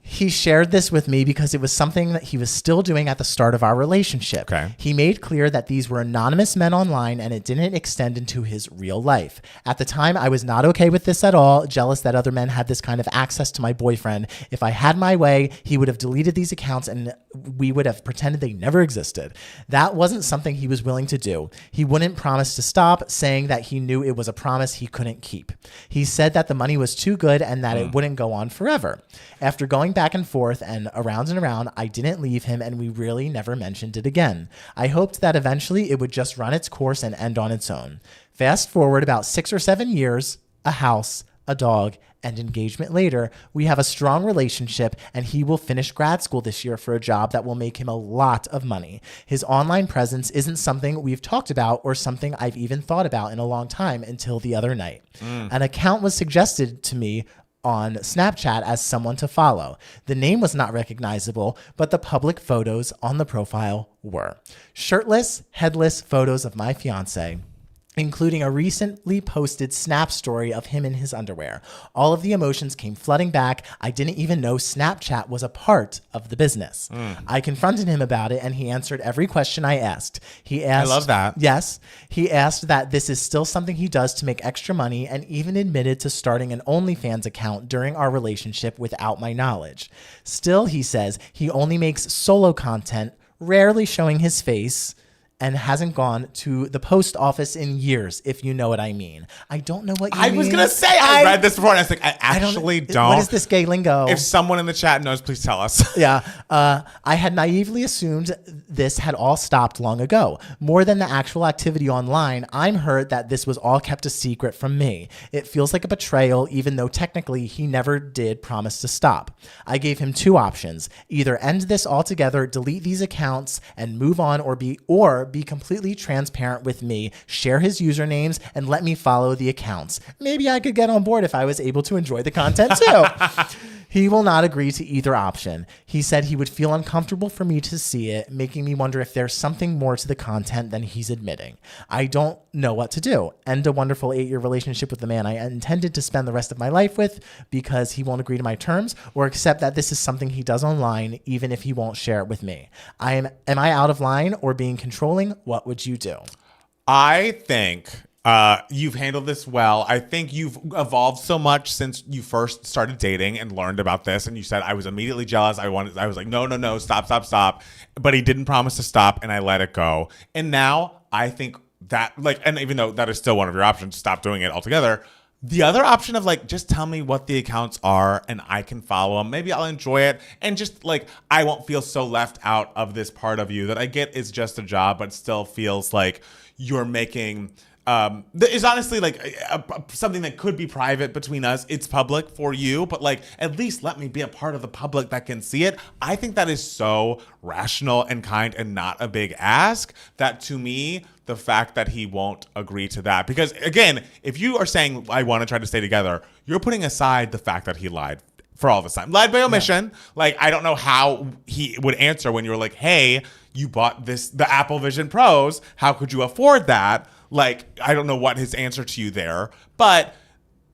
Speaker 2: He shared this with me because it was something that he was still doing at the start of our relationship.
Speaker 1: Okay.
Speaker 2: He made clear that these were anonymous men online and it didn't extend into his real life. At the time, I was not okay with this at all, jealous that other men had this kind of access to my boyfriend. If I had my way, he would have deleted these accounts and we would have pretended they never existed. That wasn't something he was willing to do. He wouldn't promise to stop, saying that he knew it was a promise he couldn't keep. He said that the money was too good and that it wouldn't go on forever. After going back and forth and around, I didn't leave him and we really never mentioned it again. I hoped that eventually it would just run its course and end on its own. Fast forward about 6 or 7 years, a house, a dog, and engagement later, we have a strong relationship and he will finish grad school this year for a job that will make him a lot of money. His online presence isn't something we've talked about or something I've even thought about in a long time until the other night. An account was suggested to me on Snapchat as someone to follow. The name was not recognizable, but the public photos on the profile were. Shirtless, headless photos of my fiance, including a recently posted Snap story of him in his underwear. All of the emotions came flooding back. I didn't even know Snapchat was a part of the business. I confronted him about it and he answered every question I asked. I
Speaker 1: love that.
Speaker 2: Yes. He asked that this is still something he does to make extra money and even admitted to starting an OnlyFans account during our relationship without my knowledge. Still, he says he only makes solo content, rarely showing his face, and hasn't gone to the post office in years, if you know what I mean. I don't know what you mean.
Speaker 1: I was going to say, I read this before, and I was like, I actually don't.
Speaker 2: What is this gay lingo?
Speaker 1: If someone in the chat knows, please tell us.
Speaker 2: Yeah. I had naively assumed this had all stopped long ago. More than the actual activity online, I'm hurt that this was all kept a secret from me. It feels like a betrayal, even though technically he never did promise to stop. I gave him 2 options. Either end this altogether, delete these accounts, and move on, or be completely transparent with me, share his usernames, and let me follow the accounts. Maybe I could get on board if I was able to enjoy the content too. He will not agree to either option. He said he would feel uncomfortable for me to see it, making me wonder if there's something more to the content than he's admitting. I don't know what to do. End a wonderful 8-year relationship with the man I intended to spend the rest of my life with because he won't agree to my terms, or accept that this is something he does online even if he won't share it with me. Am I out of line or being controlling? What would you do?
Speaker 1: I think you've handled this well. I think you've evolved so much since you first started dating and learned about this. And you said, I was immediately jealous. I was like, no, stop. But he didn't promise to stop, and I let it go. And now I think that, like, and even though that is still one of your options, stop doing it altogether. The other option of, like, just tell me what the accounts are and I can follow them. Maybe I'll enjoy it. And just, like, I won't feel so left out of this part of you that I get is just a job, but still feels like you're making... It's honestly like something that could be private between us. It's public for you, but like at least let me be a part of the public that can see it. I think that is so rational and kind and not a big ask. That to me, the fact that he won't agree to that, because again, if you are saying I want to try to stay together, you're putting aside the fact that he lied for all this time. Lied by omission. Yeah. Like, I don't know how he would answer when you were like, hey, you bought the Apple Vision Pros. How could you afford that? Like, I don't know what his answer to you there, but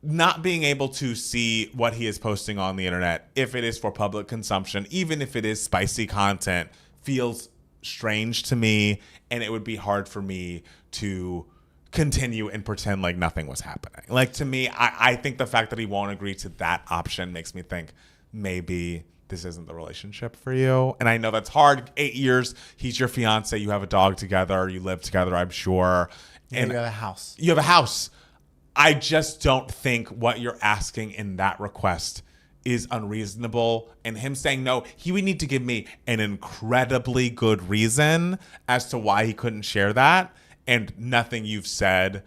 Speaker 1: not being able to see what he is posting on the internet, if it is for public consumption, even if it is spicy content, feels strange to me. And it would be hard for me to continue and pretend like nothing was happening. Like, to me, I think the fact that he won't agree to that option makes me think maybe this isn't the relationship for you. And I know that's hard. 8 years, he's your fiance, you have a dog together, you live together, I'm sure.
Speaker 2: And you have a house.
Speaker 1: You have a house. I just don't think what you're asking in that request is unreasonable. And him saying no, he would need to give me an incredibly good reason as to why he couldn't share that. And nothing you've said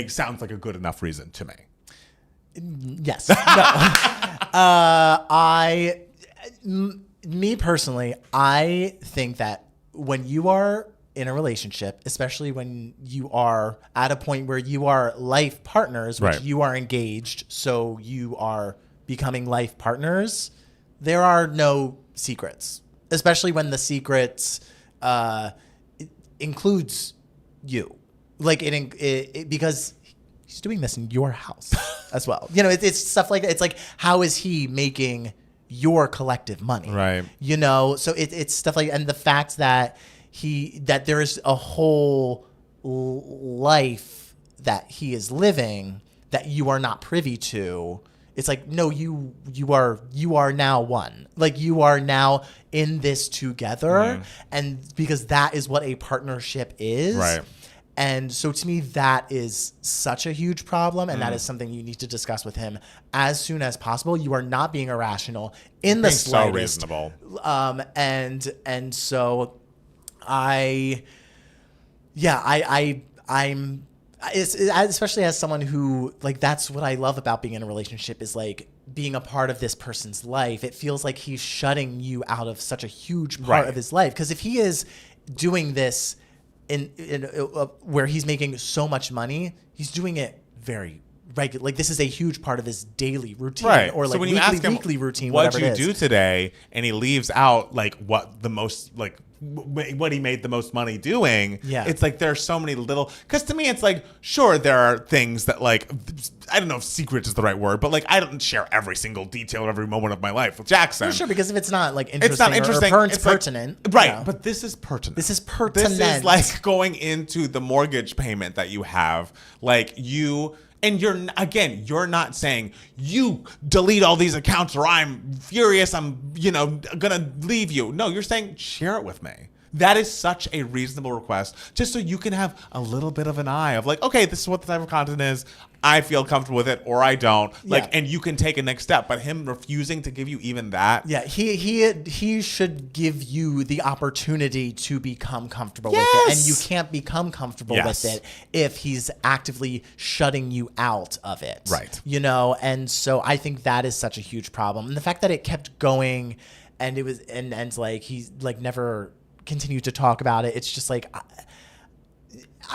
Speaker 1: sounds like a good enough reason to me.
Speaker 2: Yes. No. Me personally, I think that when you are in a relationship, especially when you are at a point where you are life partners, which right. You are engaged, so you are becoming life partners, there are no secrets, especially when the secrets includes you. Like, because he's doing this in your house as well. You know, it's stuff like that. It's like, how is he making your collective money?
Speaker 1: Right.
Speaker 2: You know, so it's stuff like, and the fact that that there is a whole life that he is living that you are not privy to. It's like, no, you are now one. Like, you are now in this together. Mm. And because that is what a partnership is.
Speaker 1: Right.
Speaker 2: And so to me, that is such a huge problem. And that is something you need to discuss with him as soon as possible. You are not being irrational in the slightest.
Speaker 1: So reasonable.
Speaker 2: And so I'm especially as someone who, like, that's what I love about being in a relationship, is like being a part of this person's life. It feels like he's shutting you out of such a huge part
Speaker 1: right.
Speaker 2: of his life. Because if he is doing this in where he's making so much money, he's doing it very regular. Like, this is a huge part of his daily routine,
Speaker 1: right.
Speaker 2: or like
Speaker 1: so when you ask him,
Speaker 2: weekly routine.
Speaker 1: What'd you do today? And he leaves out like what he made the most money doing.
Speaker 2: Yeah.
Speaker 1: It's like there's so many little, because to me it's like, sure, there are things that, like, I don't know if secret is the right word, but like I don't share every single detail of every moment of my life with Jackson.
Speaker 2: For sure, because if it's not like interesting, or pertinent.
Speaker 1: Right,
Speaker 2: you know.
Speaker 1: but this is pertinent.
Speaker 2: This is
Speaker 1: like going into the mortgage payment that you have. Like, and you're not saying you delete all these accounts or I'm furious, I'm, gonna leave you. No, you're saying share it with me. That is such a reasonable request, just so you can have a little bit of an eye of like, okay, this is what the type of content is. I feel comfortable with it, or I don't. Like, and you can take a next step. But him refusing to give you even that,
Speaker 2: he should give you the opportunity to become comfortable with it, and you can't become comfortable with it if he's actively shutting you out of it.
Speaker 1: Right.
Speaker 2: And so I think that is such a huge problem, and the fact that it kept going, and it was and like he's like never continue to talk about it. It's just like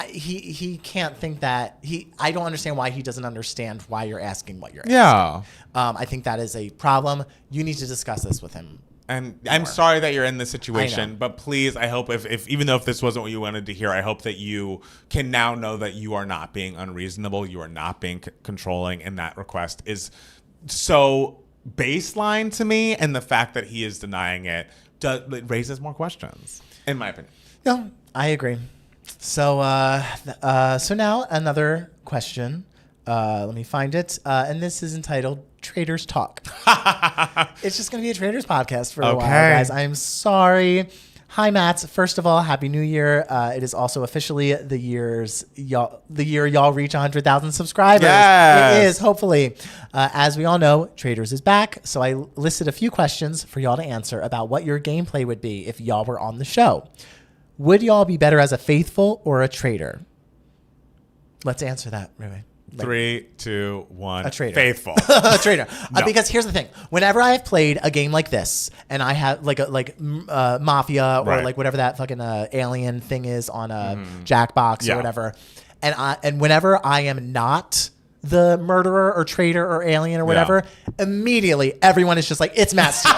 Speaker 2: he can't think that I don't understand why he doesn't understand why you're asking what you're asking. I think that is a problem. You need to discuss this with him.
Speaker 1: And I'm sorry that you're in this situation, but please, I hope if even though if this wasn't what you wanted to hear, I hope that you can now know that you are not being unreasonable, you are not being controlling, and that request is so baseline to me, and the fact that he is denying it raises more questions, in my opinion.
Speaker 2: No, I agree. So, so now another question. Let me find it. And this is entitled Traders Talk. It's just going to be a Traders podcast for a while, guys. I'm sorry. Hi, Matt. First of all, Happy New Year. It is also officially the year y'all reach 100,000 subscribers.
Speaker 1: Yes.
Speaker 2: It is, hopefully. As we all know, Traders is back. So I listed a few questions for y'all to answer about what your gameplay would be if y'all were on the show. Would y'all be better as a faithful or a trader? Let's answer that, Ruby.
Speaker 1: 3, 2, 1.
Speaker 2: A trader.
Speaker 1: Faithful.
Speaker 2: A trader.
Speaker 1: No.
Speaker 2: Because here's the thing. Whenever I have played a game like this, and I have like Mafia or like whatever that fucking alien thing is on Jackbox or whatever, and whenever I am not the murderer or traitor or alien or whatever, immediately everyone is just like, it's Matt Steele.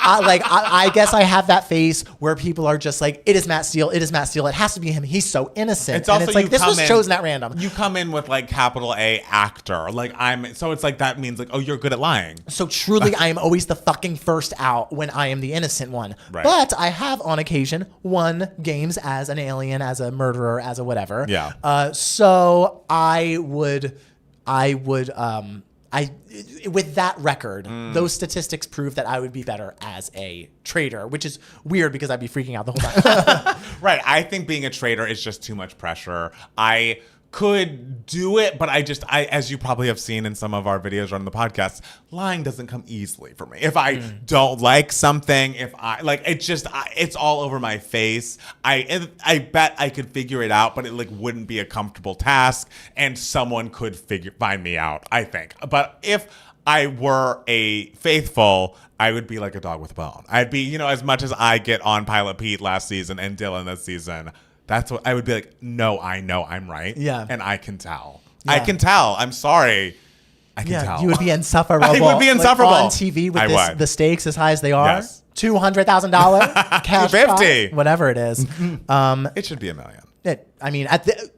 Speaker 2: I guess I have that face where people are just like, it is Matt Steele. It is Matt Steele. It has to be him. He's so innocent.
Speaker 1: It's also,
Speaker 2: and it's like, this was chosen at random.
Speaker 1: You come in with like capital A actor. So it's like, that means like, oh, you're good at lying.
Speaker 2: So truly, I am always the fucking first out when I am the innocent one.
Speaker 1: Right.
Speaker 2: But I have on occasion won games as an alien, as a murderer, as a whatever.
Speaker 1: Yeah.
Speaker 2: So with that record, those statistics prove that I would be better as a trader, which is weird because I'd be freaking out the whole time.
Speaker 1: Right. I think being a trader is just too much pressure. I could do it, but I as you probably have seen in some of our videos or on the podcast, lying doesn't come easily for me. If I don't like something, if I like, it's all over my face. I bet I could figure it out, but it like wouldn't be a comfortable task, and someone could find me out, I think. But if I were a faithful, I would be like a dog with a bone. I'd be, as much as I get on Pilot Pete last season and Dylan this season, that's what I would be like. No, I know I'm right.
Speaker 2: Yeah.
Speaker 1: And I can tell.
Speaker 2: Yeah.
Speaker 1: I can tell. I'm sorry. I can tell.
Speaker 2: You would be insufferable.
Speaker 1: I would be insufferable.
Speaker 2: Like on TV with the stakes as high as they are.
Speaker 1: Yes.
Speaker 2: $200,000 cash
Speaker 1: 50.
Speaker 2: prize, whatever it is.
Speaker 1: It should be $1 million.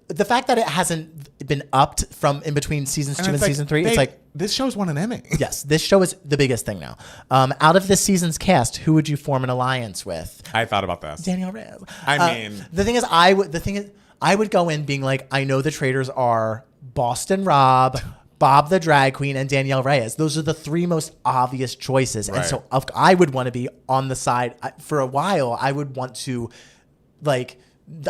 Speaker 2: The fact that it hasn't been upped from in between seasons 2 and season 3, it's like,
Speaker 1: this show's won an Emmy.
Speaker 2: Yes, this show is the biggest thing now. Out of this season's cast, who would you form an alliance with?
Speaker 1: I thought about this.
Speaker 2: Danielle Reyes.
Speaker 1: The
Speaker 2: thing is, I would go in being like, I know the traders are Boston Rob, Bob the drag queen, and Danielle Reyes. Those are the 3 most obvious choices.
Speaker 1: Right.
Speaker 2: And so I would want to be on the side for a while. I would want to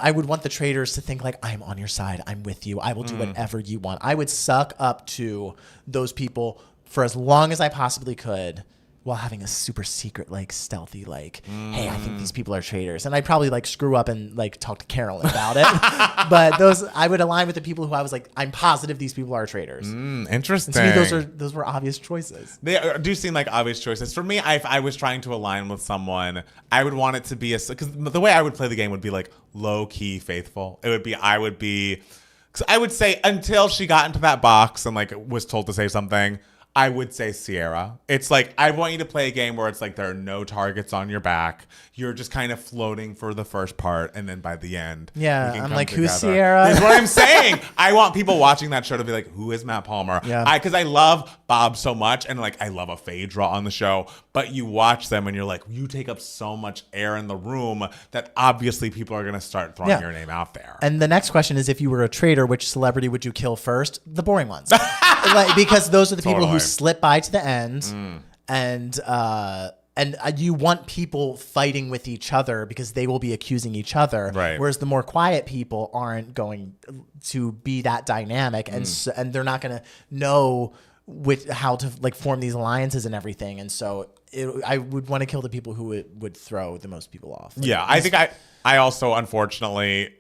Speaker 2: I would want the traders to think like, I'm on your side. I'm with you. I will do whatever you want. I would suck up to those people for as long as I possibly could, while having a super secret, like stealthy, like, hey, I think these people are traders. And I'd probably like screw up and like talk to Carolyn about it. But I would align with the people who I was like, I'm positive these people are traders.
Speaker 1: Interesting.
Speaker 2: And to me, those were obvious choices.
Speaker 1: They do seem like obvious choices. For me, if I was trying to align with someone, I would want it to be because the way I would play the game would be like low key faithful. I would say until she got into that box and like was told to say something, I would say Sierra. It's like, I want you to play a game where it's like there are no targets on your back. You're just kind of floating for the first part, and then by the end,
Speaker 2: yeah, I'm like,
Speaker 1: together.
Speaker 2: Who's Sierra?
Speaker 1: That's what I'm saying. I want people watching that show to be like, who is Matt Palmer?
Speaker 2: Yeah.
Speaker 1: Because I love Bob so much, and like I love a Phaedra on the show, but you watch them and you're like, you take up so much air in the room that obviously people are going to start throwing your name out there.
Speaker 2: And the next question is, if you were a traitor, which celebrity would you kill first? The boring ones. Because those are the people who slip by to the end, and you want people fighting with each other because they will be accusing each other.
Speaker 1: Right.
Speaker 2: Whereas the more quiet people aren't going to be that dynamic, and they're not going to know how to like form these alliances and everything. And so I would want to kill the people who would throw the most people off.
Speaker 1: Yeah, I think I also, unfortunately,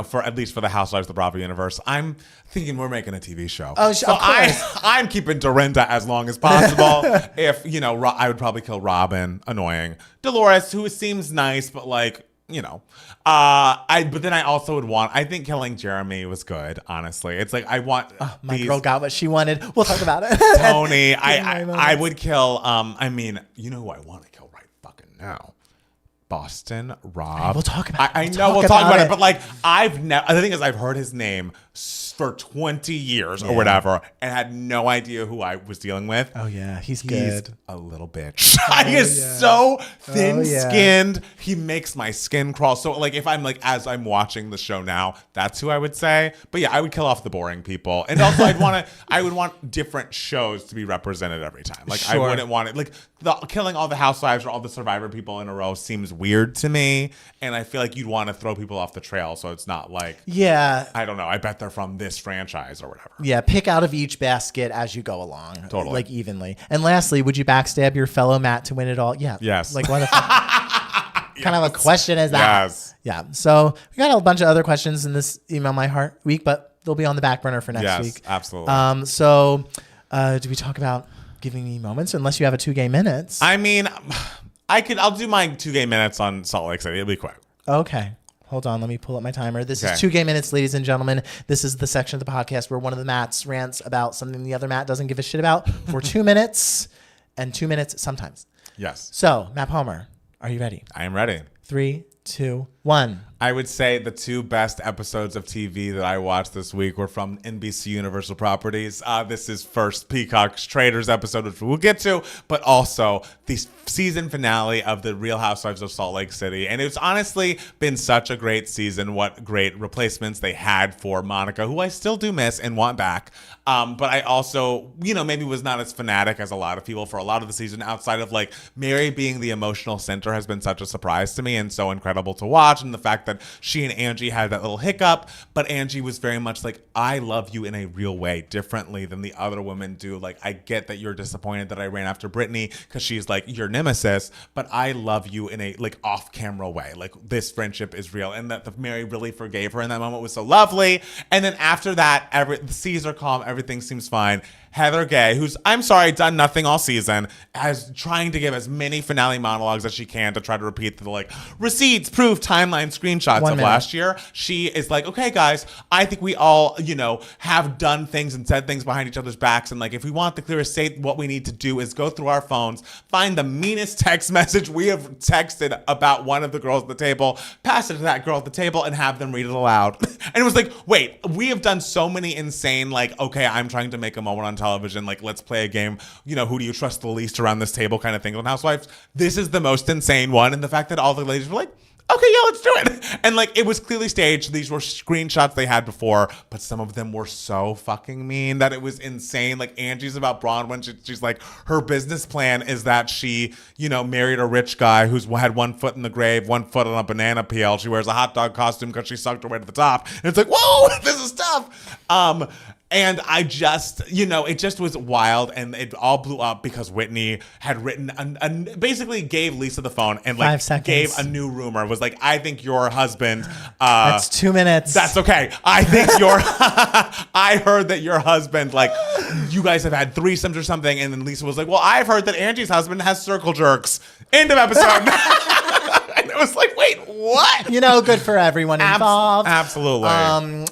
Speaker 1: for at least for the Housewives of the Bravo universe, I'm thinking we're making a TV show.
Speaker 2: Oh,
Speaker 1: so
Speaker 2: of course.
Speaker 1: I'm keeping Dorinda as long as possible. If I would probably kill Robin, annoying. Dolores, who seems nice, but like But then I also would want, I think killing Jeremy was good, honestly. It's like, I want
Speaker 2: my girl got what she wanted. We'll talk about it.
Speaker 1: Tony, I would kill, you know who I want to kill right fucking now? Boston Rob.
Speaker 2: We'll talk about it.
Speaker 1: I know we'll talk about it, but like the thing is I've heard his name for 20 years or whatever and had no idea who I was dealing with.
Speaker 2: Oh yeah, he's good.
Speaker 1: A little bitch. He is so thin-skinned. He makes my skin crawl. So like if I'm like as I'm watching the show now, that's who I would say. But yeah, I would kill off the boring people. And also I would want different shows to be represented every time. Like I wouldn't want it like killing all the housewives or all the Survivor people in a row seems weird to me, and I feel like you'd want to throw people off the trail, so it's not like I don't know. I bet they're from this franchise or whatever.
Speaker 2: Yeah, pick out of each basket as you go along,
Speaker 1: totally,
Speaker 2: like evenly. And lastly, would you backstab your fellow Matt to win it all? Yeah.
Speaker 1: Yes.
Speaker 2: Like what the fuck? Kind of a question is that?
Speaker 1: Yes.
Speaker 2: Yeah. So we got a bunch of other questions in this Email My Heart week, but they'll be on the back burner for next week.
Speaker 1: Absolutely.
Speaker 2: So do we talk about giving me moments? Unless you have a 2 gay minutes.
Speaker 1: I mean, I'll do my 2 gay minutes on Salt Lake City. It'll be quick.
Speaker 2: Okay. Hold on. Let me pull up my timer. This is 2 gay minutes, ladies and gentlemen. This is the section of the podcast where one of the Matts rants about something the other Matt doesn't give a shit about for 2 minutes and 2 minutes sometimes.
Speaker 1: Yes.
Speaker 2: So, Matt Palmer, are you ready?
Speaker 1: I am ready.
Speaker 2: 3, 2, 1.
Speaker 1: I would say the 2 best episodes of TV that I watched this week were from NBC Universal Properties. This is first Peacock's Traders episode, which we'll get to, but also the season finale of The Real Housewives of Salt Lake City. And it's honestly been such a great season. What great replacements they had for Monica, who I still do miss and want back. But I also, maybe was not as fanatic as a lot of people for a lot of the season, outside of like Mary being the emotional center has been such a surprise to me and so incredible to watch. And the fact that she and Angie had that little hiccup, but Angie was very much like, I love you in a real way, differently than the other women do. Like, I get that you're disappointed that I ran after Brittany because she's like your nemesis, but I love you in a like off-camera way. Like, this friendship is real, and that the Mary really forgave her in that moment was so lovely. And then after that, the seas are calm, everything seems fine. Heather Gay, who's, I'm sorry, done nothing all season, as trying to give as many finale monologues as she can to try to repeat the like receipts, proof, timeline, screenshots of last year. She is like, okay, guys, I think we all, have done things and said things behind each other's backs. And like, if we want the clearest state, what we need to do is go through our phones, find the meanest text message we have texted about one of the girls at the table, pass it to that girl at the table, and have them read it aloud. And it was like, wait, we have done so many insane, like, okay, I'm trying to make a moment on television, like, let's play a game, who do you trust the least around this table kind of thing on Housewives. This is the most insane one, and the fact that all the ladies were like, okay, yeah, let's do it. And like, it was clearly staged. These were screenshots they had before, but some of them were so fucking mean that it was insane. Like, Angie's about Bronwyn. She's like, her business plan is that she, married a rich guy who's had one foot in the grave, one foot on a banana peel. She wears a hot dog costume because she sucked her way to the top. And it's like, whoa, this is tough. And I just, it just was wild, and it all blew up because Whitney had written and basically gave Lisa the phone and like
Speaker 2: 5 seconds.
Speaker 1: Gave a new rumor. Was like, I think your husband.
Speaker 2: That's 2 minutes.
Speaker 1: That's okay. I think I heard that your husband, like, you guys have had threesomes or something, and then Lisa was like, well, I've heard that Angie's husband has circle jerks. End of episode. And it was like, wait, what?
Speaker 2: Good for everyone involved.
Speaker 1: Absolutely.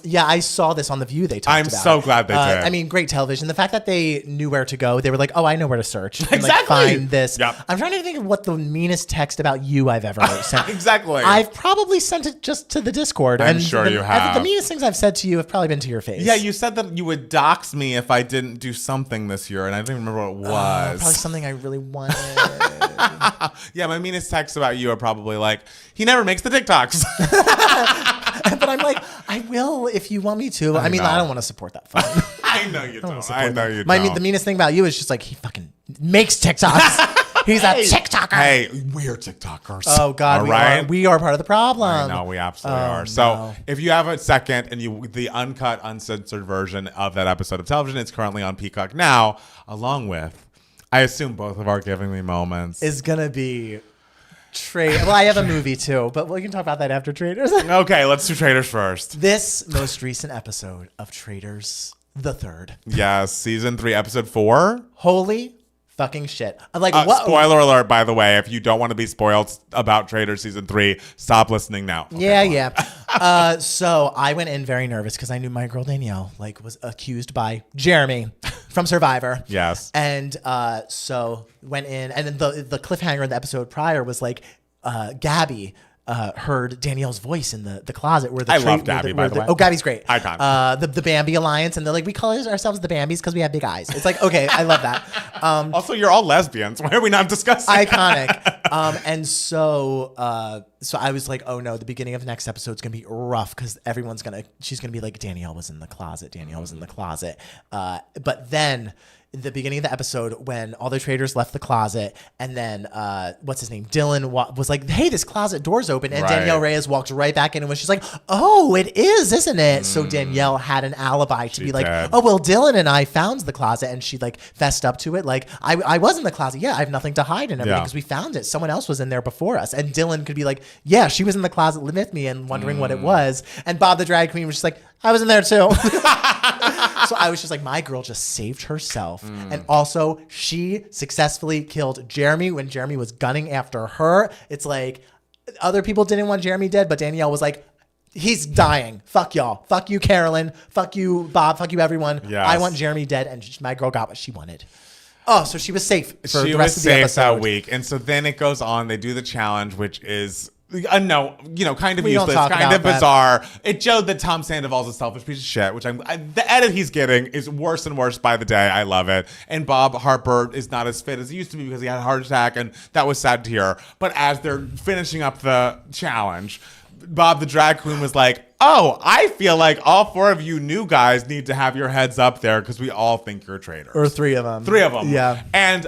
Speaker 2: Yeah, I saw this on The View. They talked about.
Speaker 1: I'm so glad they did.
Speaker 2: I mean, great television. The fact that they knew where to go, they were like, oh, I know where to search. And,
Speaker 1: exactly.
Speaker 2: like, find this.
Speaker 1: Yep.
Speaker 2: I'm trying to think of what the meanest text about you I've ever sent.
Speaker 1: Exactly.
Speaker 2: I've probably sent it just to the Discord.
Speaker 1: I'm sure you have.
Speaker 2: The meanest things I've said to you have probably been to your face.
Speaker 1: Yeah, you said that you would dox me if I didn't do something this year, and I don't even remember what it was.
Speaker 2: Probably something I really wanted.
Speaker 1: Yeah, my meanest texts about you are probably like, he never makes the TikToks.
Speaker 2: But I'm like, I will if you want me to. I mean, I don't want to support that fun.
Speaker 1: I know you don't. I know you
Speaker 2: don't.
Speaker 1: don't.
Speaker 2: The meanest thing about you is just like, he fucking makes TikToks. He's a TikToker.
Speaker 1: Hey, we're TikTokers.
Speaker 2: Oh, God. We are part of the problem.
Speaker 1: I know, we absolutely are. So if you have a second and the uncut, uncensored version of that episode of television, it's currently on Peacock now, along with, I assume both of our Giving Me Moments.
Speaker 2: Is going to be... Well, I have a movie too, but we can talk about that after Traders.
Speaker 1: Okay, let's do Traders first.
Speaker 2: This most recent episode of Traders, the third.
Speaker 1: Yes, season 3, episode 4.
Speaker 2: Holy fucking shit. I'm like, what?
Speaker 1: Spoiler alert, by the way, if you don't want to be spoiled about Traitors season 3, stop listening now. Okay,
Speaker 2: yeah. So I went in very nervous because I knew my girl Danielle was accused by Jeremy from Survivor.
Speaker 1: Yes.
Speaker 2: And so went in, and then the cliffhanger in the episode prior was like Gabby heard Danielle's voice in the closet where
Speaker 1: I love Gabby, by the way.
Speaker 2: Oh, Gabby's great.
Speaker 1: Icon.
Speaker 2: The Bambi Alliance, and they're like, we call ourselves the Bambis because we have big eyes. It's like, okay, I love that.
Speaker 1: Also, you're all lesbians. Why are we not discussing
Speaker 2: iconic. And so I was like, oh no, the beginning of the next episode is gonna be rough because she's gonna be like, Danielle was in the closet. But then the beginning of the episode when all the traitors left the closet, and then what's his name, Dylan was like, hey, this closet door's open, and Danielle Reyes walked right back in and was just like, oh, it is, isn't it? So Danielle had an alibi to be like, oh well, Dylan and I found the closet, and she like fessed up to it, like I was in the closet, I have nothing to hide and everything because we found it, someone else was in there before us. And Dylan could be like, yeah, she was in the closet with me and wondering what it was, and Bob the drag queen was just like, I was in there too. So I was just like, my girl just saved herself. And also, she successfully killed Jeremy when Jeremy was gunning after her. It's like, other people didn't want Jeremy dead, but Danielle was like, he's dying. Fuck y'all. Fuck you, Carolyn. Fuck you, Bob. Fuck you, everyone. Yes. I want Jeremy dead. And my girl got what she wanted. Oh, so she was safe for the rest of the episode. She was safe that
Speaker 1: week. And so then it goes on. They do the challenge, which is... kind of useless, kind of bizarre. It showed that Tom Sandoval's a selfish piece of shit, which the edit he's getting is worse and worse by the day. I love it. And Bob Harper is not as fit as he used to be because he had a heart attack, and that was sad to hear. But as they're finishing up the challenge, Bob the drag queen was like, oh, I feel like all 4 of you new guys need to have your heads up there because we all think you're traitors.
Speaker 2: Or 3 of them.
Speaker 1: 3 of them.
Speaker 2: Yeah.
Speaker 1: And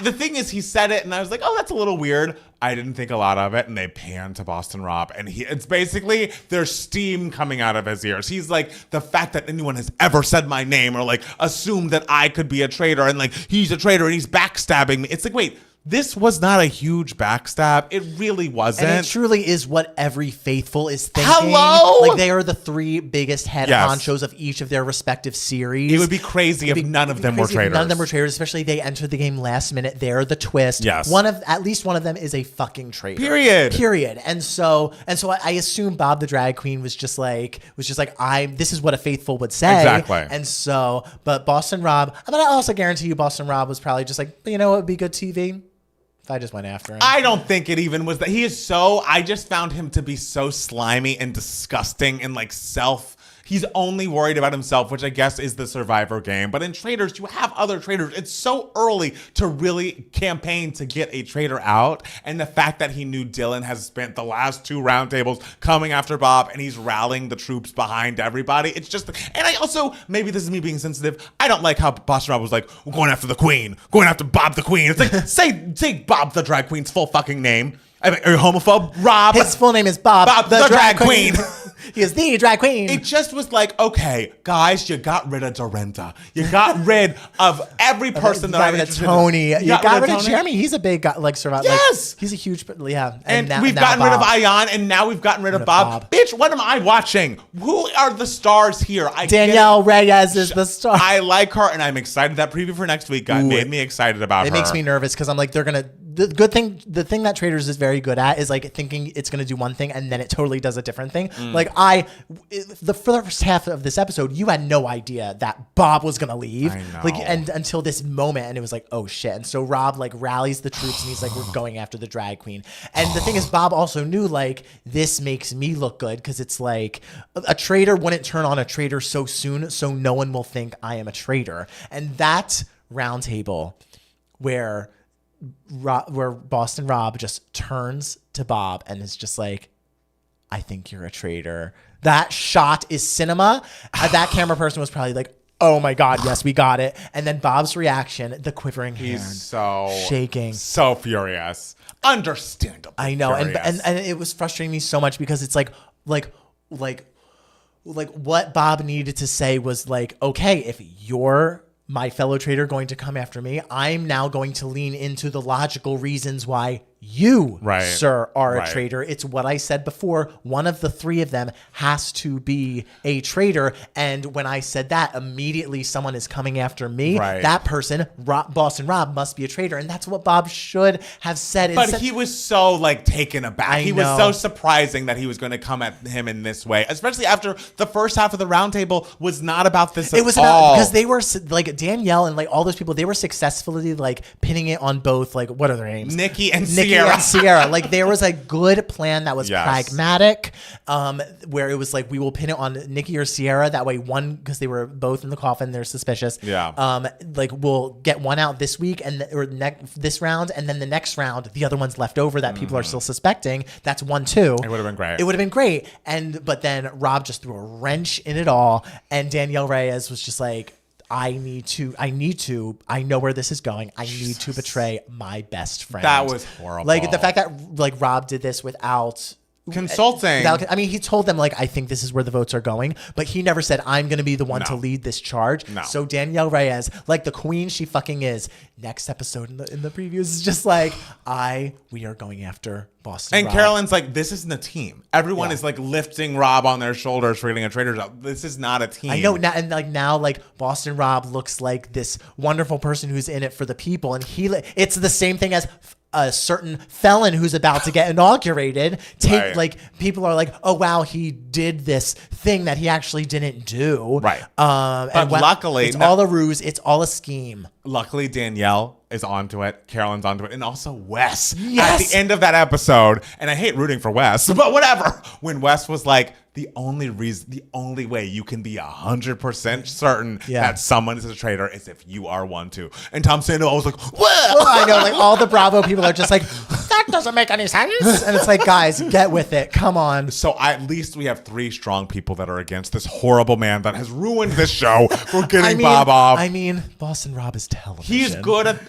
Speaker 1: the thing is, he said it, and I was like, oh, that's a little weird. I didn't think a lot of it, and they pan to Boston Rob, and it's basically there's steam coming out of his ears. He's like, the fact that anyone has ever said my name or like assumed that I could be a traitor, and like he's a traitor and he's backstabbing me. It's like, wait, this was not a huge backstab. It really wasn't.
Speaker 2: And it truly is what every faithful is thinking.
Speaker 1: Hello?
Speaker 2: Like, they are the 3 biggest head honchos of each of their respective series.
Speaker 1: It would be crazy if none of them were traitors.
Speaker 2: None of them were traitors, especially they entered the game last minute. They're the twist.
Speaker 1: Yes.
Speaker 2: At least one of them is a fucking traitor.
Speaker 1: Period.
Speaker 2: And so I assume Bob the drag queen was just like, this is what a faithful would say.
Speaker 1: Exactly.
Speaker 2: And so, but Boston Rob, but I also guarantee you Boston Rob was probably just like, you know what would be good TV? I just went after him.
Speaker 1: I don't think it even was that. I just found him to be so slimy and disgusting and like he's only worried about himself, which I guess is the Survivor game. But in Traitors, you have other traitors. It's so early to really campaign to get a traitor out. And the fact that he knew Dylan has spent the last 2 roundtables coming after Bob, and he's rallying the troops behind everybody. It's just, and I also, maybe this is me being sensitive, I don't like how Boston Rob was like, we're going after the queen, going after Bob the queen. It's like, say Bob the drag queen's full fucking name. I mean, are you homophobe? Rob.
Speaker 2: His full name is Bob
Speaker 1: the drag queen.
Speaker 2: He is the drag queen.
Speaker 1: It just was like, okay, guys, you got rid of Dorinda. You got rid of every person that I was interested in.
Speaker 2: Tony. You got rid of Jeremy. He's a big guy, like Survivor.
Speaker 1: Yes.
Speaker 2: He's a huge, yeah.
Speaker 1: And we've gotten rid of Ayan, and now we've gotten rid of Bob. Bitch, what am I watching? Who are the stars here?
Speaker 2: Danielle Reyes is the star.
Speaker 1: I like her, and I'm excited. That preview for next week made me excited about her.
Speaker 2: It makes me nervous because I'm like, they're going to... The thing that Traitors is very good at is like thinking it's going to do one thing and then it totally does a different thing. Like for the first half of this episode, you had no idea that Bob was going to leave.
Speaker 1: I know.
Speaker 2: Like, and until this moment, and it was like, oh shit. And so Rob like rallies the troops and he's like, we're going after the drag queen. And the thing is, Bob also knew like, this makes me look good because it's like a traitor wouldn't turn on a traitor so soon, so no one will think I am a traitor. And that round table where Boston Rob just turns to Bob and is just like, I think you're a traitor. That shot is cinema. That camera person was probably like, oh my God, yes, we got it. And then Bob's reaction, the quivering hand.
Speaker 1: He's so
Speaker 2: shaking.
Speaker 1: So furious. Understandable.
Speaker 2: I know. And it was frustrating me so much because it's like what Bob needed to say was like, okay, if you're my fellow traitor going to come after me, I'm now going to lean into the logical reasons why you,
Speaker 1: Right.
Speaker 2: sir, are
Speaker 1: Right.
Speaker 2: a traitor. It's what I said before. One of the three of them has to be a traitor. And when I said that, immediately someone is coming after me.
Speaker 1: Right.
Speaker 2: That person, Boston Rob, must be a traitor. And that's what Bob should have said.
Speaker 1: But he was so like taken aback. He was
Speaker 2: know.
Speaker 1: so surprising that he was going to come at him in this way, especially after the first half of the roundtable was not about this at all.
Speaker 2: It was about, because they were like Danielle and like all those people, they were successfully like pinning it on both, like, what are their names?
Speaker 1: Nikki and
Speaker 2: Sierra. Like there was a good plan that was
Speaker 1: Yes.
Speaker 2: pragmatic, where it was like, we will pin it on Nikki or Sierra. That way, one, because they were both in the coffin, they're suspicious.
Speaker 1: Yeah.
Speaker 2: Like we'll get one out this week this round, and then the next round, the other one's left over that people are still suspecting. That's 1-2.
Speaker 1: It would have been great.
Speaker 2: It would have been great. But then Rob just threw a wrench in it all, and Danielle Reyes was just like, I know where this is going. I need to betray my best friend.
Speaker 1: That was horrible.
Speaker 2: Like the fact that like Rob did this without
Speaker 1: consulting.
Speaker 2: I mean, he told them like, I think this is where the votes are going, but he never said, I'm going to be the one to lead this charge.
Speaker 1: No.
Speaker 2: So Danielle Reyes, like the queen she fucking is, next episode in the previews is just like, we are going after Boston
Speaker 1: And
Speaker 2: Rob.
Speaker 1: Carolyn's like, this isn't a team. Everyone is like lifting Rob on their shoulders for getting a traitor job. This is not a team.
Speaker 2: I know now, and like now, like Boston Rob looks like this wonderful person who's in it for the people, and it's the same thing as a certain felon who's about to get inaugurated.
Speaker 1: Right.
Speaker 2: Like people are like, oh wow, he did this thing that he actually didn't do.
Speaker 1: Right.
Speaker 2: And
Speaker 1: luckily,
Speaker 2: it's all a ruse. It's all a scheme.
Speaker 1: Luckily, Danielle is onto it. Carolyn's onto it. And also Wes.
Speaker 2: Yes.
Speaker 1: At the end of that episode, and I hate rooting for Wes, but whatever. When Wes was like, the only way you can be 100% certain that someone is a traitor is if you are one too. And Tom Sandoval was like, well,
Speaker 2: I know, like all the Bravo people are just like, that doesn't make any sense. And it's like, guys, get with it. Come on.
Speaker 1: So at least we have 3 strong people that are against this horrible man that has ruined this show for getting Bob off.
Speaker 2: I mean, Boston Rob is television.
Speaker 1: He's good at,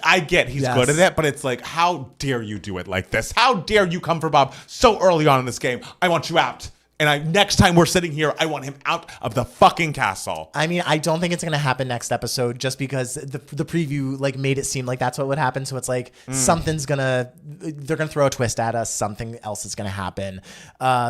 Speaker 1: he's good at it, but it's like, how dare you do it like this? How dare you come for Bob so early on in this game? I want you out. And next time we're sitting here, I want him out of the fucking castle.
Speaker 2: I mean, I don't think it's going to happen next episode just because the preview like made it seem like that's what would happen. So it's like they're going to throw a twist at us. Something else is going to happen.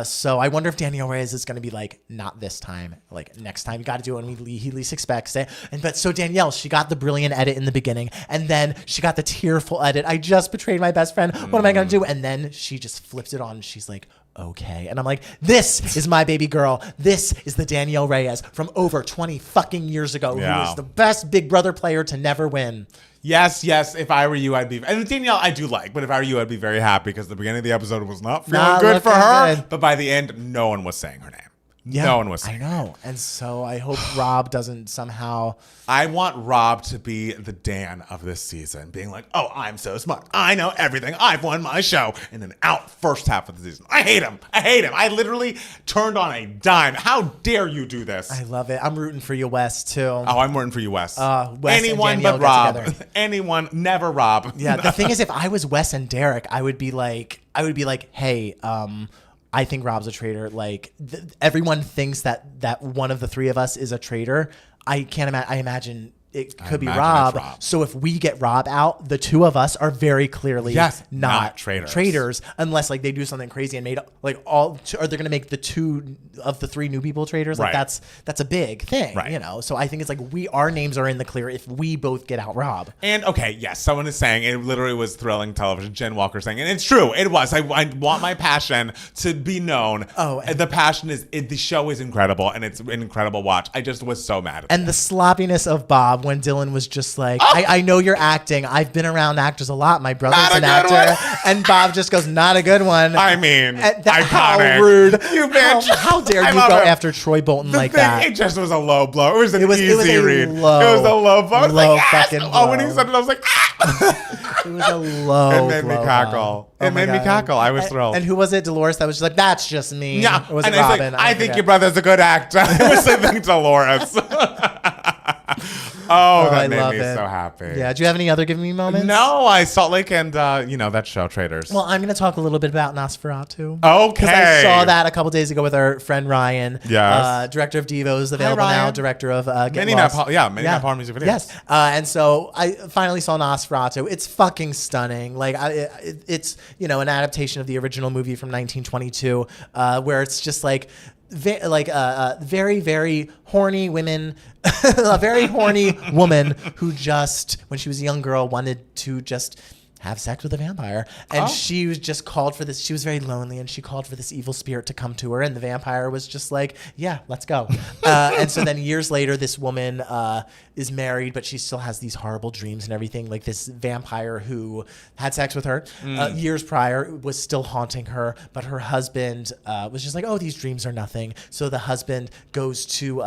Speaker 2: So I wonder if Danielle Reyes is going to be like, not this time. Like next time you got to do it when he least expects it. But so Danielle, she got the brilliant edit in the beginning and then she got the tearful edit. I just betrayed my best friend. What am I going to do? And then she just flipped it on. And she's like, okay. And I'm like, this is my baby girl. This is the Danielle Reyes from over 20 fucking years ago who was the best Big Brother player to never win.
Speaker 1: Yes. If I were you, I'd be... And Danielle, I do like, but if I were you, I'd be very happy because the beginning of the episode was not feeling good for her. Good. But by the end, no one was saying her name. Yeah, no one was saying
Speaker 2: I know. And so I hope Rob doesn't somehow...
Speaker 1: I want Rob to be the Dan of this season, being like, oh, I'm so smart. I know everything. I've won my show. And then out first half of the season. I hate him. I literally turned on a dime. How dare you do this?
Speaker 2: I love it. I'm rooting for you, Wes, too.
Speaker 1: Oh, I'm rooting for you, Wes.
Speaker 2: Wes
Speaker 1: anyone but Rob. Anyone, never Rob.
Speaker 2: Yeah, the thing is, if I was Wes and Derek, I would be like, hey, I think Rob's a traitor. Like everyone thinks that one of the 3 of us is a traitor. I can't imagine. I imagine it could be Rob. So if we get Rob out, the 2 of us are very clearly not traitors, unless like they do something crazy and made like are they going to make the 2 of the 3 new people traitors? Like that's a big thing, you know. So I think it's like our names are in the clear if we both get out Rob.
Speaker 1: And okay, yes, someone is saying it literally was thrilling television. Jen Walker saying, and it's true, it was. I want my passion to be known. Oh, the passion is the show is incredible and it's an incredible watch. I just was so mad at
Speaker 2: and the sloppiness of Bob when Dylan was just like, I know you're acting. I've been around actors a lot. My brother's an actor. And Bob just goes, not a good one.
Speaker 1: I mean, iconic.
Speaker 2: How rude.
Speaker 1: You bitch.
Speaker 2: How dare you go after Troy Bolton like that?
Speaker 1: It just was a low blow. It was an easy read. It was a low blow.
Speaker 2: Low fucking blow.
Speaker 1: Oh, when he said it, I was like,
Speaker 2: It was a low
Speaker 1: It made me cackle. It made me cackle. I was thrilled.
Speaker 2: And who was it? Dolores that was just like, that's just me.
Speaker 1: Yeah.
Speaker 2: Or was it
Speaker 1: and
Speaker 2: Robin?
Speaker 1: I think your brother's a good actor. It was something Dolores. Oh, that
Speaker 2: I
Speaker 1: made
Speaker 2: love
Speaker 1: me
Speaker 2: it.
Speaker 1: so happy.
Speaker 2: Yeah. Do you have any other Give Me moments?
Speaker 1: No, I Salt Lake and that show Traders.
Speaker 2: Well, I'm going to talk a little bit about Nosferatu.
Speaker 1: Okay.
Speaker 2: Because I saw that a couple days ago with our friend Ryan.
Speaker 1: Yes.
Speaker 2: Director of Devos, available now. Director of Get Lost.
Speaker 1: Many Napalm music videos.
Speaker 2: Yes. And so I finally saw Nosferatu. It's fucking stunning. Like it's an adaptation of the original movie from 1922, where it's just like very, very horny women, a very horny woman who just, when she was a young girl, wanted to just have sex with a vampire. And she was just called for this. She was very lonely, and she called for this evil spirit to come to her. And the vampire was just like, yeah, let's go. And so then years later, this woman is married, but she still has these horrible dreams and everything. Like this vampire who had sex with her years prior was still haunting her. But her husband was just like, oh, these dreams are nothing. So the husband goes to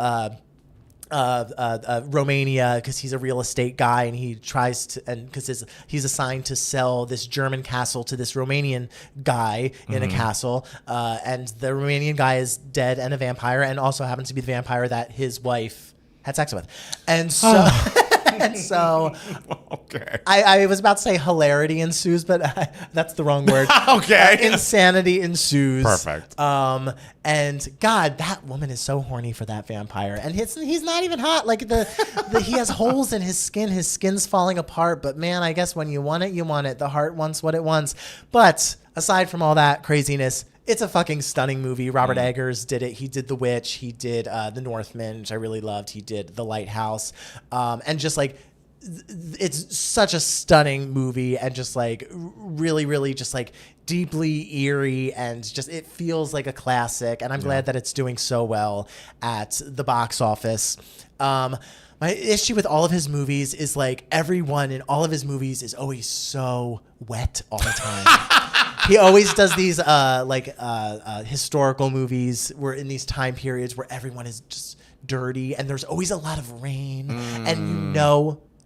Speaker 2: Romania because he's a real estate guy, and he tries to, and because he's assigned to sell this German castle to this Romanian guy in a castle, and the Romanian guy is dead and a vampire, and also happens to be the vampire that his wife had sex with, and so. And so,
Speaker 1: okay.
Speaker 2: I was about to say hilarity ensues, but that's the wrong word.
Speaker 1: Okay.
Speaker 2: Insanity ensues.
Speaker 1: Perfect.
Speaker 2: And God, that woman is so horny for that vampire, and he's not even hot. Like he has holes in his skin. His skin's falling apart. But man, I guess when you want it, you want it. The heart wants what it wants. But aside from all that craziness, it's a fucking stunning movie. Robert Eggers did it. He did The Witch. He did The Northman, which I really loved. He did The Lighthouse. And just like, it's such a stunning movie, and just like really, really just like deeply eerie, and just it feels like a classic. And I'm glad that it's doing so well at the box office. My issue with all of his movies is like everyone in all of his movies is always so wet all the time. He always does these historical movies where in these time periods where everyone is just dirty, and there's always a lot of rain, and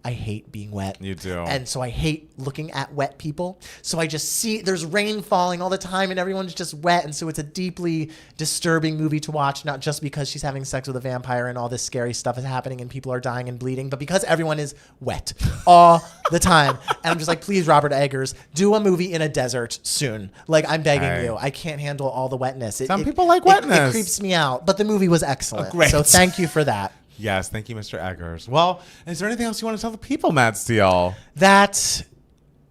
Speaker 2: I hate being wet.
Speaker 1: You do.
Speaker 2: And so I hate looking at wet people. So I just see there's rain falling all the time and everyone's just wet. And so it's a deeply disturbing movie to watch, not just because she's having sex with a vampire and all this scary stuff is happening and people are dying and bleeding, but because everyone is wet all the time. And I'm just like, please, Robert Eggers, do a movie in a desert soon. Like, I'm begging you. I can't handle all the wetness.
Speaker 1: Some people like wetness.
Speaker 2: It creeps me out. But the movie was excellent.
Speaker 1: Great.
Speaker 2: So thank you for that.
Speaker 1: Yes, thank you, Mr. Eggers. Well, is there anything else you want to tell the people, Matt Steele?
Speaker 2: That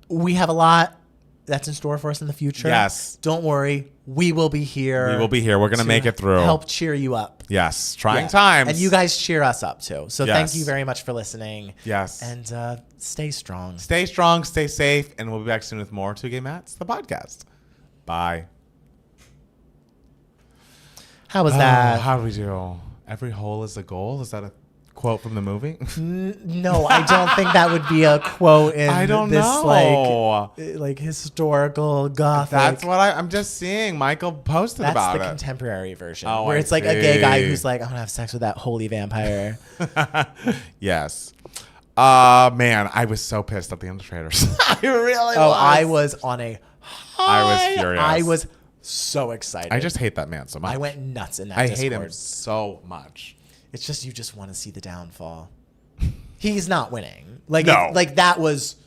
Speaker 2: we have a lot that's in store for us in the future.
Speaker 1: Yes.
Speaker 2: Don't worry. We will be here.
Speaker 1: We will be here. We're going to make it through.
Speaker 2: Help cheer you up.
Speaker 1: Yes. Trying times.
Speaker 2: And you guys cheer us up, too. So
Speaker 1: Yes.
Speaker 2: thank you very much for listening.
Speaker 1: Yes.
Speaker 2: And stay strong.
Speaker 1: Stay strong, stay safe, and we'll be back soon with more Two Gay Mats, the podcast. Bye.
Speaker 2: How was that?
Speaker 1: How do we do? Every hole is a goal? Is that a quote from the movie?
Speaker 2: No, I don't think that would be a quote in
Speaker 1: I don't
Speaker 2: this
Speaker 1: know.
Speaker 2: like historical gothic.
Speaker 1: That's what I'm just seeing. Michael posted
Speaker 2: That's
Speaker 1: about
Speaker 2: the
Speaker 1: it.
Speaker 2: contemporary version,
Speaker 1: Oh,
Speaker 2: where
Speaker 1: I
Speaker 2: it's like a gay guy
Speaker 1: see.
Speaker 2: who's like, I'm gonna have sex with that holy vampire.
Speaker 1: Yes. Man, I was so pissed at the end of Traders. I really was.
Speaker 2: I was on a high.
Speaker 1: I was furious.
Speaker 2: I was so excited.
Speaker 1: I just hate that man so much.
Speaker 2: I went nuts in that
Speaker 1: I
Speaker 2: Discord.
Speaker 1: hate him so much.
Speaker 2: It's just you just want to see the downfall. He's not winning. Like
Speaker 1: No.
Speaker 2: like that was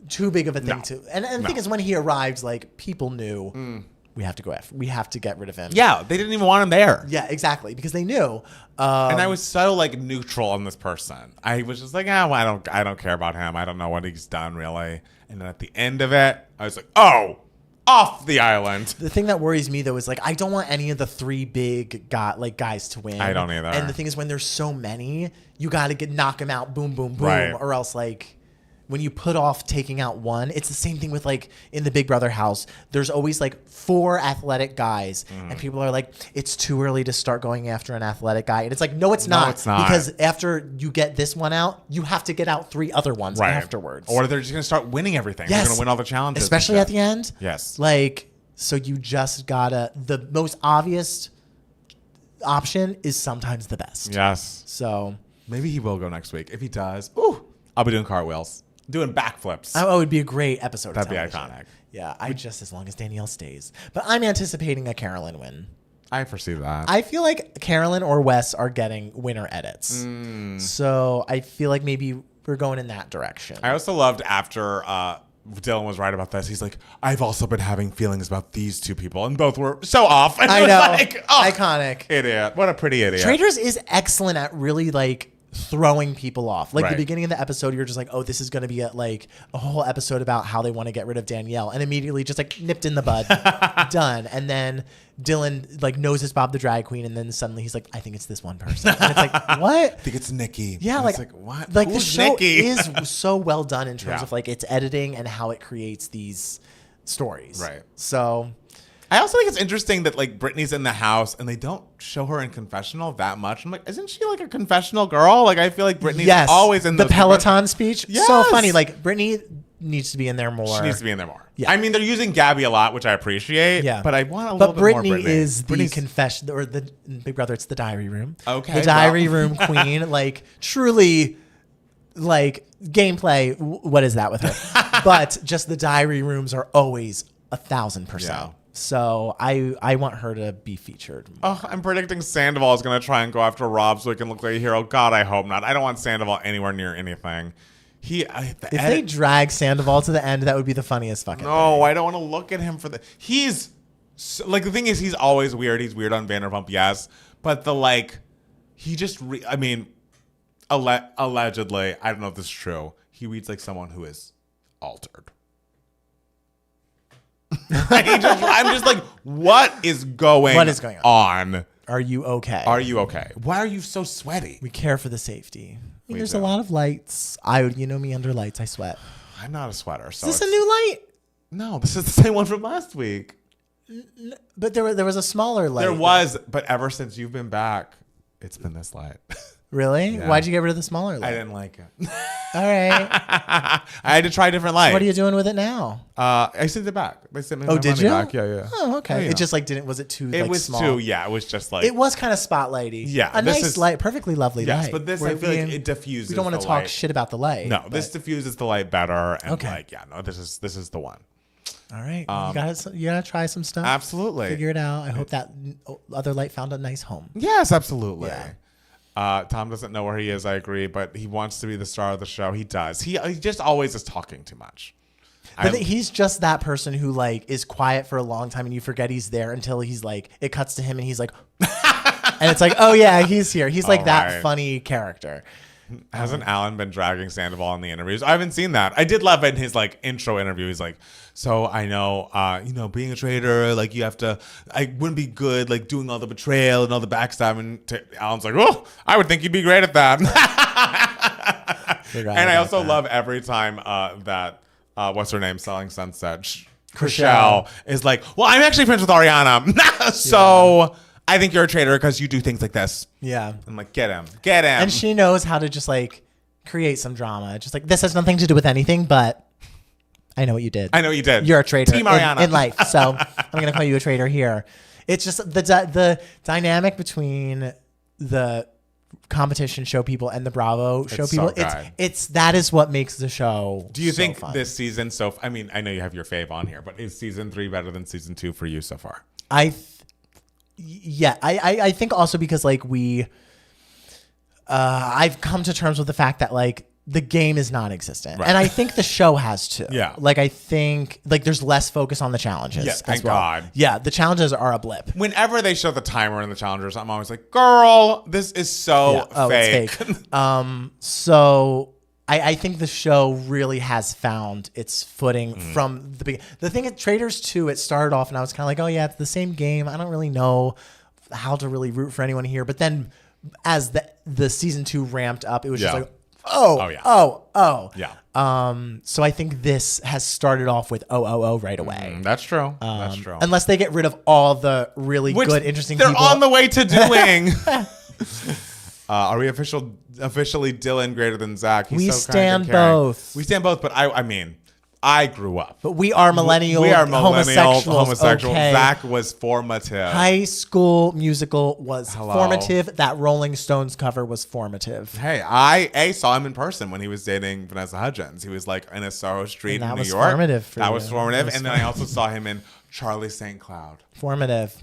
Speaker 2: too big of a thing
Speaker 1: No.
Speaker 2: to. And the thing is, when he arrived, like people knew we have to go after. We have to get rid of him.
Speaker 1: Yeah, they didn't even want him there.
Speaker 2: Yeah, exactly, because they knew.
Speaker 1: And I was so like neutral on this person. I was just like, well, I don't care about him. I don't know what he's done really. And then at the end of it, I was like, oh, off the island.
Speaker 2: The thing that worries me though is like I don't want any of the three big guys to win.
Speaker 1: I don't either.
Speaker 2: And the thing is, when there's so many, you got to knock them out, boom, boom, boom,
Speaker 1: Right.
Speaker 2: or else like. When you put off taking out one, it's the same thing with like in the Big Brother house. There's always like 4 athletic guys, and people are like, it's too early to start going after an athletic guy. And it's like, no, it's not.
Speaker 1: it's not.
Speaker 2: Because after you get this one out, you have to get out 3 other ones afterwards.
Speaker 1: Or they're just going to start winning everything.
Speaker 2: Yes.
Speaker 1: They're going to win all the challenges.
Speaker 2: Especially at the end.
Speaker 1: Yes.
Speaker 2: Like, so you just gotta, the most obvious option is sometimes the best.
Speaker 1: Yes.
Speaker 2: So
Speaker 1: Maybe he will go next week. If he does, I'll be doing cartwheels. Doing backflips.
Speaker 2: it would be a great episode.
Speaker 1: That'd be
Speaker 2: of television.
Speaker 1: iconic.
Speaker 2: Yeah, as long as Danielle stays. But I'm anticipating a Carolyn win.
Speaker 1: I foresee that.
Speaker 2: I feel like Carolyn or Wes are getting winner edits. So I feel like maybe we're going in that direction.
Speaker 1: I also loved after Dylan was right about this. He's like, I've also been having feelings about these two people, and both were so off. And
Speaker 2: I know.
Speaker 1: Like, oh,
Speaker 2: iconic.
Speaker 1: Idiot. What a pretty idiot.
Speaker 2: Traders is excellent at really like throwing people off. Like
Speaker 1: Right.
Speaker 2: the beginning of the episode, you're just like, oh, this is going to be a whole episode about how they want to get rid of Danielle, and immediately just like nipped in the bud, done. And then Dylan like knows it's Bob the drag queen, and then suddenly he's like, I think it's this one person, and it's like, what?
Speaker 1: I think it's Nikki.
Speaker 2: Yeah,
Speaker 1: And
Speaker 2: like
Speaker 1: it's what?
Speaker 2: Like
Speaker 1: Who's
Speaker 2: the show
Speaker 1: Nikki?
Speaker 2: is so well done in terms
Speaker 1: Yeah.
Speaker 2: of like its editing and how it creates these stories.
Speaker 1: Right.
Speaker 2: So
Speaker 1: I also think it's interesting that like Brittany's in the house and they don't show her in confessional that much. I'm like, isn't she like a confessional girl? Like I feel like Brittany's always in
Speaker 2: the
Speaker 1: those
Speaker 2: Peloton speech. So
Speaker 1: Yes.
Speaker 2: funny. Like Brittany needs to be in there more.
Speaker 1: She needs to be in there more.
Speaker 2: Yeah.
Speaker 1: I mean, they're using Gabby a lot, which I appreciate.
Speaker 2: Yeah.
Speaker 1: But I want a little
Speaker 2: But
Speaker 1: bit more
Speaker 2: Brittany
Speaker 1: Brittany.
Speaker 2: is the
Speaker 1: Brittany's-
Speaker 2: confession, or the Big Brother. It's the diary room.
Speaker 1: Okay,
Speaker 2: the diary
Speaker 1: well.
Speaker 2: room queen. Like truly, like gameplay. What is that with her? But just the diary rooms are always 1,000%.
Speaker 1: Yeah.
Speaker 2: So I want her to be featured.
Speaker 1: Oh, I'm predicting Sandoval is going to try and go after Rob so he can look like a hero. God, I hope not. I don't want Sandoval anywhere near anything.
Speaker 2: If they drag Sandoval to the end, that would be the funniest fucking thing.
Speaker 1: No, I don't want to look at him for the. He's like the thing is he's always weird. He's weird on Vanderpump, yes, but the like, he just. I mean, allegedly, I don't know if this is true. He reads like someone who is altered. I'm just like, what is going on?
Speaker 2: Are you okay?
Speaker 1: Are you okay? Why are you so sweaty?
Speaker 2: We care for the safety.
Speaker 1: We
Speaker 2: There's
Speaker 1: do.
Speaker 2: a lot of lights. You know me under lights, I sweat.
Speaker 1: I'm not a sweater. So
Speaker 2: Is this a new light?
Speaker 1: No, this is the same one from last week.
Speaker 2: But there was a smaller light.
Speaker 1: There was, but ever since you've been back, it's been this light.
Speaker 2: Really?
Speaker 1: Yeah.
Speaker 2: Why'd you get rid of the smaller light?
Speaker 1: I didn't like it.
Speaker 2: All right.
Speaker 1: I had to try a different light.
Speaker 2: What are you doing with it now?
Speaker 1: I sent it back. They sent me
Speaker 2: Oh,
Speaker 1: my
Speaker 2: did
Speaker 1: money
Speaker 2: you?
Speaker 1: back. Yeah.
Speaker 2: Oh, okay.
Speaker 1: Oh, yeah.
Speaker 2: It just like didn't. Was it too?
Speaker 1: It
Speaker 2: like,
Speaker 1: was
Speaker 2: small?
Speaker 1: too. Yeah, it was just like.
Speaker 2: It was kind of spotlighty.
Speaker 1: Yeah,
Speaker 2: a
Speaker 1: this
Speaker 2: nice
Speaker 1: is-
Speaker 2: light, perfectly lovely
Speaker 1: Yes,
Speaker 2: light.
Speaker 1: but this
Speaker 2: Where
Speaker 1: I feel like it diffuses.
Speaker 2: We don't want
Speaker 1: the
Speaker 2: to talk
Speaker 1: light.
Speaker 2: shit about the light.
Speaker 1: No,
Speaker 2: but-
Speaker 1: this diffuses the light better. And
Speaker 2: Okay.
Speaker 1: like, yeah, no, this is the one.
Speaker 2: All right. You gotta try some stuff.
Speaker 1: Absolutely.
Speaker 2: Figure it out. I hope that other light found a nice home.
Speaker 1: Yes, absolutely.
Speaker 2: Yeah.
Speaker 1: Tom doesn't know where he is. I agree, but he wants to be the star of the show. He does. He just always is talking too much.
Speaker 2: But he's just that person who like is quiet for a long time and you forget he's there until he's like it cuts to him and he's like and it's like, oh yeah, he's here. He's like that
Speaker 1: right.
Speaker 2: funny character.
Speaker 1: Hasn't Alan been dragging Sandoval in the interviews? I haven't seen that. I did love it in his like intro interview. He's like, so I know, being a traitor, like you have to, I wouldn't be good, like doing all the betrayal and all the backstabbing. Alan's like, oh, I would think you'd be great at that. And I also love every time that, what's her name, Selling Sunset, Chrishell is like, well, I'm actually friends with Ariana. So I think you're a traitor because you do things like this.
Speaker 2: Yeah.
Speaker 1: I'm like, get him.
Speaker 2: And she knows how to just like create some drama. Just like this has nothing to do with anything, but I know what you did.
Speaker 1: I know what you did.
Speaker 2: You're a traitor
Speaker 1: Team Ariana.
Speaker 2: in life. So I'm going to call you a traitor here. It's just the dynamic between the competition show people and the Bravo show
Speaker 1: It's
Speaker 2: people.
Speaker 1: so good.
Speaker 2: It's that is what makes the show.
Speaker 1: Do you
Speaker 2: so
Speaker 1: think
Speaker 2: fun.
Speaker 1: this season? I mean, I know you have your fave on here, but is season 3 better than season 2 for you so far?
Speaker 2: I think also because like I've come to terms with the fact that like the game is non-existent,
Speaker 1: Right.
Speaker 2: and I think the show has too.
Speaker 1: Yeah.
Speaker 2: Like I think like there's less focus on the challenges.
Speaker 1: Yeah,
Speaker 2: as
Speaker 1: thank
Speaker 2: well.
Speaker 1: God.
Speaker 2: Yeah, the challenges are a blip.
Speaker 1: Whenever they show the timer in the challengers, I'm always like, girl, this is so fake.
Speaker 2: It's fake. So I think the show really has found its footing from the beginning. The thing at Traders 2, it started off and I was kind of like, oh yeah, it's the same game. I don't really know how to really root for anyone here. But then as the season 2 ramped up, it was just like, oh.
Speaker 1: Yeah.
Speaker 2: So I think this has started off with right away.
Speaker 1: That's true. That's true.
Speaker 2: Unless they get rid of all the really
Speaker 1: Which
Speaker 2: good, interesting
Speaker 1: they're
Speaker 2: people.
Speaker 1: on the way to doing. Are we officially Dylan greater than Zach? He's
Speaker 2: We
Speaker 1: so kind
Speaker 2: stand
Speaker 1: and caring.
Speaker 2: both.
Speaker 1: We stand both, but I mean, I grew up.
Speaker 2: But we are millennial.
Speaker 1: We are millennial homosexuals.
Speaker 2: Okay.
Speaker 1: Zach was formative.
Speaker 2: High School Musical was formative. That Rolling Stones cover was formative.
Speaker 1: Hey, I saw him in person when he was dating Vanessa Hudgens. He was like in a Soho Street in New York.
Speaker 2: Formative for
Speaker 1: that
Speaker 2: you.
Speaker 1: was formative. And then I also saw him in Charlie St. Cloud.
Speaker 2: Formative.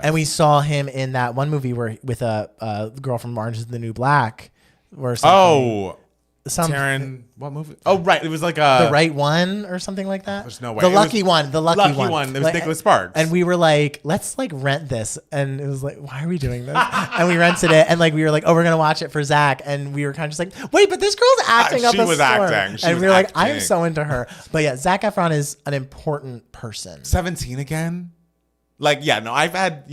Speaker 1: And
Speaker 2: we saw him in that one movie where with a girl from Orange is the New Black. Or something.
Speaker 1: Oh. Taryn, what movie? Oh, right. It was like
Speaker 2: The Right One or something like that.
Speaker 1: There's no way.
Speaker 2: The Lucky One. It was
Speaker 1: like, Nicholas Sparks.
Speaker 2: And we were like, let's like rent this. And it was like, why are we doing this? And we rented it. And like, we were like, oh, we're going to watch it for Zach. And we were kind of just like, wait, but this girl's acting up a storm.
Speaker 1: She was acting.
Speaker 2: And we were like, I'm so into her. But yeah, Zac Efron is an important person.
Speaker 1: 17 again? Like, yeah, no, I've had,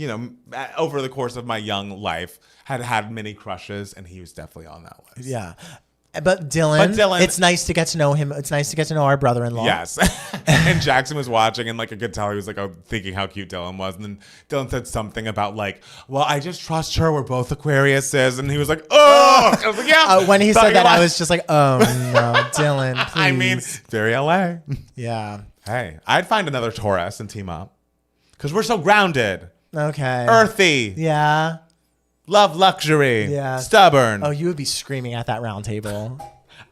Speaker 1: over the course of my young life, had many crushes. And he was definitely on that list.
Speaker 2: Yeah. But Dylan, it's nice to get to know him. It's nice to get to know our brother-in-law.
Speaker 1: Yes. And Jackson was watching, and like I could tell he was like thinking how cute Dylan was. And then Dylan said something about like, well, I just trust her. We're both Aquariuses. And he was like, oh. I was like, yeah.
Speaker 2: When he said that, I was just like, oh no, Dylan, please.
Speaker 1: I mean, very LA.
Speaker 2: Yeah.
Speaker 1: Hey, I'd find another Taurus and team up. Because we're so grounded.
Speaker 2: Okay.
Speaker 1: Earthy.
Speaker 2: Yeah.
Speaker 1: Love luxury.
Speaker 2: Yeah.
Speaker 1: Stubborn.
Speaker 2: Oh, you would be screaming at that round table.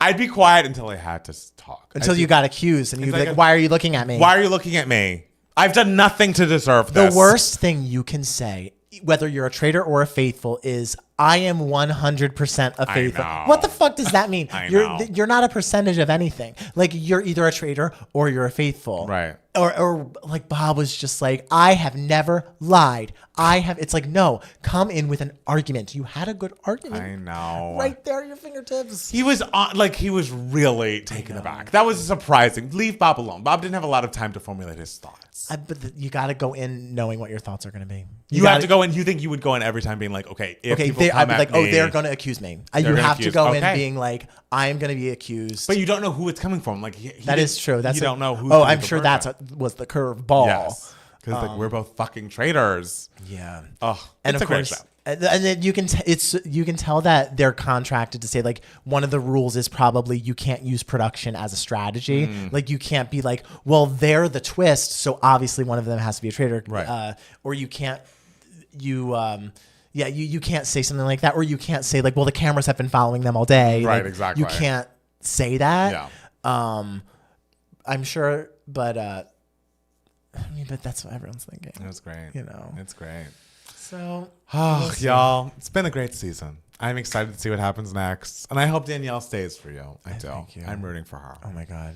Speaker 1: I'd be quiet until I had to talk.
Speaker 2: Until you got accused and you'd be like, why are you looking at me?
Speaker 1: Why are you looking at me? I've done nothing to deserve this.
Speaker 2: The worst thing you can say, whether you're a traitor or a faithful, is I am 100% a faithful. What the fuck does that mean? You're not a percentage of anything. Like you're either a traitor or you're a faithful.
Speaker 1: Right.
Speaker 2: Or like Bob was just like, I have never lied. It's like, no, come in with an argument. You had a good argument.
Speaker 1: I know.
Speaker 2: Right there at your fingertips.
Speaker 1: He was he was really taken aback. That was surprising. Leave Bob alone. Bob didn't have a lot of time to formulate his thoughts.
Speaker 2: But you got to go in knowing what your thoughts are going to be.
Speaker 1: You have to go in. You think you would go in every time being like, okay, if people come at me,
Speaker 2: they're going to accuse me. You have to go in being like, I am going to be accused.
Speaker 1: But you don't know who it's coming from. Like
Speaker 2: that is true. You
Speaker 1: don't know who.
Speaker 2: I'm sure was the curve ball.
Speaker 1: Yes. Because like we're both fucking traitors.
Speaker 2: Yeah.
Speaker 1: Oh,
Speaker 2: and
Speaker 1: it's
Speaker 2: of
Speaker 1: a
Speaker 2: course,
Speaker 1: great show.
Speaker 2: And then you can tell that they're contracted to say like one of the rules is probably you can't use production as a strategy. Like you can't be like, well, they're the twist, so obviously one of them has to be a traitor.
Speaker 1: Right.
Speaker 2: Or you can't you can't say something like that, or you can't say like, well, the cameras have been following them all day.
Speaker 1: Right.
Speaker 2: Like,
Speaker 1: Exactly.
Speaker 2: You can't say that.
Speaker 1: Yeah.
Speaker 2: I'm sure, but but that's what everyone's thinking.
Speaker 1: It was great. It's great.
Speaker 2: So,
Speaker 1: y'all, it's been a great season. I'm excited to see what happens next, and I hope Danielle stays for you. I do.
Speaker 2: Thank you.
Speaker 1: I'm rooting for her.
Speaker 2: Oh my god,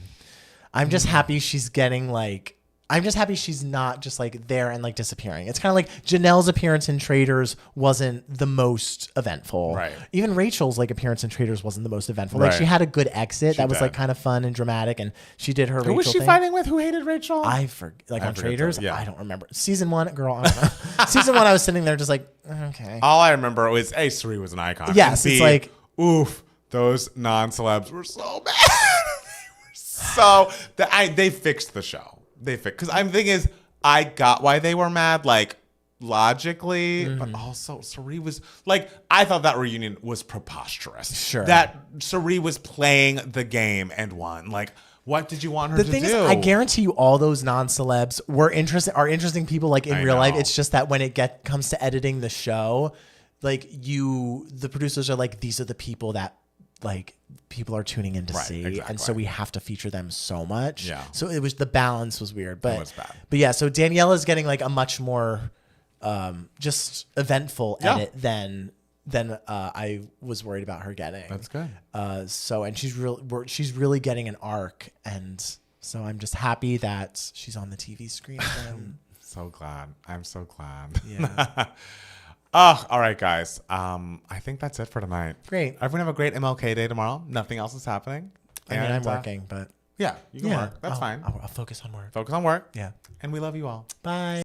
Speaker 2: I'm just happy she's getting like. I'm just happy she's not just like there and like disappearing. It's kind of like Janelle's appearance in Traitors wasn't the most eventful.
Speaker 1: Right.
Speaker 2: Even Rachel's like appearance in Traitors wasn't the most eventful. Like she had a good exit that was like kind of fun and dramatic, and she did her.
Speaker 1: Who was she fighting with? Who hated Rachel?
Speaker 2: I forget. On Traitors,
Speaker 1: yeah.
Speaker 2: I don't remember. Season 1, girl. I don't know. Season 1, I was sitting there just like, okay.
Speaker 1: All I remember was A, Suri was an icon.
Speaker 2: Yes,
Speaker 1: and B,
Speaker 2: it's like,
Speaker 1: oof, those non-celebs were so bad. They fixed the show. Because I'm thinking is I got why they were mad, like logically, but also Suri was like, I thought that reunion was preposterous.
Speaker 2: Sure.
Speaker 1: That Suri was playing the game and won. Like, what did you want her to do?
Speaker 2: The thing is, I guarantee you all those non-celebs are interesting people like in real life. It's just that when it comes to editing the show, like the producers are like, these are the people that like people are tuning in to see. Exactly. And so we have to feature them so much.
Speaker 1: Yeah.
Speaker 2: So the balance was weird, but
Speaker 1: it was bad.
Speaker 2: But yeah, so Danielle is getting like a much more just eventful edit than I was worried about her getting.
Speaker 1: That's good.
Speaker 2: And she's really getting an arc, and so I'm just happy that she's on the TV screen again.
Speaker 1: So glad. I'm so glad.
Speaker 2: Yeah.
Speaker 1: Oh, all right, guys. I think that's it for tonight.
Speaker 2: Great.
Speaker 1: Everyone have a great MLK Day tomorrow. Nothing else is happening.
Speaker 2: I mean, I'm working, but
Speaker 1: yeah, you can work. That's fine.
Speaker 2: I'll focus on work.
Speaker 1: Focus on work.
Speaker 2: Yeah.
Speaker 1: And we love you all.
Speaker 2: Bye.